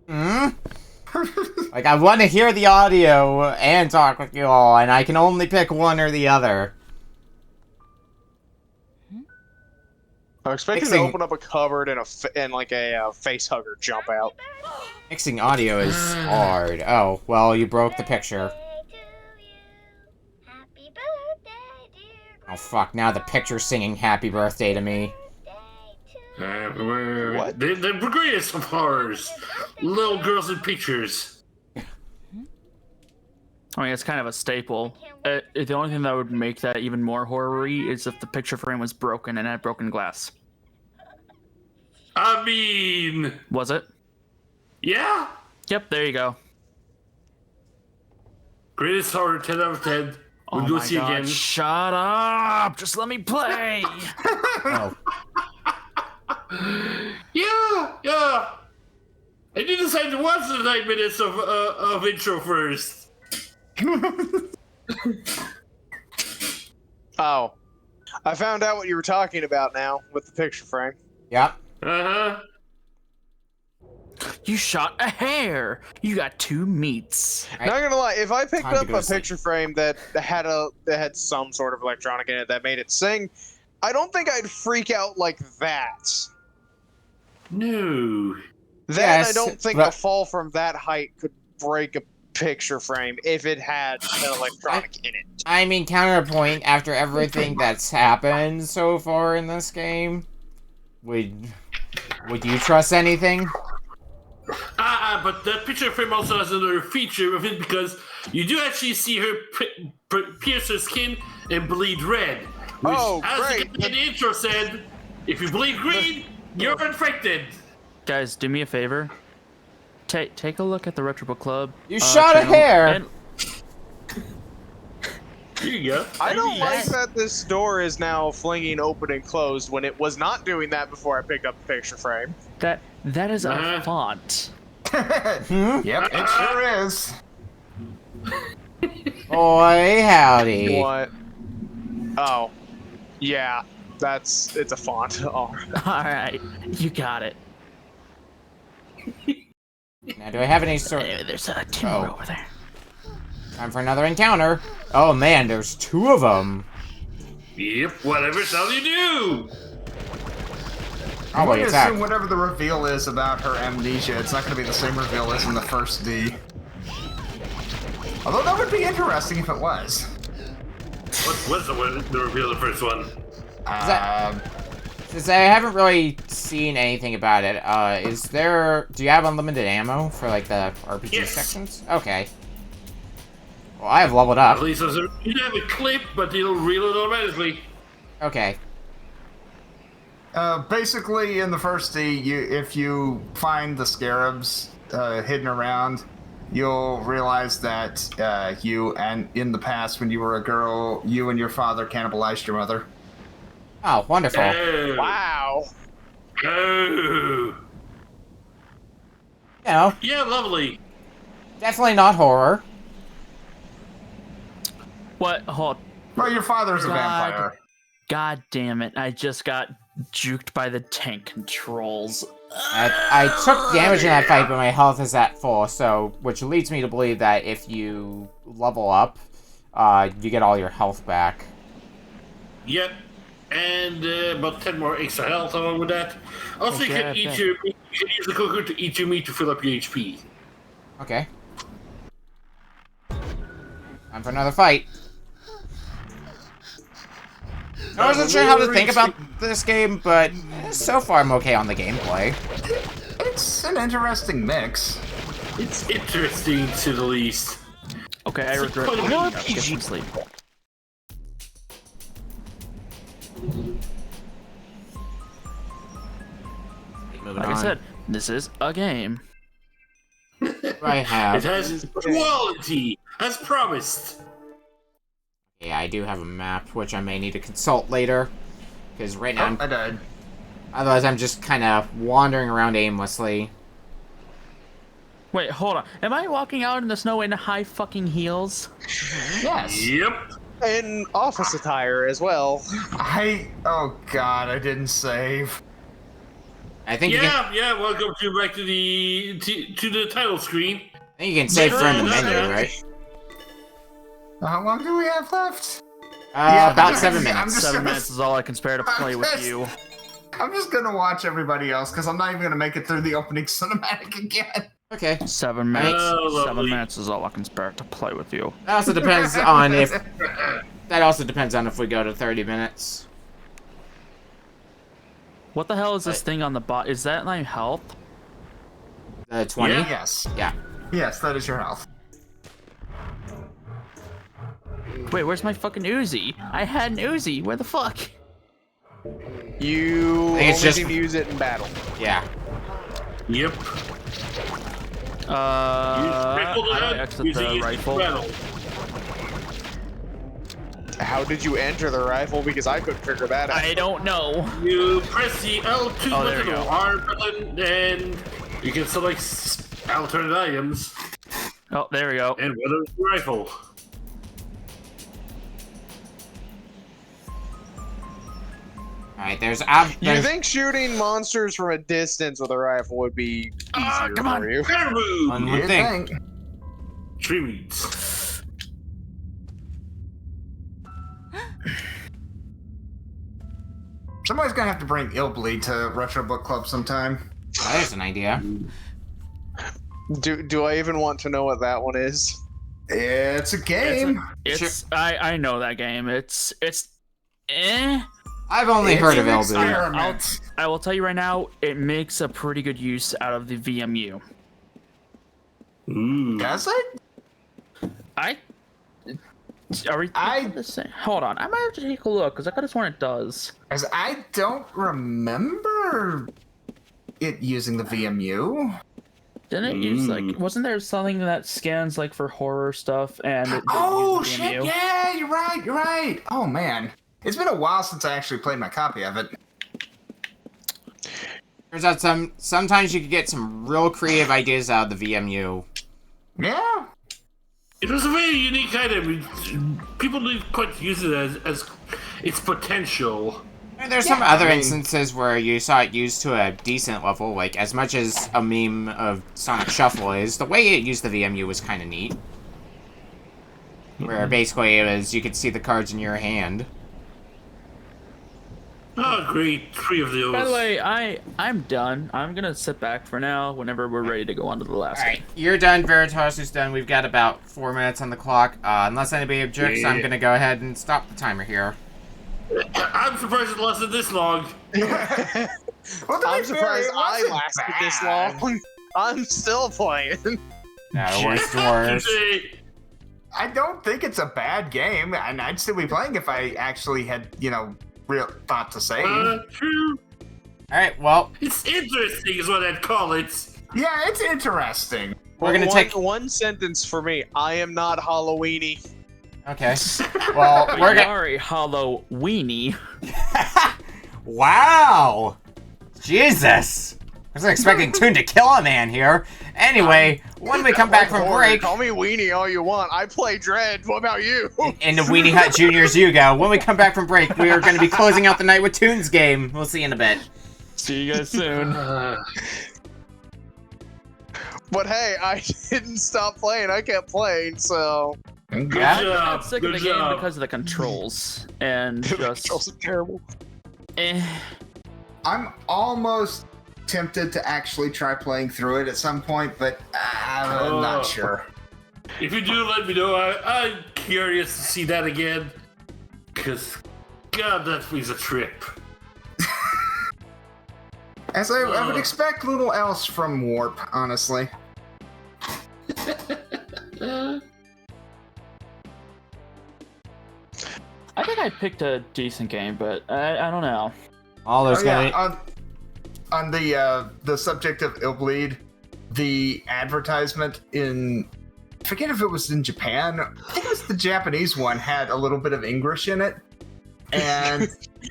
Hmm? Like, I want to hear the audio and talk with you all, and I can only pick one or the other. I'm expecting to open up a cupboard and a face hugger jump out. Mixing audio is hard. Oh, well, you broke the picture. Oh, fuck, now the picture's singing happy birthday to me. What? The greatest of horrors. Little girls in pictures. I mean, it's kind of a staple. The only thing that would make that even more horror-y is if the picture frame was broken and had broken glass. I mean... Was it? Yeah? Yep, there you go. Greatest horror, 10 out of 10. We'll Oh go my see God, again. shut up! Just let me play! Oh. Yeah. I did decide to watch the 9 minutes of intro first. Oh. I found out what you were talking about now with the picture frame. Yep. Uh-huh. You shot a hare! You got 2 meats. Right. Not gonna lie, if I picked Time to up go a to sleep. picture frame that had some sort of electronic in it that made it sing, I don't think I'd freak out like that. No. Then Yes, I don't think but- a fall from that height could break a picture frame if it had an electronic in it. I mean, counterpoint, after everything that's happened so far in this game, would you trust anything? But that picture frame also has another feature of it because you do actually see her pierce her skin and bleed red. Which, Oh, as great. the intro said, if you bleed green, you're infected. Guys, do me a favor. Take a look at the Retrobook Club. You shot a channel, hare! and- Here you go. I don't like that this door is now flinging open and closed when it was not doing that before I picked up the picture frame. That is a font. Yep, it sure is. Boy, howdy. What? Oh. Yeah. It's a font. Oh. Alright, you got it. Now, do I have any sort Anyway, there's a timber Oh. over there. Time for another encounter. Oh man, there's 2 of them. Yep, whatever shall you do? I'm Probably going to attack. assume whatever the reveal is about her amnesia, it's not going to be the same reveal as in the first D. Although that would be interesting if it was. What's the reveal of the first one? Since I haven't really seen anything about it, do you have unlimited ammo for, like, the RPG Yes. sections? Okay. Well, I have leveled up. At least you have a clip, but it'll reel it automatically. Okay. Basically, in the first D, if you find the scarabs hidden around, you'll realize that in the past, when you were a girl, you and your father cannibalized your mother. Oh, wonderful. Oh. Wow. Oh. You know, Yeah, lovely. definitely not horror. What? Hold. Well, your father's a God. vampire. God damn it! I just got juked by the tank controls. I took damage in that fight, but my health is at full, which leads me to believe that if you level up, you get all your health back. Yep. And about 10 more extra health along with that. Also, you can eat your meat. You can use the cooker to eat your meat to fill up your HP. Okay. Time for another fight. I wasn't sure how to think about this game, but so far I'm okay on the gameplay. It's an interesting mix. It's interesting to the least. Okay, I regret. quite a Get RPG. some sleep. Moving Like on. I said, this is a game. I It have. has quality, as promised. Yeah, I do have a map, which I may need to consult later. Because right now, I died. otherwise I'm just kind of wandering around aimlessly. Wait, hold on. Am I walking out in the snow in high fucking heels? Yes. Yep. In office attire as well. Oh god, I didn't save. I think you can. Yeah. Welcome back to the title screen. I think you can save from the menu, right? How long do we have left? About 7 I'm minutes. just 7 gonna- minutes is all I can spare to play with you. I'm just gonna watch everybody else because I'm not even gonna make it through the opening cinematic again. Okay. 7 minutes. Oh, 7 lovely. minutes is all I can spare to play with you. That also depends on if. That also depends on if we go to 30 minutes. What the hell is this thing on the bot? Is that my health? 20? Yeah. Yes. Yeah. Yes, that is your health. Wait, where's my fucking Uzi? I had an Uzi. Where the fuck? You I think it's only just- seem to use it in battle. Yeah. Yep. I I exit the rifle. How did you enter the rifle? Because I couldn't figure that out. I don't know. You press the L2 Oh, there button you or go. R button, and you can select alternate items. Oh, there we go. And one of the rifle. Alright, there's. You think shooting monsters from a distance with a rifle would be easier come on. for you? Caribou! One You thing. think? Tree roots. Somebody's gonna have to bring Illbleed to Retro Book Club sometime. There's an idea. Do I even want to know what that one is? It's a game. It's I know that game. It's eh. I've only It's heard of an Elby. experiment. I will tell you right now, it makes a pretty good use out of the VMU. Ooh. Does it? Are we the same? Hold on, I might have to take a look because I could have sworn it does. As I don't remember it using the VMU. Didn't it use like? Wasn't there something that scans like for horror stuff and? Oh uses the shit! VMU? Yeah, you're right. You're right. Oh man, it's been a while since I actually played my copy of it. Turns out sometimes you can get some real creative ideas out of the VMU. Yeah. It was a very unique item. People didn't quite use it as its potential. And there's some other instances where you saw it used to a decent level, like as much as a meme of Sonic Shuffle is, the way it used the VMU was kind of neat. where basically it was you could see the cards in your hand. Oh, great. 3 of those. By the way, I'm done. I'm gonna sit back for now. Whenever we're ready to go on to the last All right, game. you're done. Veritasu's done. We've got about 4 minutes on the clock. Unless anybody objects, I'm gonna go ahead and stop the timer here. I'm surprised it lasted this long. I'm surprised I lasted this long. I'm still playing. No, worst to worst. I don't think it's a bad game, and I'd still be playing if I actually had, real thought to save. True. All right, well, It's interesting, is what I'd call it. Yeah, it's interesting. we're gonna take. one sentence for me. I am not Halloweeny. Okay. Well, we're gonna. Sorry, Hollow Weenie. Wow! Jesus! I wasn't expecting Toon to kill a man here. Anyway, when we come back from break, Call me Weenie all you want. I play Dread. What about you? into Weenie Hut Junior's you go. When we come back from break, we are going to be closing out the night with Toon's game. We'll see you in a bit. See you guys soon. But hey, I didn't stop playing. I kept playing, so... Good Yeah? I'm job. sick of Good the game job. because of the controls and just. Controls are terrible. I'm almost tempted to actually try playing through it at some point, but I'm not sure. If you do, let me know. I'm curious to see that again. Because, God, that was a trip. As I would expect little else from Warp, honestly. I think I picked a decent game, but I don't know. All there's going On the subject of Illbleed, the advertisement in, I forget if it was in Japan, I think it was the Japanese one, had a little bit of English in it, and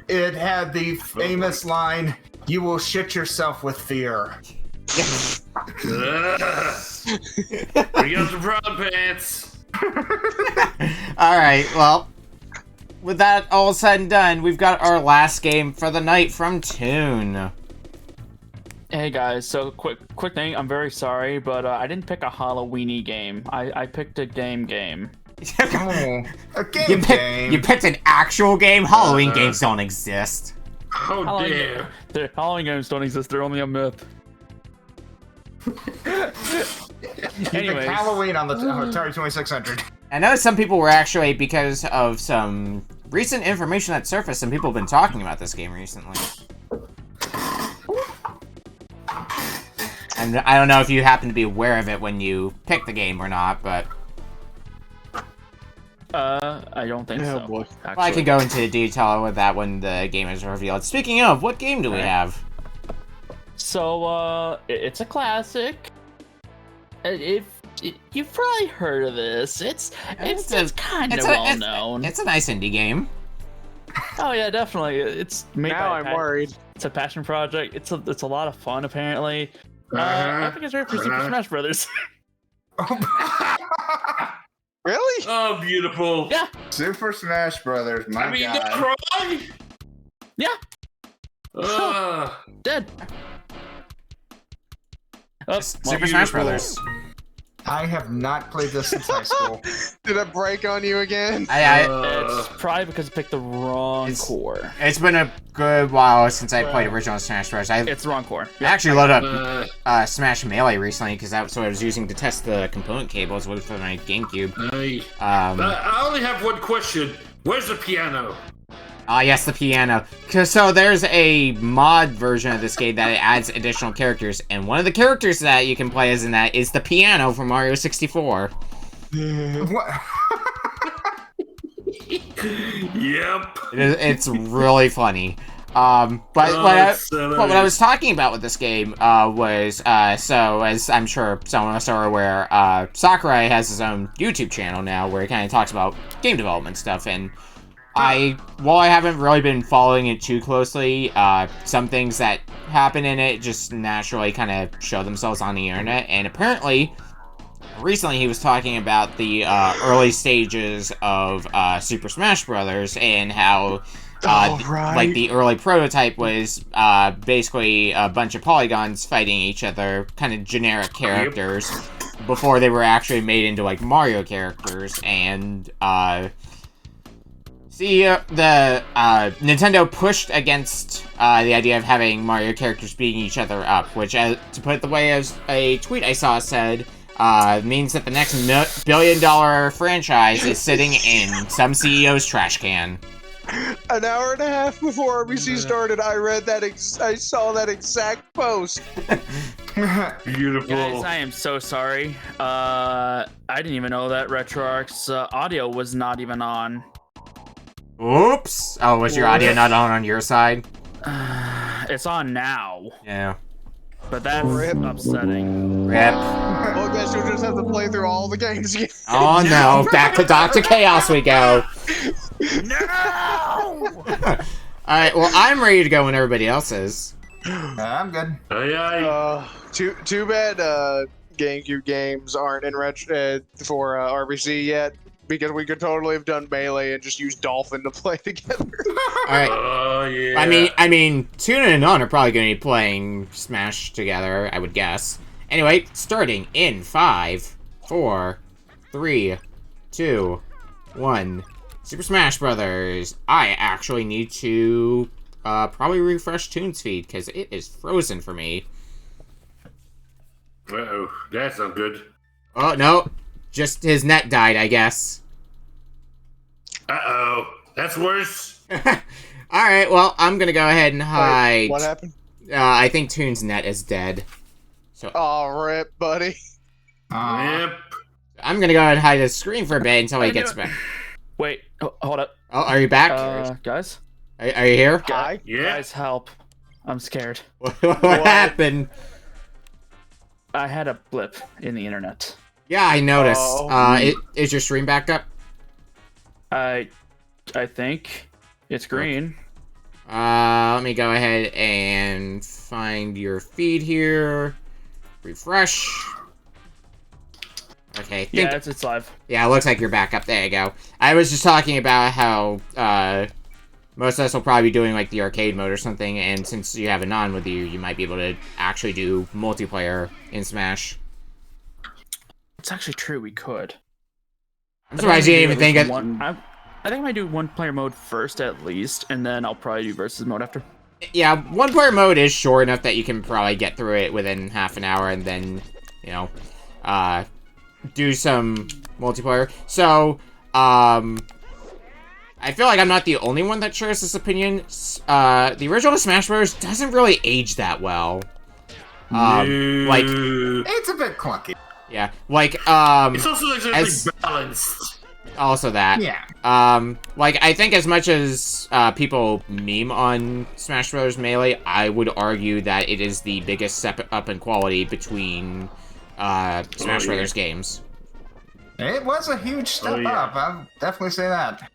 it had the famous line, "You will shit yourself with fear." Bring out the brown pants. Alright, well, with that all said and done, we've got our last game for the night from Toon. Hey guys, so quick thing. I'm very sorry, but I didn't pick a Halloweeny game. I picked a game. Oh, a game. You picked an actual game? Halloween games don't exist. How dare. The Halloween games don't exist. They're only a myth. Anyways, Halloween on the Atari 2600. I know some people were actually, because of some recent information that surfaced, some people have been talking about this game recently. And I don't know if you happen to be aware of it when you picked the game or not, but... I don't think so. boy. Actually. Well, I could go into detail with that when the game is revealed. Speaking of, what game do we have? So, it's a classic. You've probably heard of this. It's kind of well known. It's a nice indie game. Oh yeah, definitely. It's made Now by I'm worried. It's a passion project. It's a lot of fun apparently. I think it's ready for Super Smash Brothers. Really? Oh, beautiful. Yeah. Super Smash Brothers, my god. Metroid? Yeah. Dead. Oh, Super Smash Brothers. I have not played this since high school. Did it break on you again? It's probably because I picked the wrong core. It's been a good while since I played original Smash Bros. It's the wrong core. I actually loaded up Smash Melee recently because that's what I was using to test the component cables for my GameCube. I only have one question. Where's the piano? Yes, the piano. So there's a mod version of this game that adds additional characters, and one of the characters that you can play as in that is the piano from Mario 64. What? Yep. It's really funny. But what I was talking about with this game was, so as I'm sure some of us are aware, Sakurai has his own YouTube channel now where he kind of talks about game development stuff, and while I haven't really been following it too closely, some things that happen in it just naturally kind of show themselves on the internet, and apparently, recently he was talking about the early stages of Super Smash Brothers and how like the early prototype was basically a bunch of polygons fighting each other, kind of generic characters. before they were actually made into like Mario characters, and Nintendo pushed against the idea of having Mario characters beating each other up, which, to put it the way as a tweet I saw said, means that the next billion-dollar franchise is sitting in some CEO's trash can. An hour and a half before RBC started, I read that. I saw that exact post. Beautiful. Guys, I am so sorry. I didn't even know that RetroArch's audio was not even on. Oops. Oh, was your audio not on your side? It's on now, Yeah. but that's Rip. upsetting. Rip. Well, I guess you'll just have to play through all the games again. Oh no, back to Dr. Chaos we go. No! Alright, well, I'm ready to go when everybody else is. I'm good. Aye, aye. Too bad GameCube games aren't in for RBC yet, because we could totally have done Melee and just used Dolphin to play together. Alright. Oh, yeah. I mean, Tuna and None are probably going to be playing Smash together, I would guess. Anyway, starting in 5, 4, 3, 2, 1. Super Smash Brothers. I actually need to probably refresh Toon's feed, because it is frozen for me. Uh-oh, that's not good. Oh, no. Just his net died, I guess. Uh-oh, that's worse. Alright, well, I'm gonna go ahead and hide. Wait, what happened? I think Toon's net is dead. So Oh, rip, buddy. Yep. I'm gonna go ahead and hide his screen for a bit until he gets back. Wait, hold up. Oh, are you back? Guys? Are you here? Hi. Yeah. Guys, help. I'm scared. What happened? I had a blip in the internet. Yeah, I noticed. Oh. Is your stream back up? I think it's green. Let me go ahead and find your feed here. Refresh. Okay. Yeah, it's live. Yeah, it looks like you're back up. There you go. I was just talking about how most of us will probably be doing like the arcade mode or something, and since you have a non with you, you might be able to actually do multiplayer in Smash. It's actually true. We could. I'm surprised you didn't even think of. I think I might do one player mode first at least, and then I'll probably do versus mode after. Yeah, one player mode is short enough that you can probably get through it within half an hour, and then, you know, do some multiplayer. So, I feel like I'm not the only one that shares this opinion. The original Smash Bros. Doesn't really age that well. Like, It's a bit clunky. yeah, like, It's also like as- balanced. also that. Yeah. Like, I think as much as people meme on Smash Bros. Melee, I would argue that it is the biggest step up in quality between Smash Brothers games. It was a huge step up. I'll definitely say that.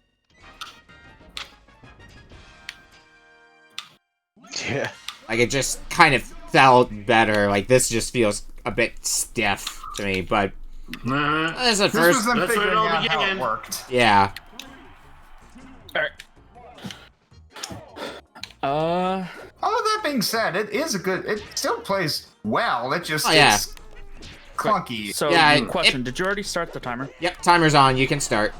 Yeah. Like, it just kind of felt better. Like, this just feels a bit stiff to me, but as at This first, was them that's where it figuring all out how it began. worked. yeah. Alright. All of that being said, it is a good. It still plays well. It just Oh, yeah. it's clunky. So, Yeah, question: did you already start the timer? Yep, timer's on. You can start.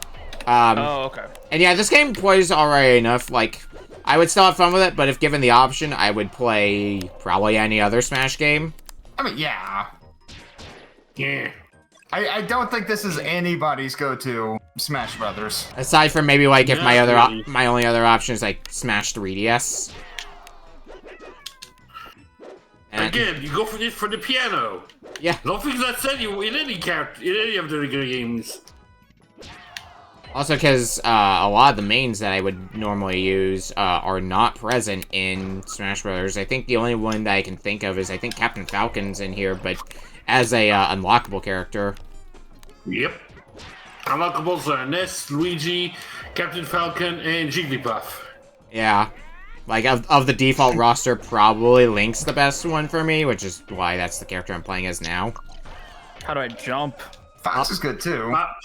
Oh, okay. And yeah, this game plays alright enough. Like, I would still have fun with it, but if given the option, I would play probably any other Smash game. I mean, yeah. Yeah. I don't think this is anybody's go-to Smash Brothers. Aside from maybe like if Not my really. my only other option is like Smash 3DS. And, Again, you go for the piano. yeah. Nothing's not said you in any of the regular games. Also, because a lot of the mains that I would normally use are not present in Smash Brothers. I think the only one that I can think of is I think Captain Falcon's in here, but as a unlockable character. Yep. Unlockables are Ness, Luigi, Captain Falcon, and Jigglypuff. Yeah. Like, of the default roster, probably Link's the best one for me, which is why that's the character I'm playing as now. How do I jump? Fox is good too. Up,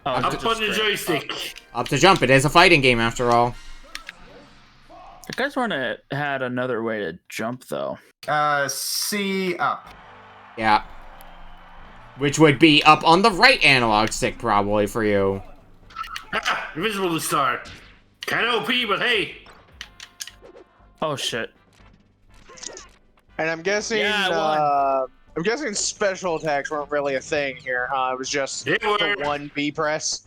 Oh, up just on the straight. joystick. Up to jump, it is a fighting game after all. You guys had another way to jump though. C up. Yeah. Which would be up on the right analog stick, probably, for you. Invisible to start. Kinda OP, but hey. Oh shit. And I'm guessing, Yeah, I'm guessing special attacks weren't really a thing here, huh? It was just They were. the one B press.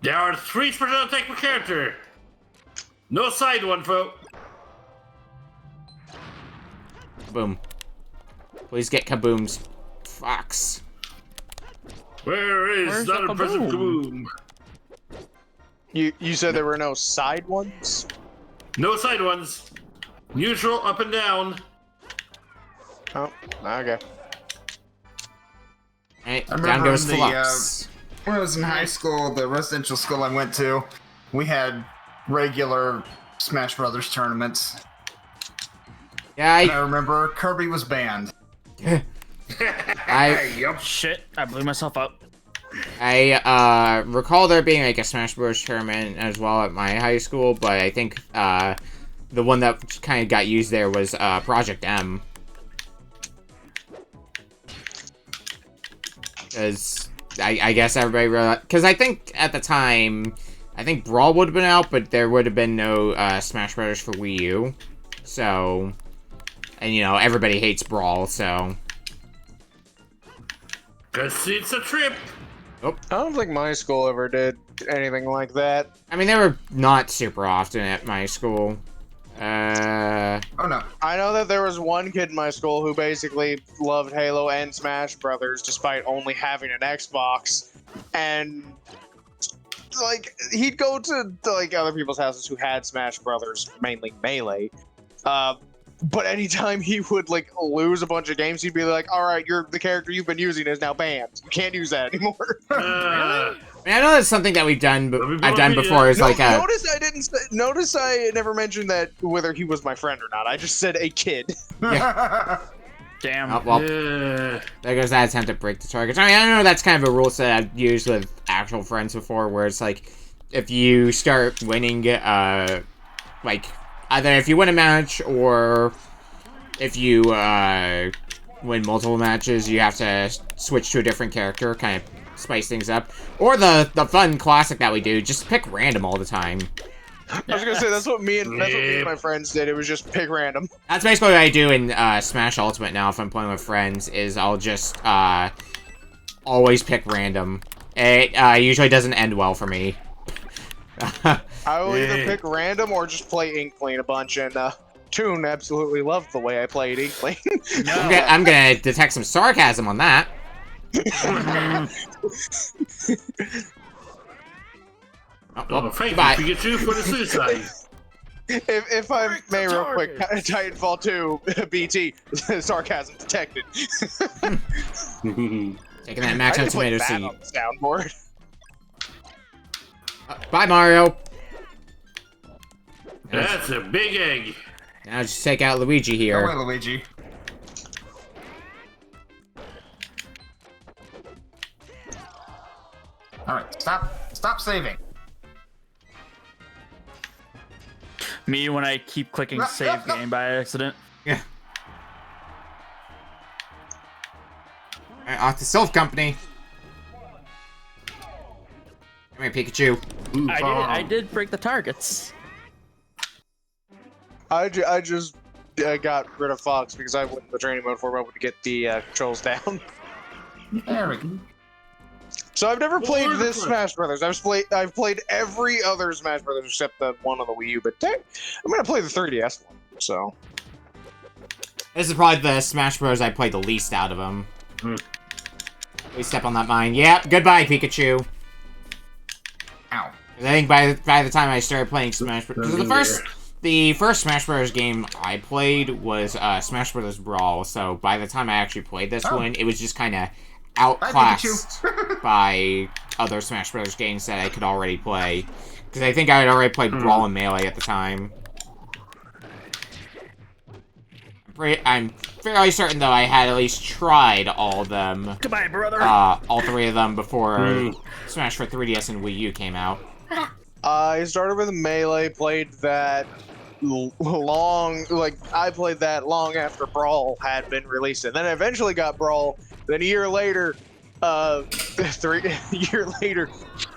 There are 3 special attack per character. No side one, folks. Boom. Please get kabooms. Fox. Where's the not present kaboom? kaboom? You said there were no side ones? No side ones. Neutral, up and down. Oh, okay. Alright, I down remember goes the, Flux. When I was in high school, the residential school I went to, we had regular Smash Brothers tournaments. Yeah, And I remember Kirby was banned. Yup. Shit, I blew myself up. I recall there being like a Smash Bros. Tournament as well at my high school, but I think the one that kind of got used there was Project M. Because I guess everybody realized, because I think at the time, I think Brawl would have been out, but there would have been no Smash Bros. For Wii U. So, and you know, everybody hates Brawl, so. Cause it's a trip. I don't think my school ever did anything like that. I mean, they were not super often at my school. Oh no. I know that there was one kid in my school who basically loved Halo and Smash Brothers despite only having an Xbox. And like he'd go to like other people's houses who had Smash Brothers, mainly Melee. But anytime he would like lose a bunch of games, he'd be like, "All right, the character you've been using is now banned. You can't use that anymore." I mean, I know that's something that we've done, but I've done before. Is like a Notice I never mentioned that whether he was my friend or not. I just said a kid. Damn. oh, well, Yeah. there goes that attempt to break the targets. I mean, I know that's kind of a rule set I've used with actual friends before, where it's like, if you start winning, like, either if you win a match or if you win multiple matches, you have to switch to a different character, kind of spice things up. Or the fun classic that we do, just pick random all the time. I was gonna say that's what me and my friends did. It was just pick random. That's basically what I do in Smash Ultimate now if I'm playing with friends, is I'll just always pick random. It usually doesn't end well for me. I will either pick random or just play Inkling a bunch, and Toon absolutely loved the way I played Inkling. I'm gonna detect some sarcasm on that. Oh, thank you, goodbye. Pikachu, for the suicide. If I may, real quick, Titanfall 2 BT sarcasm detected. Taking that max out tomato seed. On the soundboard. Bye, Mario. That's a big egg. Now just take out Luigi Go here. away, Luigi. Alright, stop saving. Me when I keep clicking No, save no, no. game by accident. Yeah. Alright, off to Sylph Company. Come here, Pikachu. Ooh, I did break the targets. I just got rid of Fox because I went in the training mode for a moment to get the controls down. There we go. So I've never played Lord this of Smash Brothers. I've played every other Smash Brothers except the one on the Wii U. But I'm gonna play the 3DS one. So This is probably the Smash Bros. I played the least out of them. Please step on that mine. Yep, goodbye, Pikachu. Ow. I think by the time I started playing Smash Bros. The first Smash Bros. Game I played was Smash Bros. Brawl, so by the time I actually played this one, it was just kind of outclassed by other Smash Bros. Games that I could already play. Because I think I had already played Brawl and Melee at the time. I'm fairly certain, though, I had at least tried all of them. Goodbye, brother. All 3 of them before Smash for 3DS and Wii U came out. I started with Melee, played that I played that long after Brawl had been released, and then I eventually got Brawl. Then a year later, year later,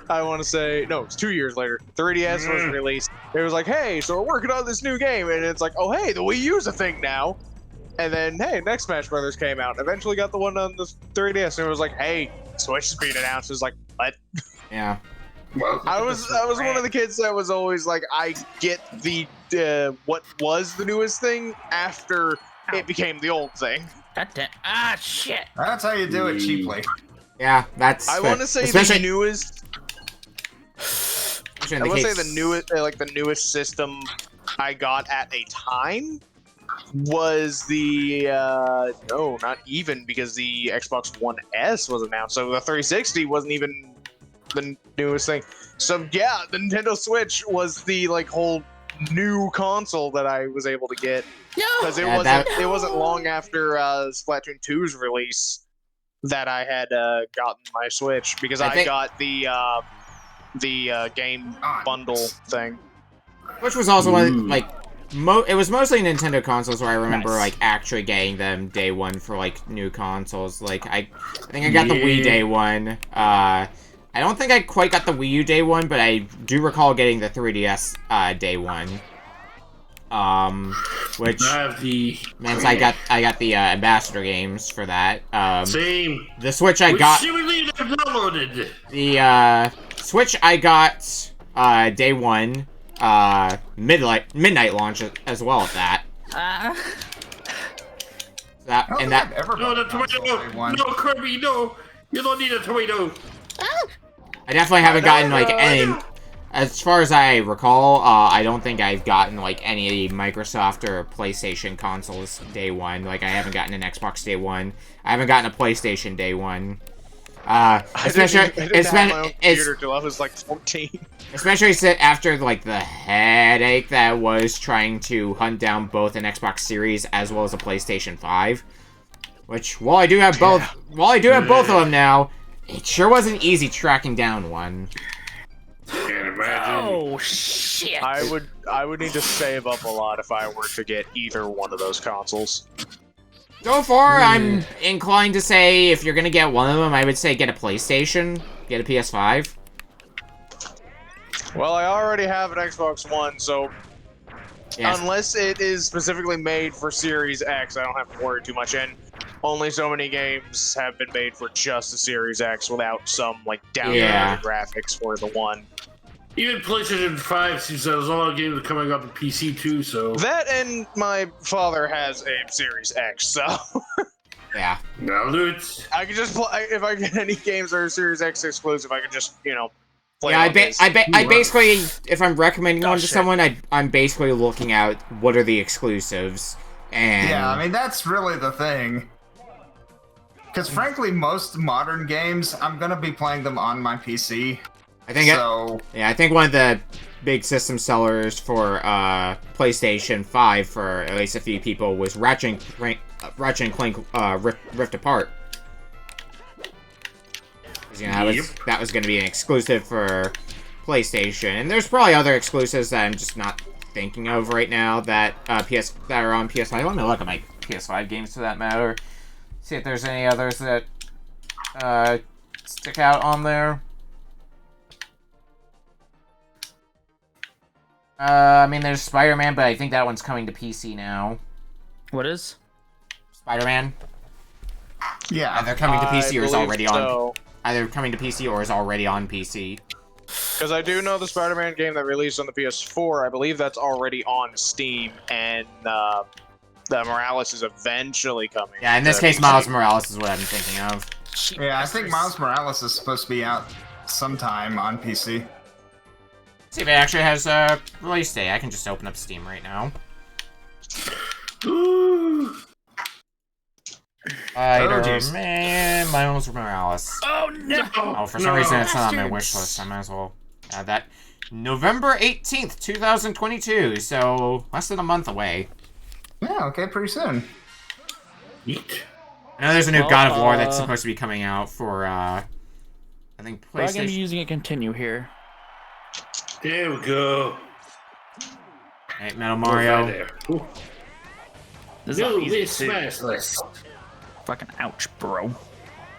I want to say, no, it's 2 years later, 3DS was released. It was like, hey, so we're working on this new game, and it's like, oh, hey, the Wii U's a thing now. And then, hey, next Smash Brothers came out. Eventually got the one on the 3DS, and it was like, hey, Switch is being announced. It was like, what? Yeah. Well, I was one of the kids that was always like, I get the what was the newest thing after it became the old thing. God damn. Ah, shit. That's how you do it cheaply. Yeah, that's. I want to say the newest. I want to say the newest, like the newest system I got at a time was the no, not even, because the Xbox One S was announced, so the 360 wasn't even the newest thing. So yeah, the Nintendo Switch was the like whole new console that I was able to get, because it wasn't long after Splatoon 2's release that I had gotten my Switch, because I got the game bundle thing, which was also one like it was mostly Nintendo consoles where I remember like actually getting them day one for like new consoles. Like I think I got the Wii day one. I don't think I quite got the Wii U day one, but I do recall getting the 3DS day one. Which means I got the ambassador games for that. Same. The Switch I got. Downloaded. The Switch I got day one. Midnight launch as well at that. No, the tomato. No, Kirby, no. You don't need a tomato. I definitely haven't gotten like any. As far as I recall, I don't think I've gotten like any Microsoft or PlayStation consoles day one. Like I haven't gotten an Xbox day one. I haven't gotten a PlayStation day one. Especially I didn't have my own computer till I was like 14. Especially after like the headache that was trying to hunt down both an Xbox Series as well as a PlayStation 5. Which, while I do have both, both of them now, it sure wasn't easy tracking down one. Can't imagine. Oh shit! I would need to save up a lot if I were to get either one of those consoles. So far, I'm inclined to say if you're gonna get one of them, I would say get a PlayStation, get a PS5. Well, I already have an Xbox One, so yes. Unless it is specifically made for Series X, I don't have to worry too much. And only so many games have been made for just the Series X without some like downloaded graphics for the one. Even PlayStation 5 seems that there's a lot of games coming up on PC too, so... That and my father has a Series X, so... Yeah. Now do it. I can just play... If I get any games that are Series X exclusive, I can just, you know, play I basically, if I'm recommending one to someone, I'm basically looking at what are the exclusives, and... Yeah, I mean, that's really the thing. Because frankly, most modern games, I'm gonna be playing them on my PC. I think one of the big system sellers for PlayStation 5 for at least a few people was Ratchet and Clank Rift Apart. You know, that was going to be an exclusive for PlayStation, and there's probably other exclusives that I'm just not thinking of right now that that are on PS5. Let me look at my PS5 games for that matter. See if there's any others that stick out on there. I mean, there's Spider-Man, but I think that one's coming to PC now. What is? Spider-Man. Yeah. Either coming to PC or is already on. Either coming to PC or is already on PC. Because I do know the Spider-Man game that released on the PS4. I believe that's already on Steam, and the Morales is eventually coming. Yeah, in this case, Miles Morales is what I'm thinking of. Yeah, I think Miles Morales is supposed to be out sometime on PC. See if it actually has a release date. I can just open up Steam right now. Spider-Man, Miles Morales. Oh no! Oh, for some reason it's not on my wish list. I might as well add that. November 18th, 2022. So less than a month away. Yeah, okay, pretty soon. Yeet. I know there's a new God of War that's supposed to be coming out for I think PlayStation. I'm gonna be using a continue here. There we go. Hey, Metal Mario. This is easy. Fucking ouch, bro.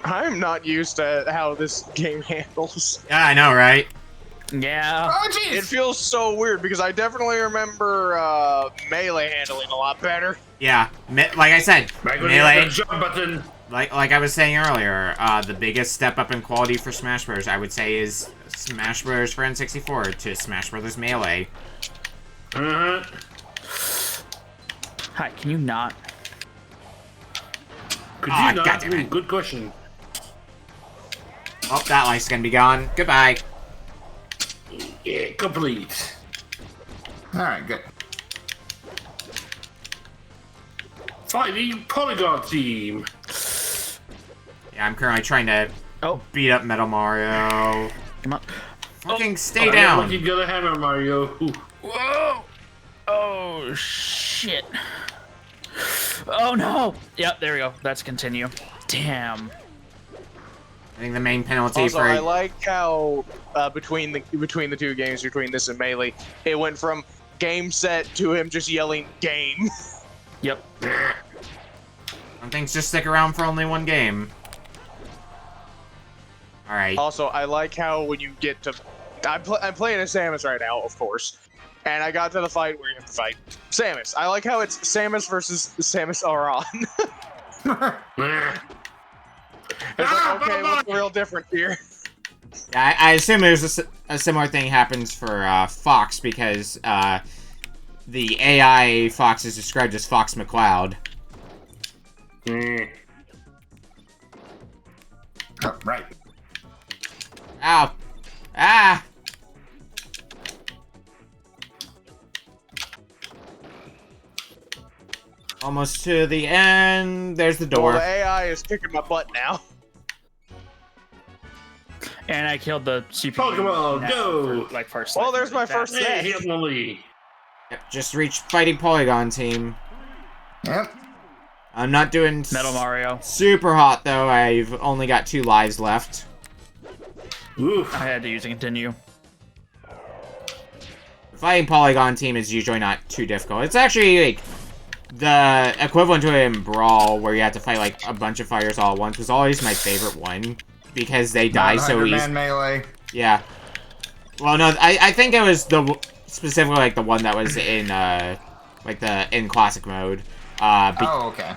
I'm not used to how this game handles. Yeah, I know, right? Yeah. Oh, jeez! It feels so weird because I definitely remember melee handling a lot better. Yeah, like I said, Back when you had melee. the jump button. Like I was saying earlier, the biggest step up in quality for Smash Bros. I would say is Smash Bros. For N64 to Smash Bros. Melee. Uh-huh. Hi, can you not? Could Aw, you not? goddammit. Good question. Oh, that life's gonna be gone. Goodbye. Yeah, complete. Alright, good. Fighting Polygon Team. Yeah, I'm currently trying to beat up Metal Mario. Come on. Fucking stay I down. want you to go to hammer, Mario. Ooh. Whoa! Oh, shit. Oh, no! Yep, there we go. Let's continue. Damn. I think the main penalty Also, for I like how between the two games, between this and Melee, it went from game set to him just yelling game. Yep. some things just stick around for only one game. All right. Also, I like how when you get to, I'm playing as Samus right now, of course, and I got to the fight where you have to fight Samus. I like how it's Samus versus Samus Aran. It's like, okay, what's the real difference here? Yeah, I assume there's a similar thing happens for Fox because the AI Fox is described as Fox McCloud. Oh, right. Ow! Ah! Almost to the end. There's the door. Well, the AI is kicking my butt now. And I killed the CPU. Pokemon, now go! for, like first. Well, there's my first Hey, death. he's in the lead. Yep, just reached Fighting Polygon Team. Yep. I'm not doing Metal Mario. super hot though. I've only got 2 lives left. Oof. I had to use a continue. Fighting Polygon Team is usually not too difficult. It's actually like the equivalent to it in Brawl, where you have to fight like a bunch of fighters all at once, was always my favorite one because they die so easy. Man melee. Yeah. Well, no, I think it was specifically like the one that was in like in classic mode. Oh, okay.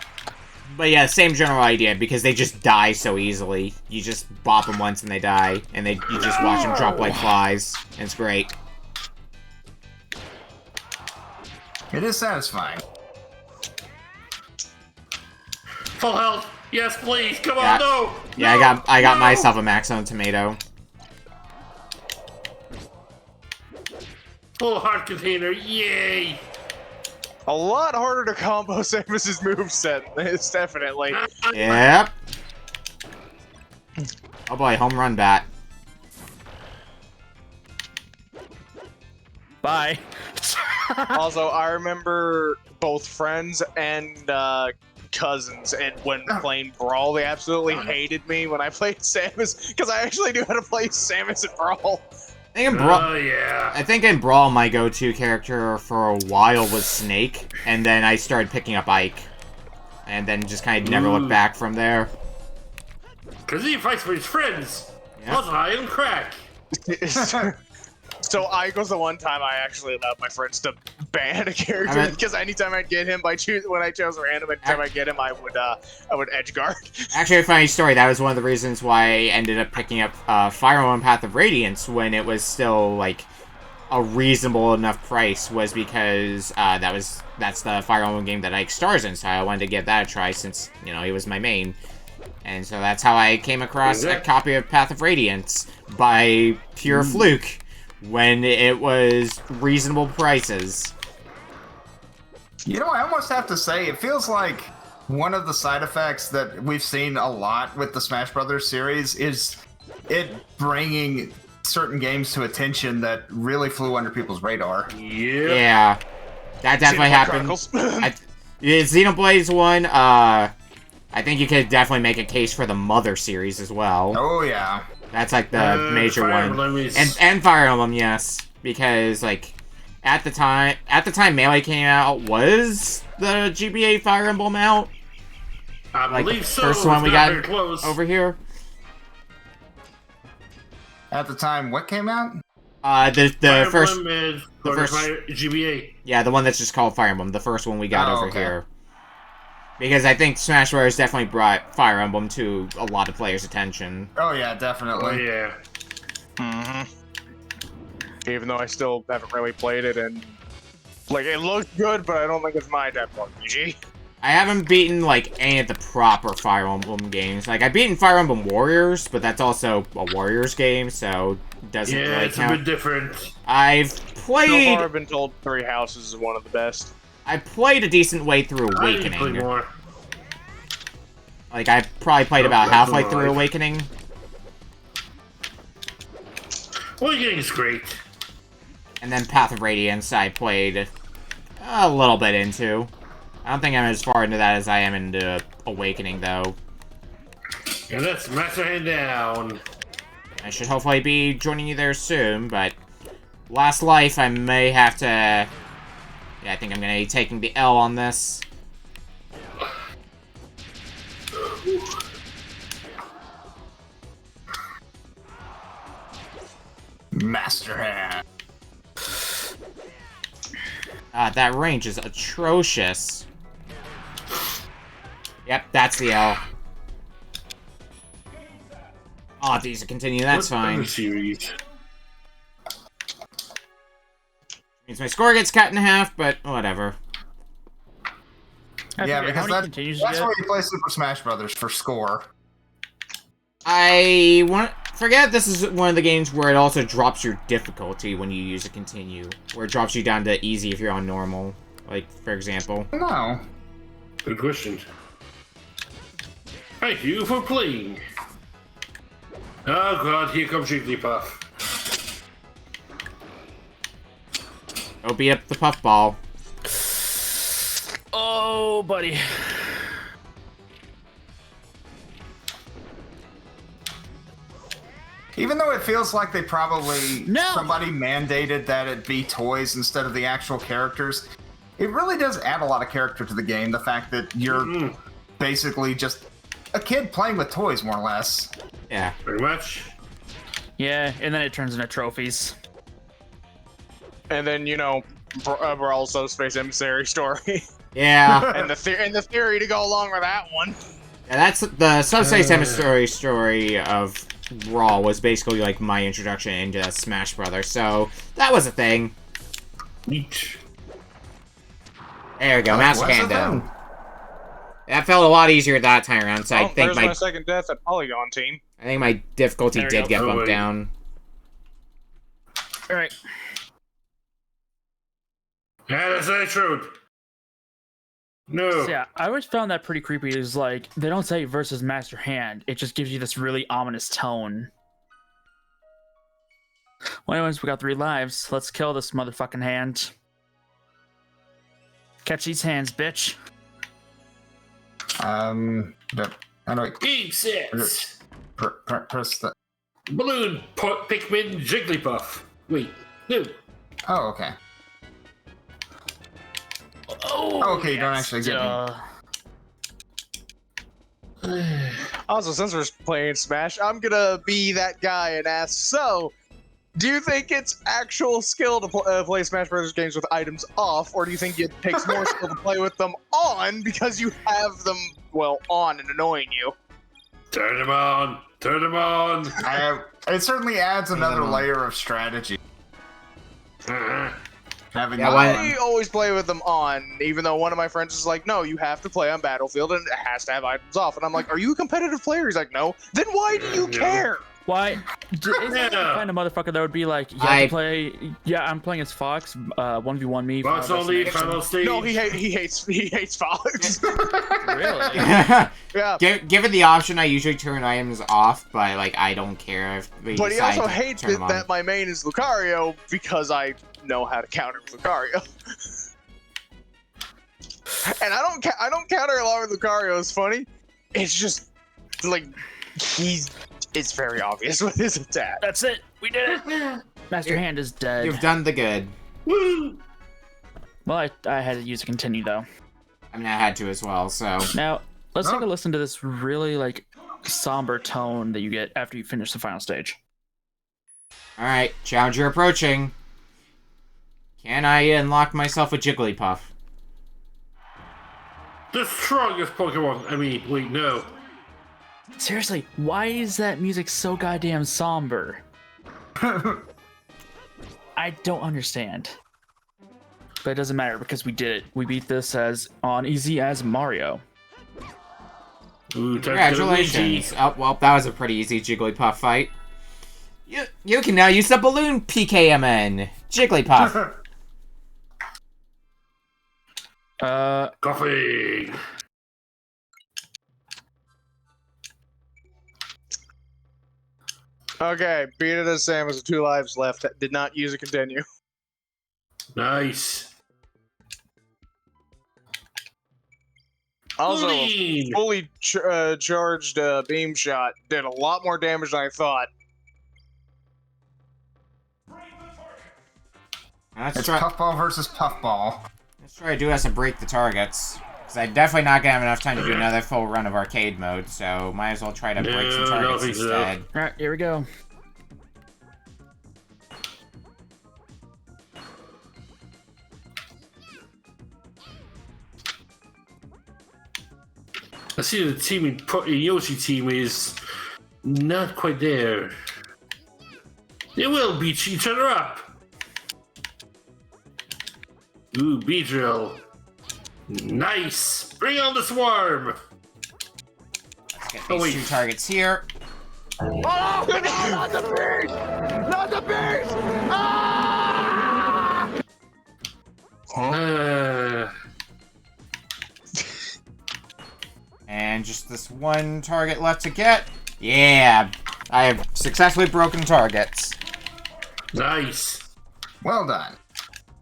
But yeah, same general idea because they just die so easily. You just bop them once and they die, and you just watch them drop like flies, and it's great. It is satisfying. Full health. Yes, please. Come Yeah. on, no. Yeah, No! I got No! myself a max on tomato. Full heart container. Yay. A lot harder to combo Samus's moveset. It's definitely. Yep. Oh boy, home run bat. Bye. Also, I remember both friends and cousins, and when playing Brawl, they absolutely hated me when I played Samus, because I actually knew how to play Samus in Brawl. Oh, yeah. I think in Brawl, my go-to character for a while was Snake, and then I started picking up Ike. And then just kind of never looked back from there. Because he fights for his friends. Yep. Also, I am crack. So Ike was the one time I actually allowed my friends to ban a character, because anytime I'd get him when I chose random, anytime I get him, I would edge guard. Actually, a funny story. That was one of the reasons why I ended up picking up Fire Emblem Path of Radiance when it was still like a reasonable enough price. Was because that's the Fire Emblem game that Ike stars in, so I wanted to give that a try since he was my main. And so that's how I came across a copy of Path of Radiance by pure fluke when it was reasonable prices. You know, I almost have to say, it feels like one of the side effects that we've seen a lot with the Smash Brothers series is it bringing certain games to attention that really flew under people's radar. Yeah, that definitely happened. Xenoblade's one, I think you could definitely make a case for the Mother series as well. Oh, yeah. That's like the major Fire one. Emblem And Fire Emblem, yes. Because, like, at the time Melee came out, was the GBA Fire Emblem out? I Like believe so. first one It's we not got very close. over here. At the time, what came out? The Fire first, Emblem is the first- GBA. yeah, the one that's just called Fire Emblem, the first one we got Oh, over okay. here. Because I think Smash Bros. Definitely brought Fire Emblem to a lot of players' attention. Oh yeah, Oh definitely. yeah. Even though I still haven't really played it, and like it looks good, but I don't think it's my type of RPG. I haven't beaten, like, any of the proper Fire Emblem games. Like, I've beaten Fire Emblem Warriors, but that's also a Warriors game, so it doesn't Yeah, really it's count. a bit different. I've So played... far, I've been told Three Houses is one of the best. I played a decent way through I need to play Awakening. more. Like, I probably played about That's halfway through alright. Awakening. Awakening is great. And then Path of Radiance I played a little bit into. I don't think I'm as far into that as I am into Awakening, though. And let's Master Hand down. I should hopefully be joining you there soon, but... Last Life, I may have to... Yeah, I think I'm gonna be taking the L on this. Master Hand. That range is atrocious. Yep, that's the L. Oh, these to continue, that's What other fine. series? Means my score gets cut in half, but whatever. Yeah, because that's continues why you play Super Smash Brothers, for score. I want forget this is one of the games where it also drops your difficulty when you use a continue. Where it drops you down to easy if you're on normal. Like, for example. No. Good question. Thank you for playing. Oh god, here comes Jigglypuff. Go beat up the puffball. Oh, buddy. Even though it feels like they probably No. somebody mandated that it be toys instead of the actual characters, it really does add a lot of character to the game. The fact that you're basically just a kid playing with toys, more or less. Yeah. Pretty much. Yeah, and then it turns into trophies. And then Brawl Subspace Emissary story, Yeah. and the theory to go along with that one. Yeah, that's the Subspace Emissary story of Raw was basically like my introduction into Smash Brothers, so that was a thing. Neat. There we go, Master What's Hand the down. thing? That felt a lot easier that time around, so I think There's my my second death at Polygon Team. difficulty There we did go. get Oh, bumped wait. down. All right. Yeah, that's Metroid. No. So yeah, I always found that pretty creepy. Is like they don't say versus Master Hand; it just gives you this really ominous tone. Well, anyways, we got 3 lives. Let's kill this motherfucking hand. Catch these hands, bitch. How do I Game sets. press the? Balloon Pikmin Jigglypuff. Wait, no. Oh, okay. Oh, Okay, you don't actually get me. Also, since we're playing Smash, I'm gonna be that guy and ask, so, do you think it's actual skill to play Smash Bros. Games with items off, or do you think it takes more skill to play with them on because you have them, well, on and annoying you? Turn them on. Turn them on. It certainly adds another layer of strategy. Having Yeah, that why- on. I always play with them on, even though one of my friends is like, no, you have to play on Battlefield and it has to have items off. And I'm like, are you a competitive player? He's like, no. Then why do you No. care? Why? Is that the Yeah. kind of motherfucker that would be like, yeah, I- I'm playing as Fox, 1v1 me. Box Final only, Destination. final stage. No, he hates Fox. Really? Yeah. Given the option, I usually turn items off, but like I don't care if we But he decide also to hates turn it them on. that my main is Lucario because I know how to counter with Lucario. And I don't counter a lot with Lucario. It's funny. It's just like it's very obvious with his attack. That's it. We did it. Master Hand is dead. You've done the good. Woo! Well, I had to use a continue though. I mean, I had to as well, so. Now, Let's take a listen to this really like somber tone that you get after you finish the final stage. Alright, challenger approaching. Can I unlock myself a Jigglypuff? The strongest Pokemon. I mean, wait, no. Seriously, why is that music so goddamn somber? I don't understand. But it doesn't matter because we did it. We beat this as on easy as Mario. Ooh, Congratulations. Oh, well, that was a pretty easy Jigglypuff fight. You can now use the balloon PKMN. Jigglypuff. Coffee. Okay, beat it as Samus with 2 lives left. Did not use a continue. Nice. Also, Clean. fully charged beam shot did a lot more damage than I thought. Let's It's try. Puffball versus Puffball. Let's try to do this and break the targets. Because I'm definitely not gonna have enough time to do another full run of arcade mode, so might as well try to break some No, targets don't think so. instead. Alright, here we go. I see the team in Yoshi team is not quite there. They will beat each other up. Ooh, Beedrill. Nice. Bring on the swarm. Let's get Oh, these wait. 2 targets here. And just this 1 target left to get. Yeah, I have successfully broken targets. Nice. Well done.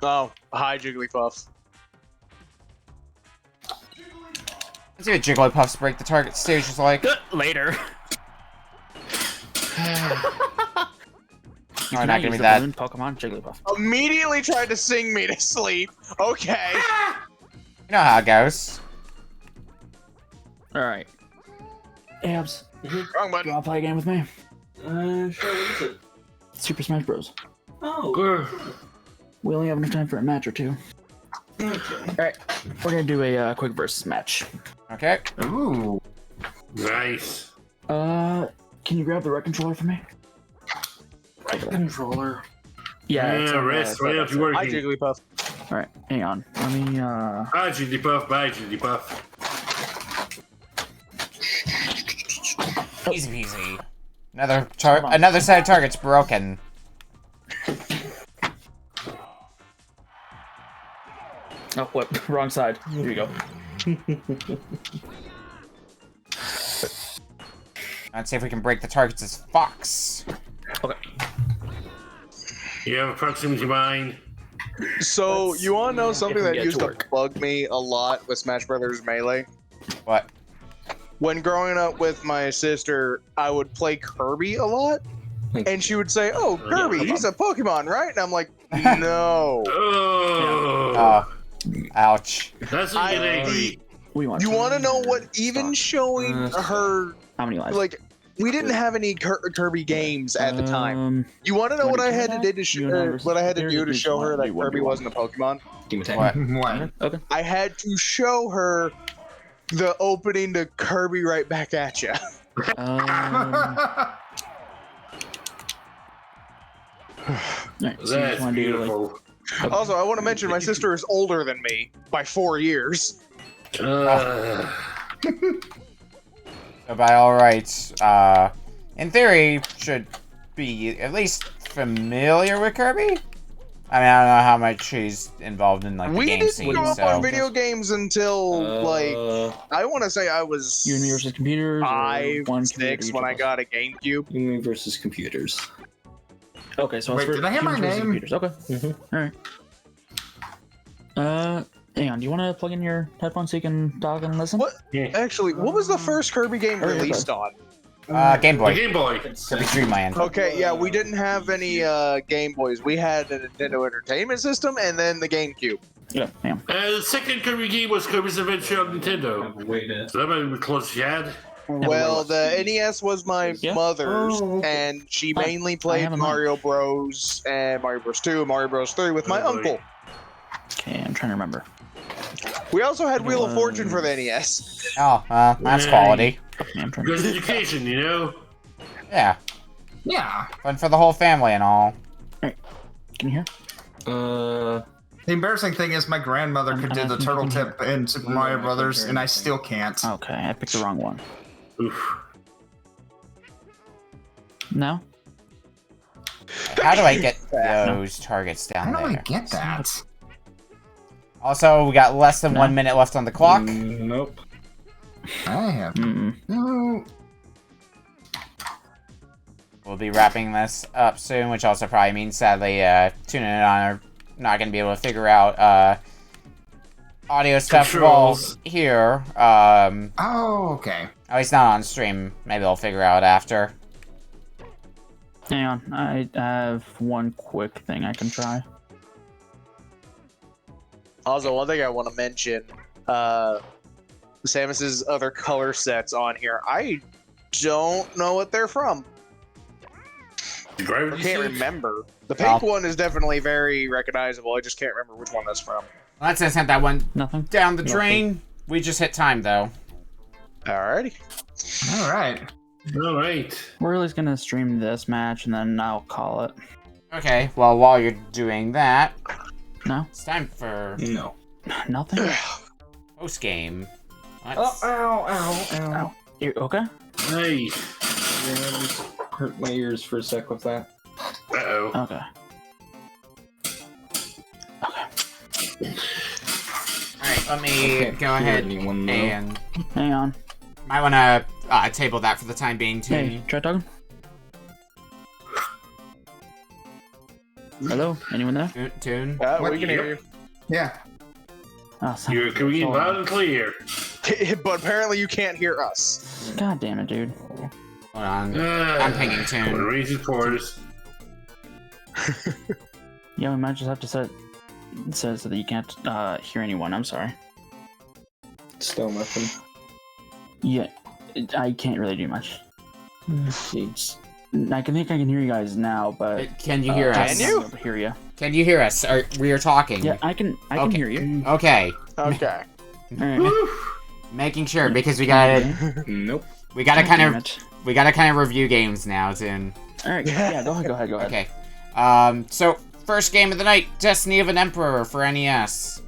Oh, hi Jigglypuff. Let's see what Jigglypuff's break the target stage is like. Later. Oh, not gonna be the that. balloon Pokemon Jigglypuff. Immediately tried to sing me to sleep. Okay. You know how it goes. Alright. Abs, Wrong you button. wanna play a game with me? Sure, what is it? Super Smash Bros. Oh, Grr. We only have enough time for a match or 2. okay. Alright, we're gonna do a quick versus match. Okay. Ooh. Nice. Can you grab the rec controller for me? Controller. Yeah, it's Yeah, on the- rest. Why aren't you Hi working? Jigglypuff. Alright, hang on. Let me, Bye, Jigglypuff. Bye, Jigglypuff. Easy peasy. Another set of targets broken. Oh, what? Wrong side. Here you go. Let's see if we can break the targets as Fox. Okay. You have a proximity mine. So, you wanna know something if we that get used to to work. bug me a lot with Smash Brothers Melee? What? When growing up with my sister, I would play Kirby a lot. And she would say, "Oh, Kirby, he's a Pokemon, right?" And I'm like, "No." Oh. Oh. Ouch. That's what you get angry. We want. You want to know what? Even showing her, How many lives? like, we didn't have any Kirby games at the time. You want to know you what wanna I do had to that? do to You and I versus what I had to Bears, do to or show do her you that wanna do Kirby 1v1? wasn't a Pokemon? Game attack. What? What? Okay. I had to show her the opening to Kirby right back at you. Alright, so you just That's wanna do, like, beautiful. Also, I want to mention my sister is older than me by 4 years. So by all rights, in theory, should be at least familiar with Kirby. I mean, I don't know how much she's involved in like the We game didn't scene, grow up so on video games until like I want to say I was you and me versus computers. or 5, one 6 computer when I each of us? got a GameCube. Me versus computers. Okay, so Wait, it's for did I have my humans versus name? computers. Okay. Alright. Hang on. Do you want to plug in your headphones so you can talk and listen? What? Actually, what was the first Kirby game Oh, yeah, released on? Game The Boy, Game Boy. Kirby Dreamland. Okay, yeah, we didn't have any Game Boys. We had a Nintendo Entertainment System and then the GameCube. Yeah, damn. The second Kirby game was Kirby's Adventure on Nintendo. So that might be close yet. Well, the NES was my mother's, Oh, okay. and she mainly played have a Mario Bros. And Mario Bros. 2 and Mario Bros. 3 with my uncle. Okay, I'm trying to remember. We also had Wheel of Fortune for the NES. Oh, that's quality. Yeah, I'm trying to Good education, you know? Yeah, Yeah. fun for the whole family and all. Can you hear? The embarrassing thing is my grandmother could do the turtle tip in Super Mario Brothers, and I still can't. Okay, I picked the wrong one. Oof. No? How do I get those targets down How do I there? get that? Also, we got less than 1 minute left on the clock. Nope. I have Mm-mm. no. We'll be wrapping this up soon, which also probably means, sadly, tuning in on are not going to be able to figure out audio stuff while Controls. here. Oh, okay. At least not on stream. Maybe I'll figure out after. Hang on, I have one quick thing I can try. Also, one thing I want to mention, Samus's other color sets on here, I don't know what they're from. I Gravity can't suit? remember. The pink one is definitely very recognizable. I just can't remember which one that's from. Let's just send that one Nothing? down the drain. We just hit time, though. Alrighty. All right. All right. We're at least gonna stream this match and then I'll call it. Okay, well, while you're doing that, No? it's time for No. Nothing? post-game. Oh, ow, ow, ow. Ow. You okay? Hey. Yeah, I just hurt my ears for a sec with that. Uh-oh. Okay. Alright, let I me can't go hear ahead anyone, though. and... Hang on. Might want to table that for the time being, too. Hey, try talking. Hello? Anyone there? Tune. We can hear Yeah. Oh, sorry. You're coming in loud and clear. you. But apparently you can't hear us. God damn it, dude. Hold on. I'm pinging Tune. Raise his quarters. Yeah, we might just have to set it so that you can't hear anyone. I'm sorry. Still nothing. Yeah, I can't really do much. Jeez. I think I can hear you guys now, but Can you hear us? Can you? I won't hear you? Can you hear us? We are talking. Yeah, I can Okay. hear you. Okay. Okay. Alright. Making sure because we gotta Nope. kind Damn of it. review games now, Tune. Alright, yeah, go ahead. Okay. So first game of the night, Destiny of an Emperor for NES.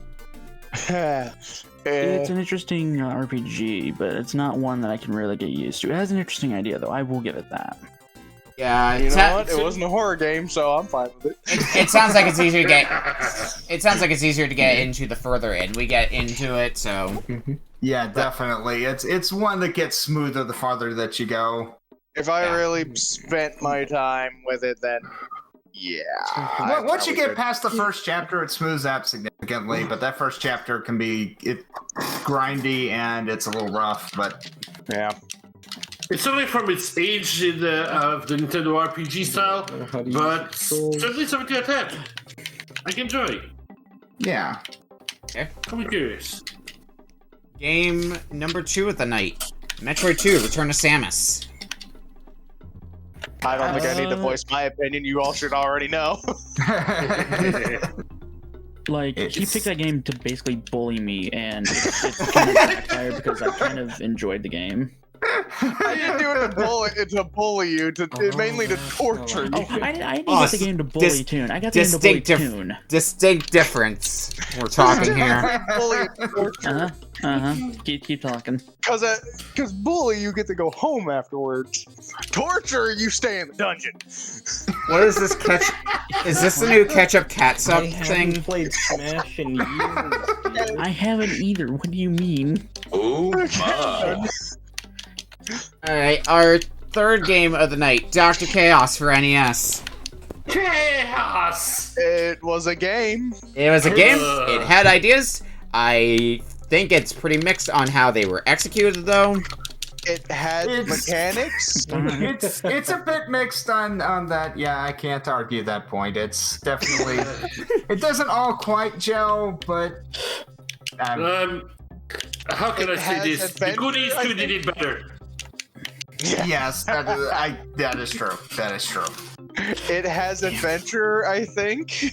It's an interesting RPG, but it's not one that I can really get used to. It has an interesting idea, though. I will give it that. Yeah, You know what? It wasn't a horror game, so I'm fine with it. It sounds like it's easier to get. It sounds like it's easier to get into the further in we get into it. So Yeah, definitely. It's one that gets smoother the farther that you go. If I Yeah. really spent my time with it, then yeah. Once you get past the first chapter, it smooths out significantly. But that first chapter can be grindy and it's a little rough. But Yeah. It's only from its age in the Nintendo RPG style, How do you but control- certainly something to attempt. I can enjoy. yeah. I'm curious. game number 2 of the night, Metroid 2: Return to Samus. I don't think I need to voice my opinion. You all should already know. Like, he It's- picked that game to basically bully me, and it's kind of backfired because I kind of enjoyed the game. I didn't do it to bully you, mainly to torture you. Oh, I didn't Oh, get the game to bully Toon. I got the game to bully Toon. Distinct difference. We're talking here. Bully and torture. Keep talking. Because bully, you get to go home afterwards. Torture, you stay in the dungeon. What is this catch? Is this the new ketchup catsup I haven't thing? played Smash in years. I haven't either. What do you mean? Oh my. Alright, our third game of the night, Dr. Chaos for NES. Chaos! It was a game. It was a game, it had ideas. I think it's pretty mixed on how they were executed, though. It had mechanics. It's a bit mixed on that. Yeah, I can't argue that point. It's definitely it doesn't all quite gel, but how can I say this? The goodies two did it better. Yes, that is true. That is true. It has adventure, I think.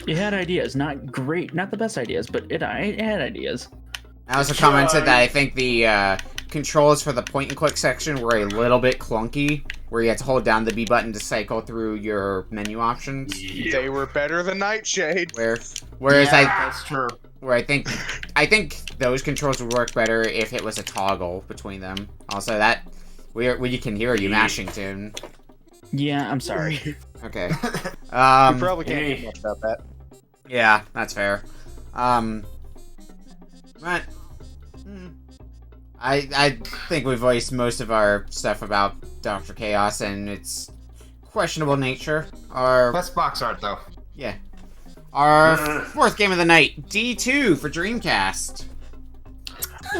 It had ideas, not great, not the best ideas, but it had ideas. I also commented that I think the controls for the point-and-click section were a little bit clunky, where you had to hold down the B button to cycle through your menu options. Yeah. They were better than Nightshade. Whereas that's true. Where I think those controls would work better if it was a toggle between them. Also, that you can hear you mashing tune. Yeah, I'm sorry. Okay. You probably can't do much about that. Yeah, that's fair. But I think we've voiced most of our stuff about Dr. Chaos and its questionable nature. Best box art, though. Yeah. Our fourth game of the night, D2 for Dreamcast.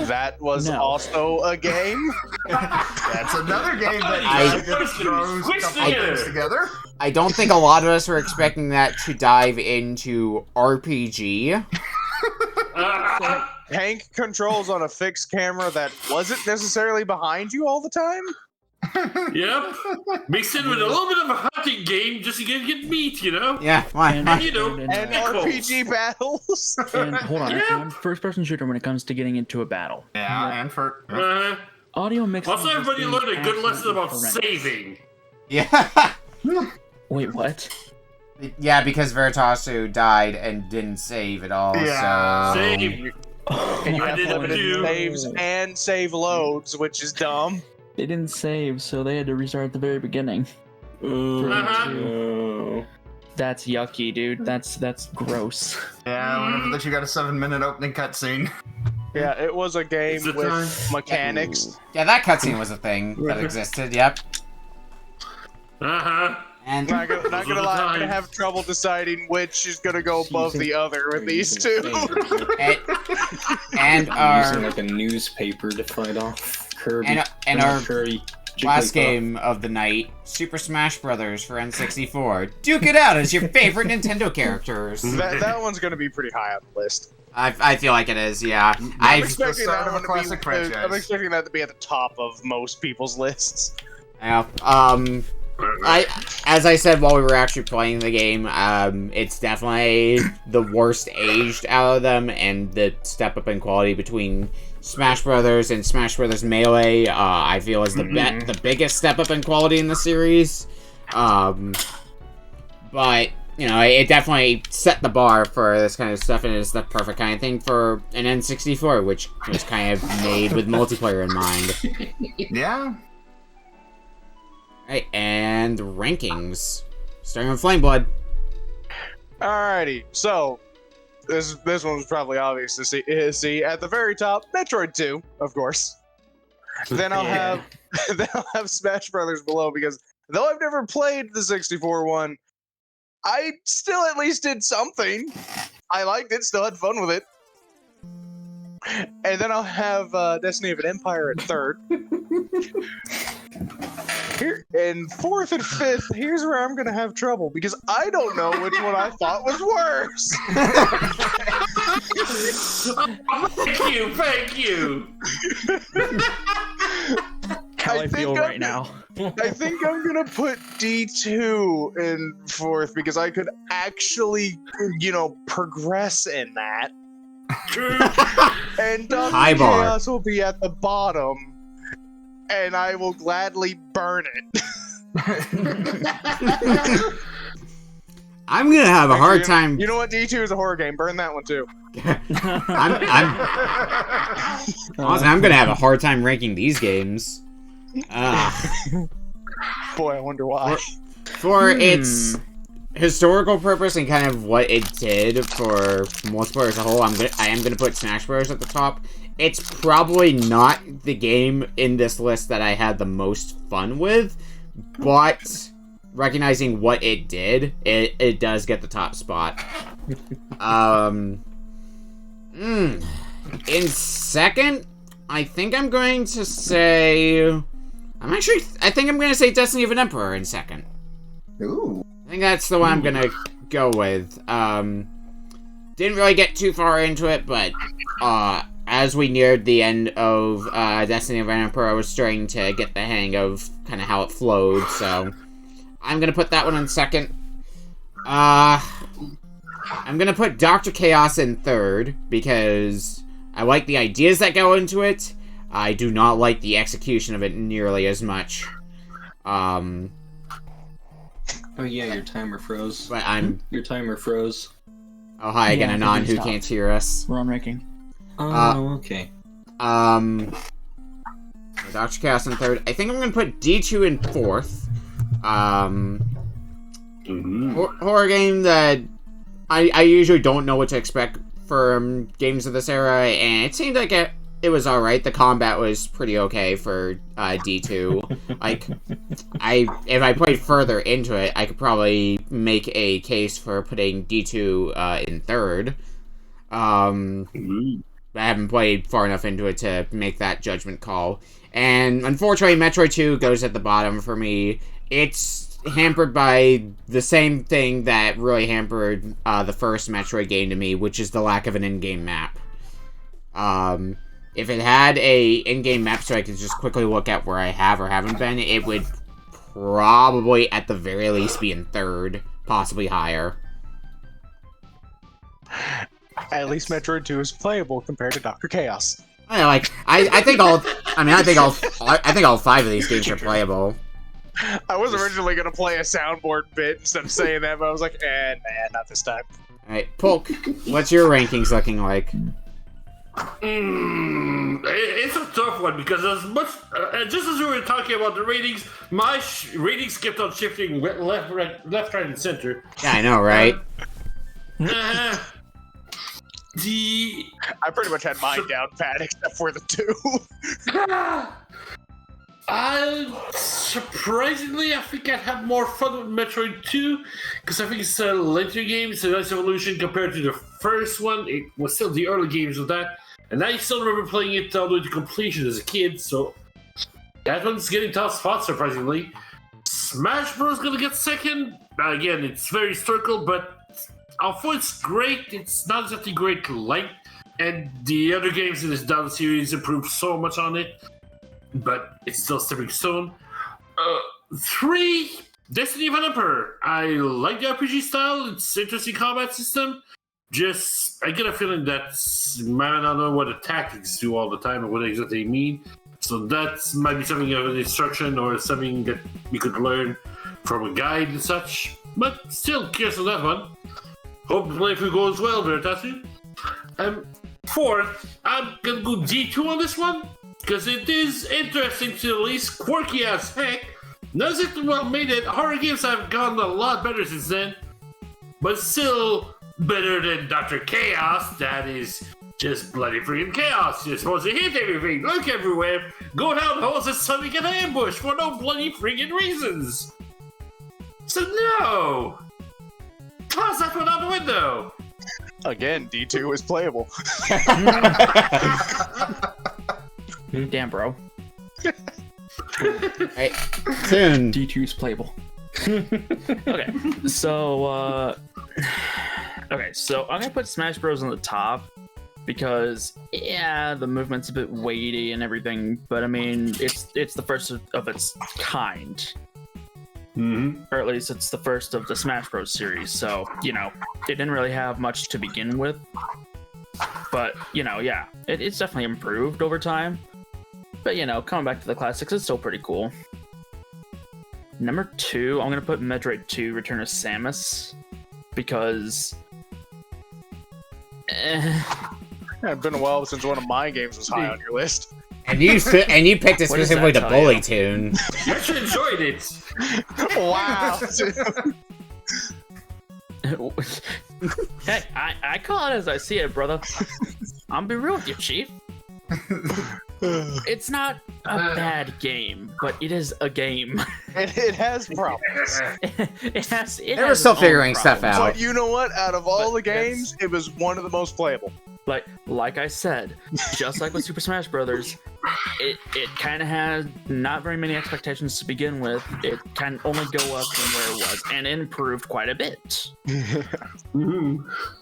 That was also a game. That's another game that throws things together. I don't think a lot of us were expecting that to dive into RPG. Hank controls on a fixed camera that wasn't necessarily behind you all the time. Yep. Mixed in with a little bit of a hunting game just to get meat, you know? Yeah, why? And, you know, and RPG battles. And hold on, I'm first-person shooter when it comes to getting into a battle. Yeah, and for audio mix. Also, everybody learned a good lesson about saving. Yeah. Wait, what? Yeah, because Veritasu died and didn't save at all. Yeah. So... Save. And you I have didn't limited do. saves and save loads, which is dumb. They didn't save, so they had to restart at the very beginning. That's yucky, dude. That's gross. Yeah, whenever that you got a 7-minute opening cutscene. Yeah, it was a game with mechanics. Yeah, that cutscene was a thing that existed. Yep. And Not gonna lie, I'm gonna have trouble deciding which is gonna go above the other with these two. and using our like a newspaper to fight off Kirby. and our Kirby. last game of the night, Super Smash Brothers for N64. Duke it out as your favorite Nintendo characters. That one's gonna be pretty high on the list. I feel like it is. Yeah. I'm expecting that to be at the top of most people's lists. Yeah. As I said while we were actually playing the game, it's definitely the worst aged out of them, and the step up in quality between Smash Brothers and Smash Brothers Melee, I feel is the biggest step up in quality in the series. But you know, it definitely set the bar for this kind of stuff, and it's the perfect kind of thing for an N64, which was kind of made with multiplayer in mind. Yeah. Right, and rankings. Starting with FlameBlood. Alrighty, so this one's probably obvious to see. At the very top, Metroid 2, of course. Then I'll have Smash Brothers below, because though I've never played the 64 one, I still at least did something. I liked it, still had fun with it. And then I'll have Destiny of an Empire at third. Here, and fourth and fifth, here's where I'm gonna have trouble, because I don't know which one I thought was worse. Thank you. How I feel right now. I think I'm gonna put D2 in fourth, because I could actually, progress in that. And Dr. High bar. Chaos will be at the bottom, and I will gladly burn it. I'm gonna have a hard time. You know what? D2 is a horror game. Burn that one too. Honestly, I'm gonna have a hard time ranking these games. Boy, I wonder why. For its historical purpose and kind of what it did for multiplayer as a whole, I am gonna put Smash Bros. At the top. It's probably not the game in this list that I had the most fun with, but recognizing what it did, it does get the top spot. In second, I think I'm going to say... I think I'm going to say Destiny of an Emperor in second. Ooh. I think that's the one I'm going to go with. Didn't really get too far into it, but as we neared the end of Destiny of an Emperor, I was starting to get the hang of kind of how it flowed, so I'm going to put that one in second. I'm going to put Dr. Chaos in third, because I like the ideas that go into it. I do not like the execution of it nearly as much. Oh yeah, your timer froze. But Your timer froze. Oh, hi again, Yeah, Anon, who stop. can't hear us. We're on ranking. Oh, okay. Dr. Chaos in third. I think I'm gonna put D2 in fourth. Horror game that I usually don't know what to expect from games of this era, and it seemed like it was alright. The combat was pretty okay for D2. Like, if I played further into it, I could probably make a case for putting D2 in third. I haven't played far enough into it to make that judgment call. And unfortunately, Metroid 2 goes at the bottom for me. It's hampered by the same thing that really hampered the first Metroid game to me, which is the lack of an in-game map. If it had a in-game map so I could just quickly look at where I have or haven't been, it would probably, at the very least, be in third, possibly higher. At least Metroid 2 is playable compared to Dr. Chaos. I think all five of these games are playable. I was originally gonna play a soundboard bit instead of saying that, but I was like, nah, not this time. Alright, Polk, what's your rankings looking like? It's a tough one because as much, just as we were talking about the ratings, my ratings kept on shifting left, right, and center. Yeah, I know, right? I pretty much had mine down pat except for the 2. Surprisingly, I think I'd have more fun with Metroid 2 because I think it's a later game. It's a nice evolution compared to the first one. It was still the early games with that, and I still remember playing it all the way to completion as a kid. So that one's getting tough spots, surprisingly. Smash Bros. Gonna get second. Again, it's very historical, but although it's great, it's not exactly great length, and the other games in this down series improved so much on it. But it's still stepping stone. 3, Destiny of an Emperor. I like the RPG style. It's interesting combat system. Just, I get a feeling that I don't know what the tactics do all the time or what exactly they mean. So that might be something of an instruction or something that you could learn from a guide and such. But still, curious on that one. Hope the playthrough goes well, Veritasu. 4th, I'm gonna go D2 on this one. Because it is interesting to the least, quirky as heck. Not as well made it. Horror games have gotten a lot better since then. But still better than Dr. Chaos. That is just bloody freaking chaos. You're supposed to hit everything, look everywhere, go down holes and suddenly get ambushed for no bloody freaking reasons. So no! Toss that one out the window! Again, D2 is playable. Damn, bro. Hey, soon. D2's playable. Okay, so I'm gonna put Smash Bros on the top because yeah, the movement's a bit weighty and everything, but I mean it's the first of its kind. Or at least it's the first of the Smash Bros series, so you know it didn't really have much to begin with. But you know, yeah, it's definitely improved over time. But, you know, coming back to the classics, it's still pretty cool. Number 2, I'm going to put Metroid 2 Return of Samus. Because... It's been a while since one of my games was high on your list. And you picked it specifically to Bully Tune. You actually enjoyed it! Wow! Hey, I call it as I see it, brother. I'll be real with you, Chief. It's not a bad game, but it is a game. It has problems. They were still figuring stuff out. But you know what? Out of all the games, it was one of the most playable. Like like I said, just like with Super Smash Brothers, it kind of had not very many expectations to begin with. It can only go up from where it was, and it improved quite a bit.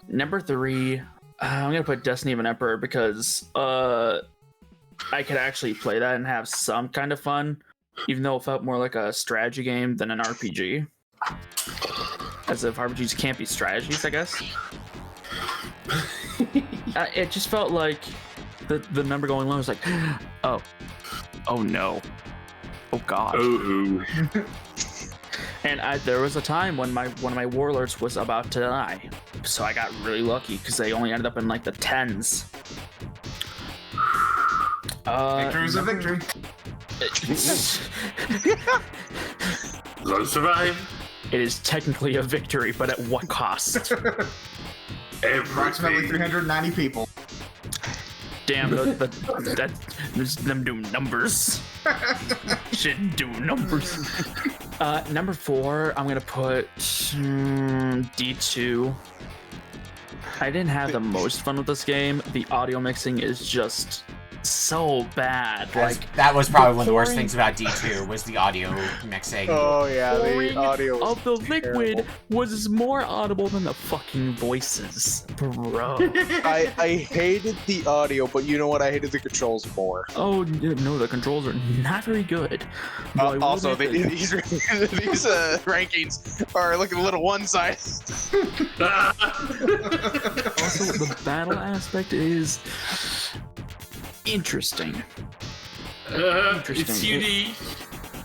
Number 3, I'm gonna put Destiny of an Emperor because I could actually play that and have some kind of fun, even though it felt more like a strategy game than an RPG. As if RPGs can't be strategies, I guess. It just felt like the number going low was like, oh no, oh god. And there was a time when one of my warlords was about to die, so I got really lucky because they only ended up in like the 10s. Victory is a victory. Gotta survive. It is technically a victory, but at what cost? Approximately 390 people. Damn, there's them doing numbers. Shit, do numbers. Number 4, I'm gonna put D2. I didn't have the most fun with this game. The audio mixing is just so bad. Like that was probably one of the worst things about D2 was the audio mixing. Oh yeah, the audio of the liquid was more audible than the fucking voices, bro. I hated the audio, but you know what? I hated the controls more. Oh no, the controls are not very good. Also, these rankings are looking a little one-sided. Also, the battle aspect is interesting. It's unique.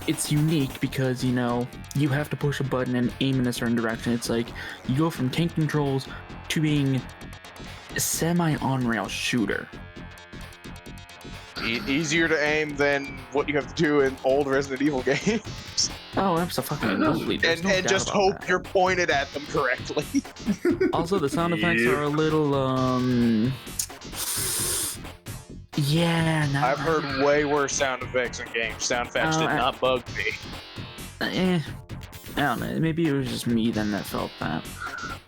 It's unique because, you know, you have to push a button and aim in a certain direction. It's like you go from tank controls to being a semi-on-rail shooter. Easier to aim than what you have to do in old Resident Evil games. Oh, absolutely. And just hope you're pointed at them correctly. Also, the sound effects are a little, yeah, I've heard way worse sound effects in games. Sound effects did not bug me. I don't know. Maybe it was just me then that felt that.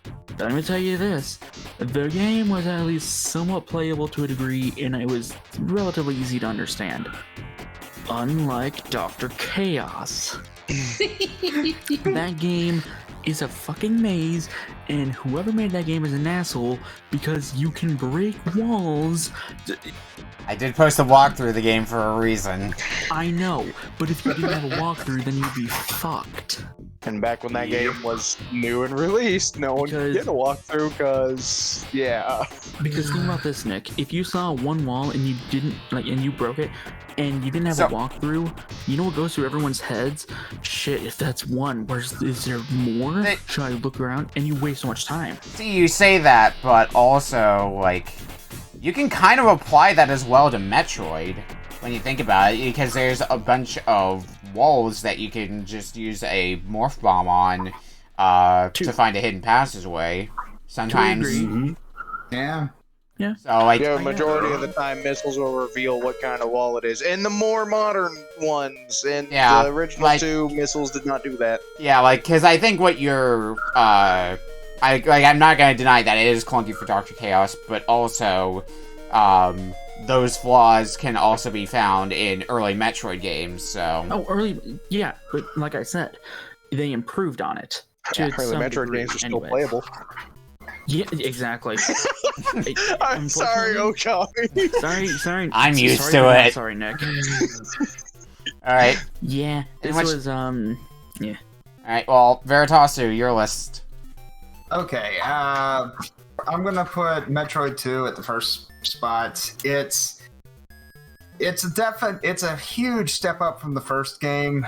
But let me tell you this. The game was at least somewhat playable to a degree, and it was relatively easy to understand. Unlike Dr. Chaos. That game is a fucking maze, and whoever made that game is an asshole because you can break walls. I did post a walkthrough of the game for a reason. I know, but if you didn't have a walkthrough, then you'd be fucked. And back when that game was new and released, no one could get a walkthrough because, yeah. Because think about this, Nick. If you saw one wall and you didn't, and you broke it, and you didn't have a walkthrough, you know what goes through everyone's heads? Shit, if that's one, is there more? Should I look around? And you waste so much time. See, you say that, but also, like, you can kind of apply that as well to Metroid when you think about it, because there's a bunch of walls that you can just use a morph bomb on to find a hidden passageway. Sometimes. Yeah. Yeah. So, like, majority of the time, missiles will reveal what kind of wall it is. And the more modern ones, and the original 2 missiles did not do that. Yeah, like, because I think what you're, I'm not gonna deny that it is clunky for Dr. Chaos, but also, those flaws can also be found in early Metroid games, so... Oh, yeah, but like I said, they improved on it. Yeah, early Metroid games are still playable. Yeah, exactly. I'm sorry, Okami. Sorry. I'm used to it. Sorry, Nick. Alright. Yeah, this was, yeah. Alright, well, Veritasu, your list. Okay, I'm gonna put Metroid 2 at the first spot. It's a huge step up from the first game.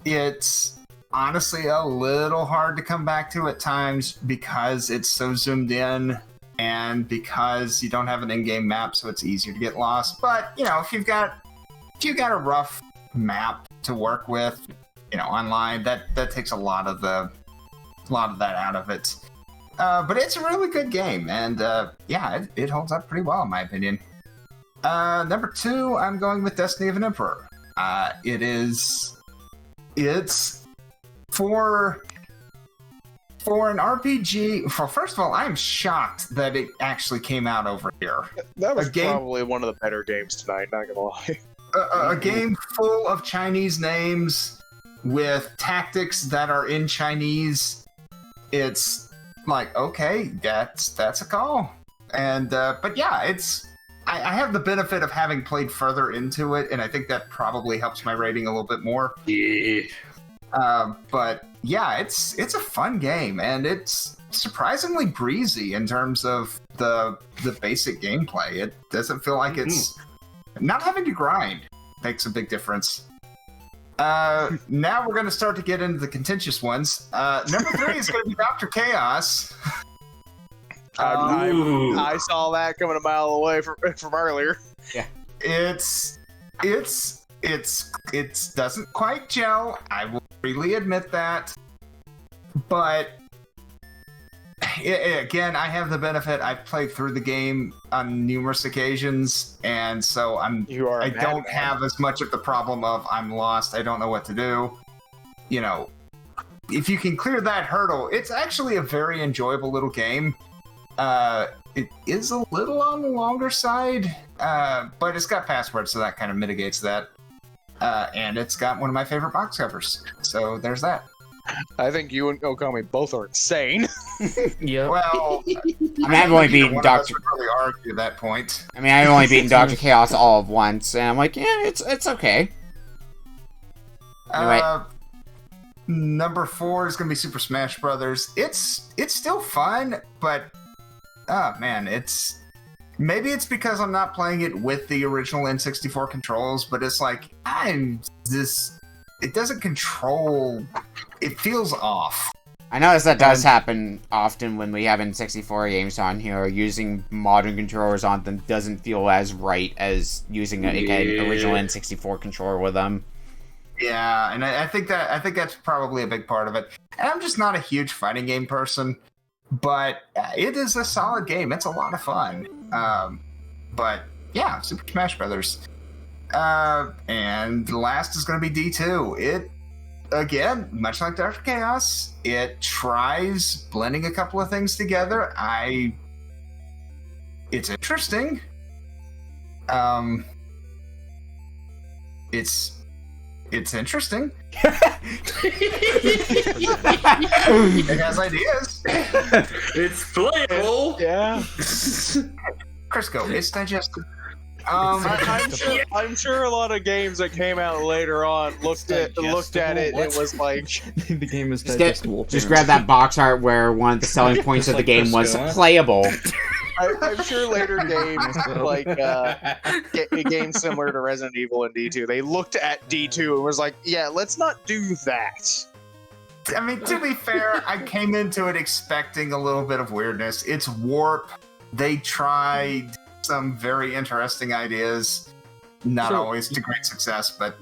It's honestly a little hard to come back to at times because it's so zoomed in and because you don't have an in-game map, so it's easier to get lost. But you know, if you've got a rough map to work with, you know, online, that takes a lot of that out of it. But it's a really good game, and yeah, it holds up pretty well in my opinion. Number 2, I'm going with Destiny of an Emperor. It's for For an RPG, well, first of all, I'm shocked that it actually came out over here. That was probably one of the better games tonight, not gonna lie. A game full of Chinese names with tactics that are in Chinese. It's like, okay, that's a call. And but yeah, I have the benefit of having played further into it, and I think that probably helps my rating a little bit more. Yeah. But yeah, it's a fun game, and it's surprisingly breezy in terms of the basic gameplay. It doesn't feel like it's not having to grind makes a big difference. Now we're going to start to get into the contentious ones. Number 3 is going to be Dr. Chaos. I saw that coming a mile away from earlier. Yeah. It doesn't quite gel. I will freely admit that. But again, I have the benefit. I've played through the game on numerous occasions, and so I don't have as much of the problem of I'm lost. I don't know what to do. You know, if you can clear that hurdle, it's actually a very enjoyable little game. It is a little on the longer side, but it's got passwords, so that kind of mitigates that. And it's got one of my favorite box covers. So there's that. I think you and Okami both are insane. Yeah. Well, I've only beaten Dr. Really argue at that point. I mean, I've only beaten Dr. Chaos all of once, and I'm like, yeah, it's okay. Anyway. Number 4 is going to be Super Smash Brothers. It's still fun, but oh man, maybe it's because I'm not playing it with the original N64 controls, but it's like it doesn't control. It feels off. I notice that does happen often when we have N64 games on here. Using modern controllers on them doesn't feel as right as using an original N64 controller with them. Yeah, and I think that's probably a big part of it. And I'm just not a huge fighting game person, but it is a solid game. It's a lot of fun. But yeah, Super Smash Brothers. And the last is going to be D2. It, again, much like Dr. Chaos, it tries blending a couple of things together. It's interesting. It's interesting. It has ideas. It's playable. Yeah. Crisco, it's digested. I'm sure a lot of games that came out later on looked at it. It was like The game is digestible. Just grab that box art where one of the selling points of the game was playable. I'm sure later games like games similar to Resident Evil and D2, they looked at D2 and was like, yeah, let's not do that. I mean, to be fair, I came into it expecting a little bit of weirdness. It's Warp. They tried some very interesting ideas. Not always to great success, but...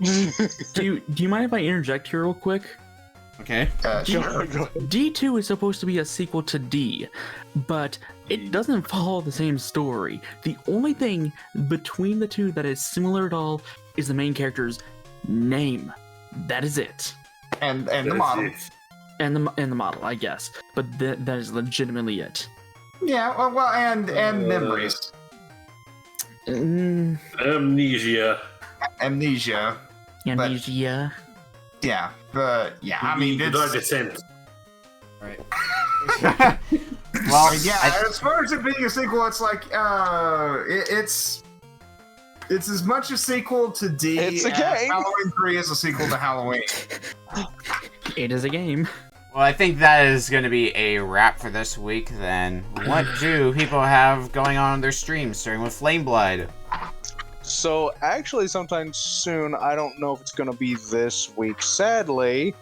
Do you mind if I interject here real quick? Okay. Sure. D2 is supposed to be a sequel to D, but it doesn't follow the same story. The only thing between the two that is similar at all is the main character's name. That is it. And the model. And the model, I guess. But that is legitimately it. Yeah, well, and memories. Amnesia. Amnesia. Amnesia. Yeah, but yeah, I mean, Dark Descent. Right. Well, yeah, as far as it being a sequel, it's like it's as much a sequel to D It's a as game. Halloween 3 is a sequel to Halloween. It is a game. Well, I think that is going to be a wrap for this week, then. What do people have going on their streams, starting with FlameBlood? So, actually, sometime soon, I don't know if it's going to be this week, sadly.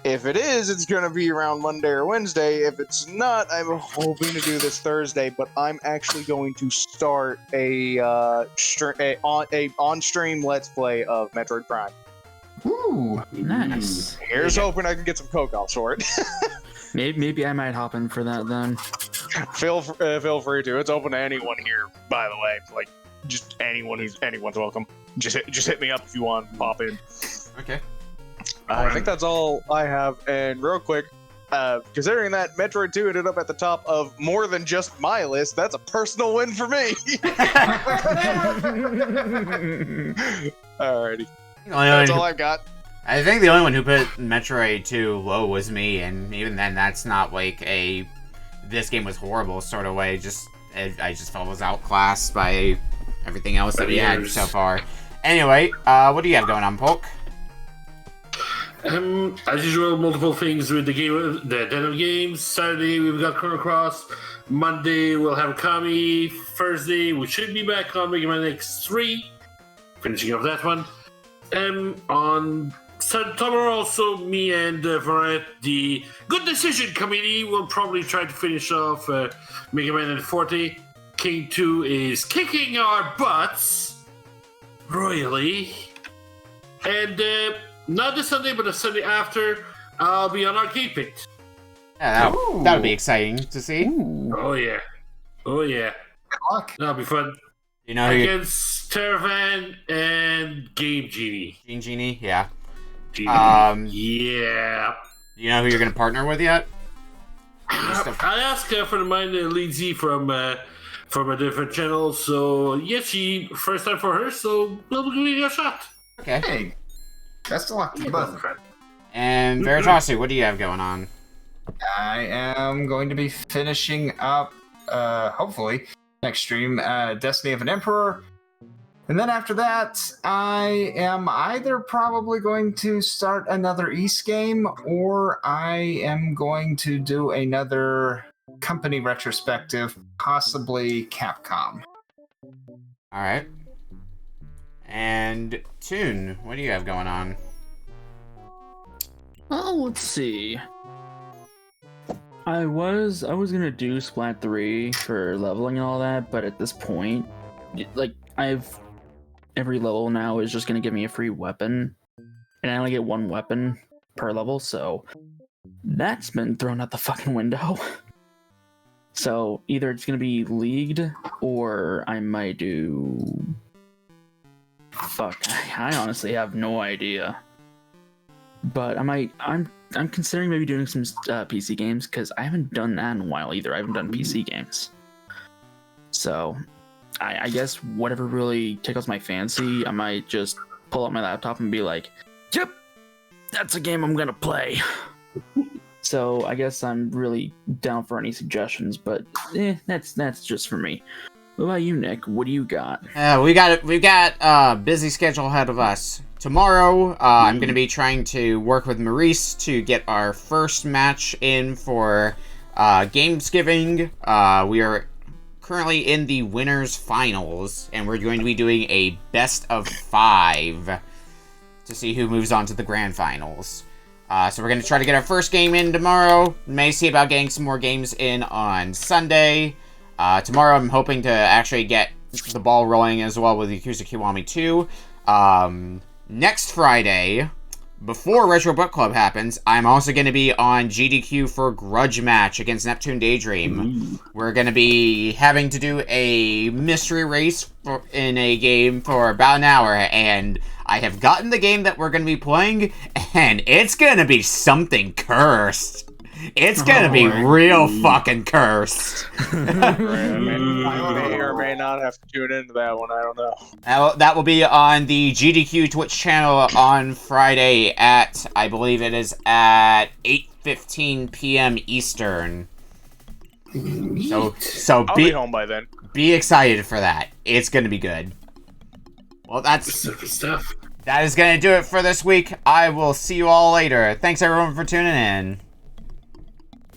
If it is, it's going to be around Monday or Wednesday. If it's not, I'm hoping to do this Thursday, but I'm actually going to start a on-stream Let's Play of Metroid Prime. Ooh, Nice. Here's hoping I can get some coke off for it. Maybe I might hop in for that then. Feel free to. It's open to anyone here, by the way. Like, just anyone's welcome. Just hit me up if you want. Pop in. Okay. I think that's all I have. And real quick, Considering that Metroid 2 ended up at the top of more than just my list, that's a personal win for me. Alrighty. That's all I got. I think the only one who put Metroid 2 low was me, and even then, that's not like a this game was horrible sort of way. I just felt it was outclassed by everything else that we had so far. Anyway, what do you have going on, Polk? As usual, multiple things with the Den of Games. Saturday, we've got Chrono Cross. Monday, we'll have Kami. Thursday, we should be back on Mega Man X3. Finishing off that one. On tomorrow, also, me and the Good Decision Committee will probably try to finish off Mega Man and 40. King 2 is kicking our butts royally. And not this Sunday, but the Sunday after, I'll be on Arcade Pit. Yeah, that'll be exciting to see. Ooh. Oh yeah. Good luck. That'll be fun. You know Against Terravan and Game Genie. Game Genie, yeah. Genie. Yeah. You know who you're gonna partner with yet? I asked for the mind Lead Z from a different channel, so yeah, first time for her, so we'll give it a shot. Okay. Hey, best of luck to both. And Veritasu, what do you have going on? I am going to be finishing up, hopefully, next stream, Destiny of an Emperor. And then after that, I am either probably going to start another East game, or I am going to do another company retrospective, possibly Capcom. Alright. And Toon, what do you have going on? Oh, let's see. I was gonna do Splat 3 for leveling and all that, but at this point, like, every level now is just gonna give me a free weapon, and I only get one weapon per level, so that's been thrown out the fucking window. So either it's gonna be Leagued, or I might do... Fuck, I honestly have no idea. But I'm considering maybe doing some PC games, because I haven't done that in a while either. I haven't done PC games. So, I guess whatever really tickles my fancy, I might just pull out my laptop and be like, yep, that's a game I'm gonna play. So, I guess I'm really down for any suggestions, but that's just for me. What about you, Nick? What do you got? We've got a busy schedule ahead of us. Tomorrow, I'm going to be trying to work with Maurice to get our first match in for Gamesgiving. We are currently in the winners finals, and we're going to be doing a best of 5 to see who moves on to the grand finals. So we're going to try to get our first game in tomorrow. May see about getting some more games in on Sunday. Tomorrow I'm hoping to actually get the ball rolling as well with Yakuza Kiwami 2. Next Friday, before Retro Book Club happens, I'm also going to be on GDQ for Grudge Match against Neptune Daydream. We're going to be having to do a mystery race in a game for about an hour, and I have gotten the game that we're going to be playing, and it's going to be something cursed. It's gonna be real fucking cursed. I may or may not have to tune into that one. I don't know. That will be on the GDQ Twitch channel on Friday at, I believe it is at 8:15 p.m. Eastern. So I'll be home by then. Be excited for that. It's gonna be good. Well, that's stuff. That is gonna do it for this week. I will see you all later. Thanks everyone for tuning in.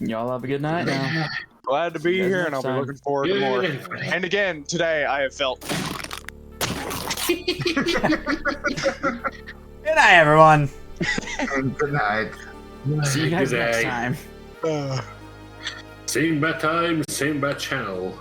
Y'all have a good night now. Glad to be here, and I'll be looking forward to more. And again, today I have felt. Good night, everyone. Good night. See you guys next time. Same bad time, same bad channel.